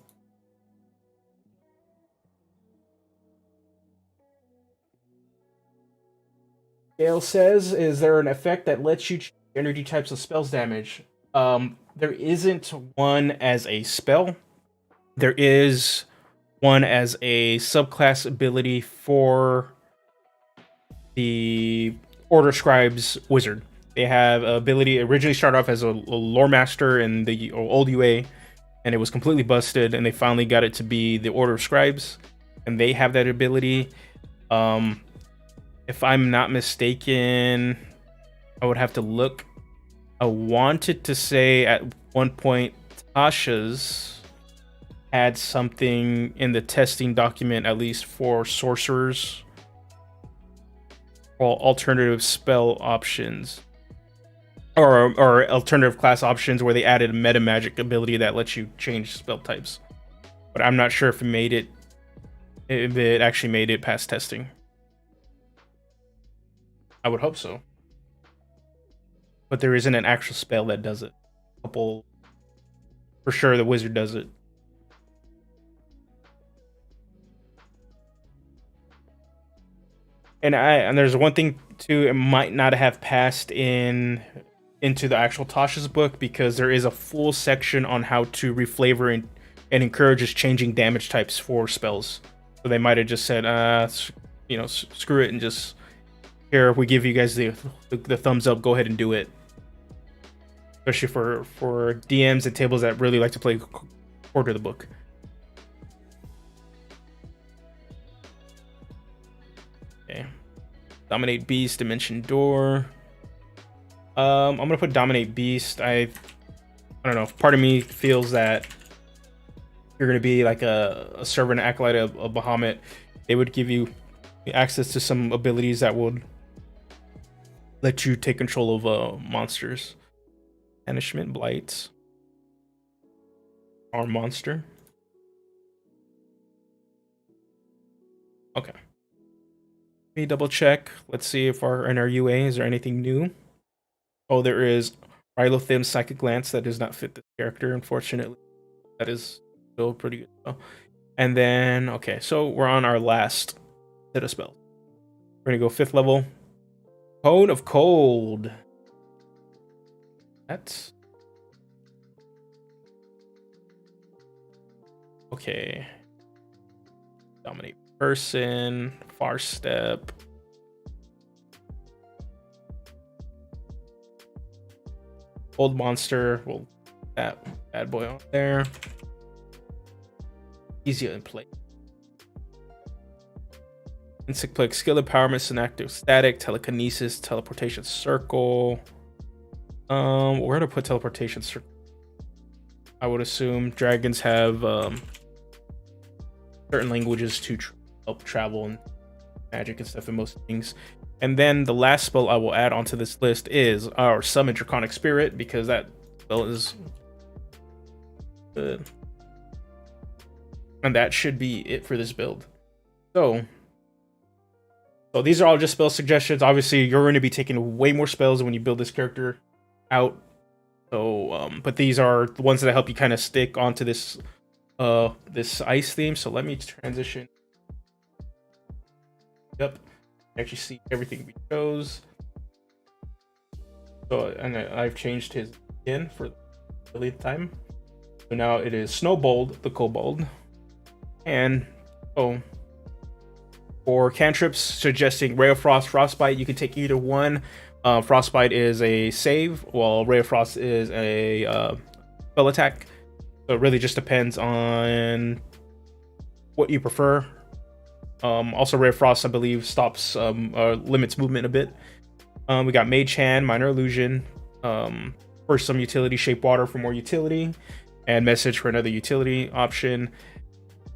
Gale says, is there an effect that lets you change energy types of spells damage? There isn't one as a spell. There is one as a subclass ability for the Order Scribes Wizard. They have an ability, originally started off as a lore master in the old UA, and it was completely busted, and they finally got it to be the Order of Scribes, and they have that ability. If I'm not mistaken, I would have to look. I wanted to say at one point Tasha's had something in the testing document, at least for sorcerers, or alternative spell options, or alternative class options, where they added a metamagic ability that lets you change spell types. but I'm not sure if it made it, if it actually made it past testing. I would hope so. But there isn't an actual spell that does it. For sure, the wizard does it. And there's one thing too, it might not have passed into the actual Tasha's book, because there is a full section on how to reflavor and encourages changing damage types for spells. So they might have just said, you know, screw it, and just, here, we give you guys the thumbs up, go ahead and do it. Especially for DMs and tables that really like to play core to the book. Okay. Dominate Beast, Dimension Door. I'm gonna put Dominate Beast. I don't know. Part of me feels that you're gonna be like a servant acolyte of Bahamut. They would give you access to some abilities that would let you take control of monsters. Banishment, Blight, our monster. Okay. Let me double check. Let's see if in our UA is there anything new. Oh, there is Rylothim's Psychic Glance. That does not fit this character, unfortunately. That is still pretty good though. And then, okay, so we're on our last set of spells. We're gonna go 5th level. Cone of Cold. That's okay. Dominate person, Far Step. Old monster. We'll put that bad boy on there. Easier in play. Insect Plague, Skill Empowerment, Synactive Static, Telekinesis, Teleportation Circle. We're gonna put Teleportation Circle. I would assume dragons have certain languages to help travel and magic and stuff in most things. And then the last spell I will add onto this list is our Summon Draconic Spirit, because that spell is good. And that should be it for this build. So these are all just spell suggestions. Obviously, you're going to be taking way more spells when you build this character out. So, but these are the ones that help you kind of stick onto this this ice theme. So let me transition. Yep, actually see everything we chose. So, and I've changed his again for the millionth time. So now it is Snowbold, the Kobold, and for cantrips suggesting Ray of Frost, Frostbite, you can take either one. Frostbite is a save, while Ray of Frost is a spell attack. So it really just depends on what you prefer. Also, Ray of Frost, I believe, stops limits movement a bit. We got Mage Hand, Minor Illusion, for some utility, Shape Water for more utility, and Message for another utility option.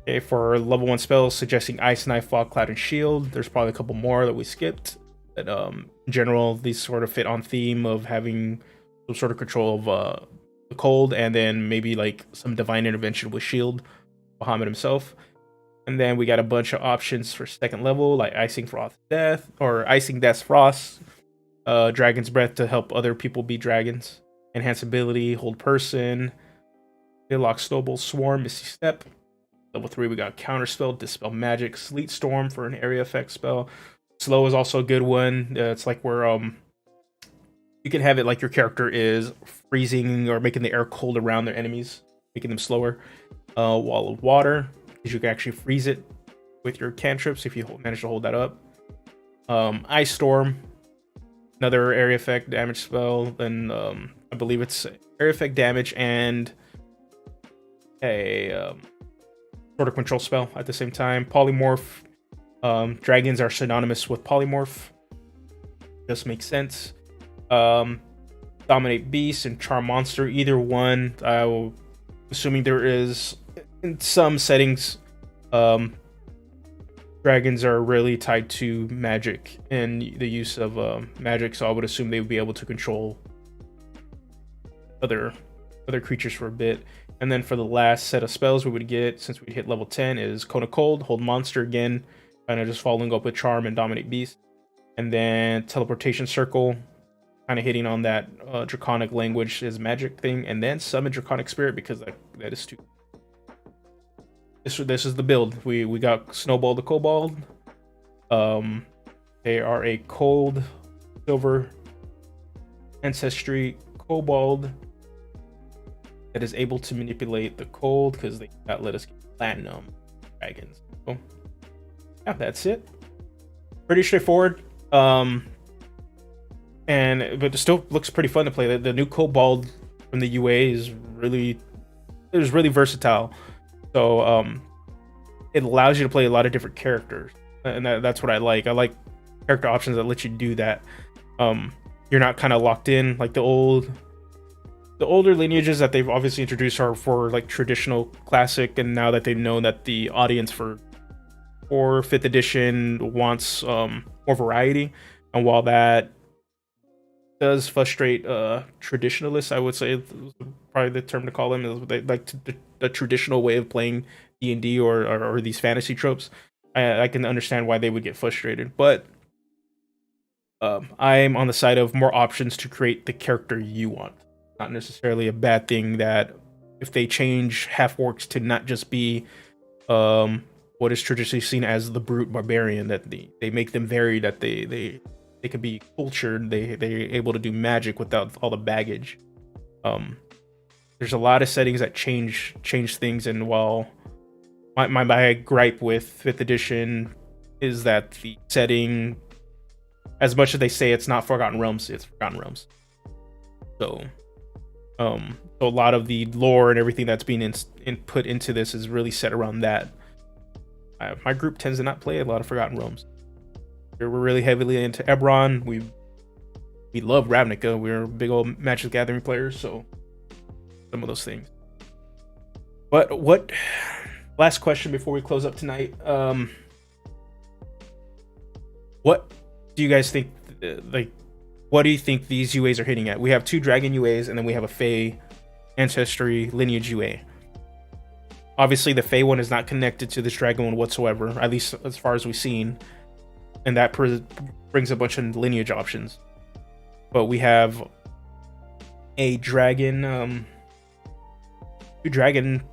Okay, for level 1 spells, suggesting Ice, Knife, Fog, Cloud, and Shield. There's probably a couple more that we skipped. But in general, these sort of fit on theme of having some sort of control of the cold, and then maybe like some divine intervention with Shield, Bahamut himself. And then we got a bunch of options for 2nd level, like Icing Frost Death, or Icing Death Frost, Dragon's Breath to help other people be dragons, Enhance Ability, Hold Person, Lock Snowball, Swarm, Misty Step. Level 3, we got Counterspell, Dispel Magic, Sleet Storm for an area effect spell. Slow is also a good one. It's like where you can have it like your character is freezing or making the air cold around their enemies, making them slower. Wall of Water, because you can actually freeze it with your cantrips if you manage to hold that up. Ice Storm, another area effect damage spell. Then I believe it's area effect damage and a sort of control spell at the same time. Polymorph. Dragons are synonymous with polymorph. Just makes sense. Dominate Beast and Charm Monster. Either one. Assuming there is, in some settings, dragons are really tied to magic and the use of magic. So I would assume they would be able to control other other creatures for a bit. And then for the last set of spells we would get, since we hit level 10, is Cone of Cold, Hold Monster again, kind of just following up with Charm and Dominate Beast. And then Teleportation Circle, kind of hitting on that Draconic language is magic thing. And then Summon Draconic Spirit, because that is too. This is the build. We got Snowball the Kobold. They are a cold silver ancestry kobold that is able to manipulate the cold because they got let us get platinum dragons. So yeah, that's it. Pretty straightforward. But it still looks pretty fun to play. The new kobold from the UA is really versatile. So it allows you to play a lot of different characters, and that's what I like. I like character options that let you do that. You're not kind of locked in like the older lineages that they've obviously introduced are for like traditional classic, and now that they know that the audience for 5th edition wants more variety, and while that does frustrate traditionalists, I would say probably the term to call them is they like the traditional way of playing D&D or these fantasy tropes. I can understand why they would get frustrated, but I'm on the side of more options to create the character you want. Not necessarily a bad thing that if they change half-orcs to not just be what is traditionally seen as the brute barbarian, that they make them vary, that they could be cultured, they're able to do magic without all the baggage. There's a lot of settings that change things, and while my gripe with 5th edition is that the setting, as much as they say it's not Forgotten Realms, it's Forgotten Realms. So a lot of the lore and everything that's being put into this is really set around that. My group tends to not play a lot of Forgotten Realms. We're really heavily into Eberron. We love Ravnica. We're big old Magic the Gathering players, so some of those things. But what? Last question before we close up tonight. What do you guys think? What do you think these UAs are hitting at? We have 2 Dragon UAs, and then we have a Fey Ancestry Lineage UA. Obviously, the Fey one is not connected to this Dragon one whatsoever, at least as far as we've seen. And that brings a bunch of lineage options. But we have a dragon, 2 dragon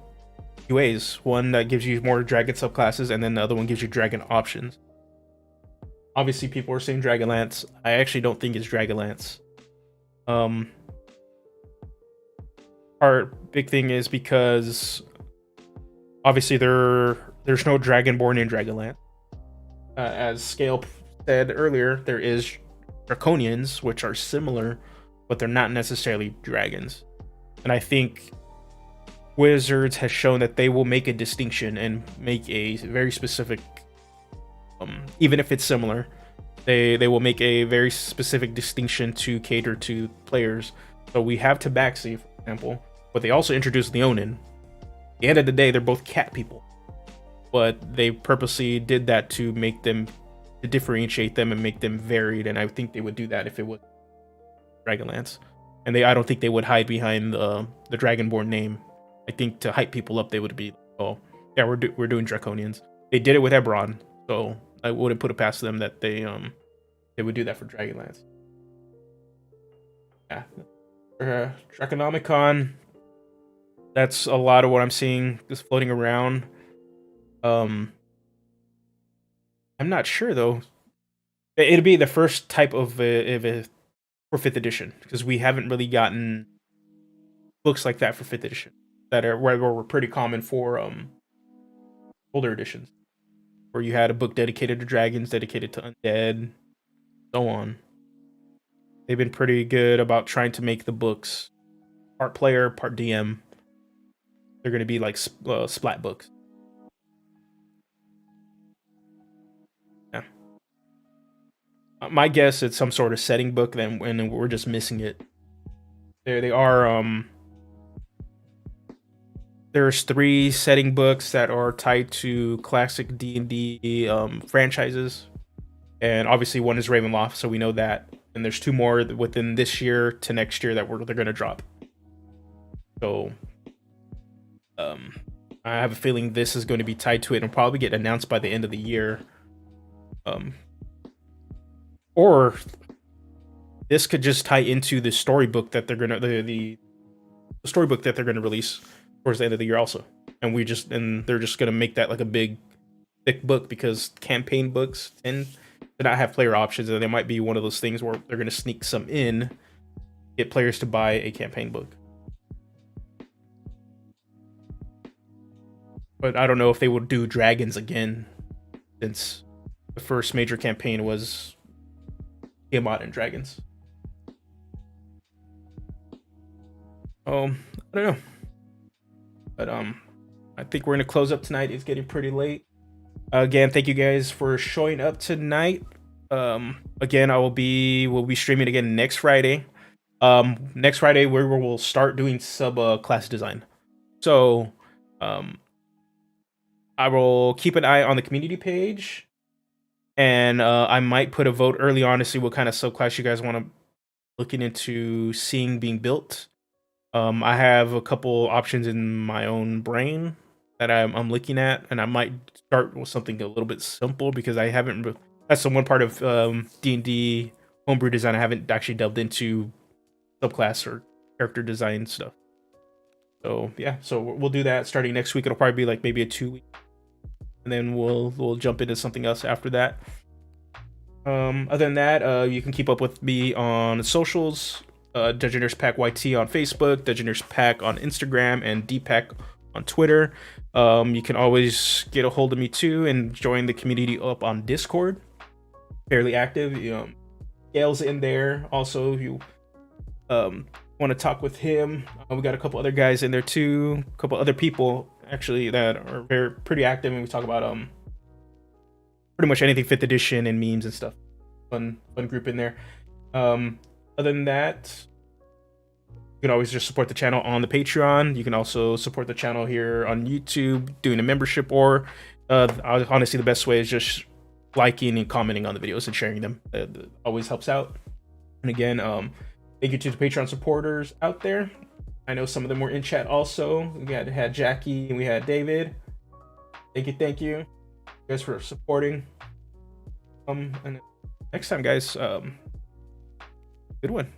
UAs. One that gives you more dragon subclasses, and then the other one gives you dragon options. Obviously, people are saying Dragonlance. I actually don't think it's Dragonlance. Our big thing is because obviously there's no Dragonborn in Dragonlance. As Scale said earlier, there is Draconians, which are similar, but they're not necessarily dragons. And I think Wizards has shown that they will make a distinction and make a very specific, even if it's similar, they will make a very specific distinction to cater to players. So we have Tabaxi, for example, but they also introduced Leonin. At the end of the day, they're both cat people. But they purposely did that to make them, to differentiate them and make them varied, and I think they would do that if it was Dragonlance. And I don't think they would hide behind the Dragonborn name. I think to hype people up, they would be, oh yeah, we're doing Draconians. They did it with Eberron, so I wouldn't put it past them that they would do that for Dragonlance. Yeah, Draconomicon. That's a lot of what I'm seeing just floating around. I'm not sure though. It'll be the first type of for 5th edition, because we haven't really gotten books like that for 5th edition that were pretty common for older editions, where you had a book dedicated to dragons, dedicated to undead, so on. They've been pretty good about trying to make the books part player, part DM. They're going to be like splat books. Yeah. My guess it's some sort of setting book, then, and we're just missing it. There they are. There's 3 setting books that are tied to classic D&D franchises, and obviously one is Ravenloft, so we know that. And there's 2 more within this year to next year that they're going to drop. So I have a feeling this is going to be tied to it and probably get announced by the end of the year. Or this could just tie into the storybook that they're gonna the storybook that they're gonna release towards the end of the year also. And they're just gonna make that like a big thick book, because campaign books tend to not have player options, and they might be one of those things where they're gonna sneak some in, get players to buy a campaign book. But I don't know if they would do dragons again, since the first major campaign was Tiamat and dragons. I don't know. But I think we're gonna close up tonight. It's getting pretty late. Again, thank you guys for showing up tonight. Again, we'll be streaming again next Friday. Next Friday where we'll start doing sub class design. So I will keep an eye on the community page, and I might put a vote early on to see what kind of subclass you guys want to looking into seeing being built. I have a couple options in my own brain that I'm looking at, and I might start with something a little bit simple, because I haven't. That's the one part of D&D homebrew design I haven't actually delved into subclass or character design stuff. So yeah, so we'll do that starting next week. It'll probably be like maybe a 2 week, and then we'll jump into something else after that. Other than that, you can keep up with me on socials. Dungeoneers Pack YT on Facebook, Dungeoneers Pack on Instagram, and DPack on Twitter. You can always get a hold of me too and join the community up on Discord. Fairly active. Gail's in there. Also, if you want to talk with him, we got a couple other guys in there too. A couple other people actually that are pretty active, and we talk about pretty much anything 5th edition and memes and stuff. Fun group in there. Other than that, you can always just support the channel on the Patreon. You can also support the channel here on YouTube, doing a membership, or honestly, the best way is just liking and commenting on the videos and sharing them. It always helps out. And again, thank you to the Patreon supporters out there. I know some of them were in chat also. We had Jackie and we had David. Thank you guys for supporting. And next time, guys, good one.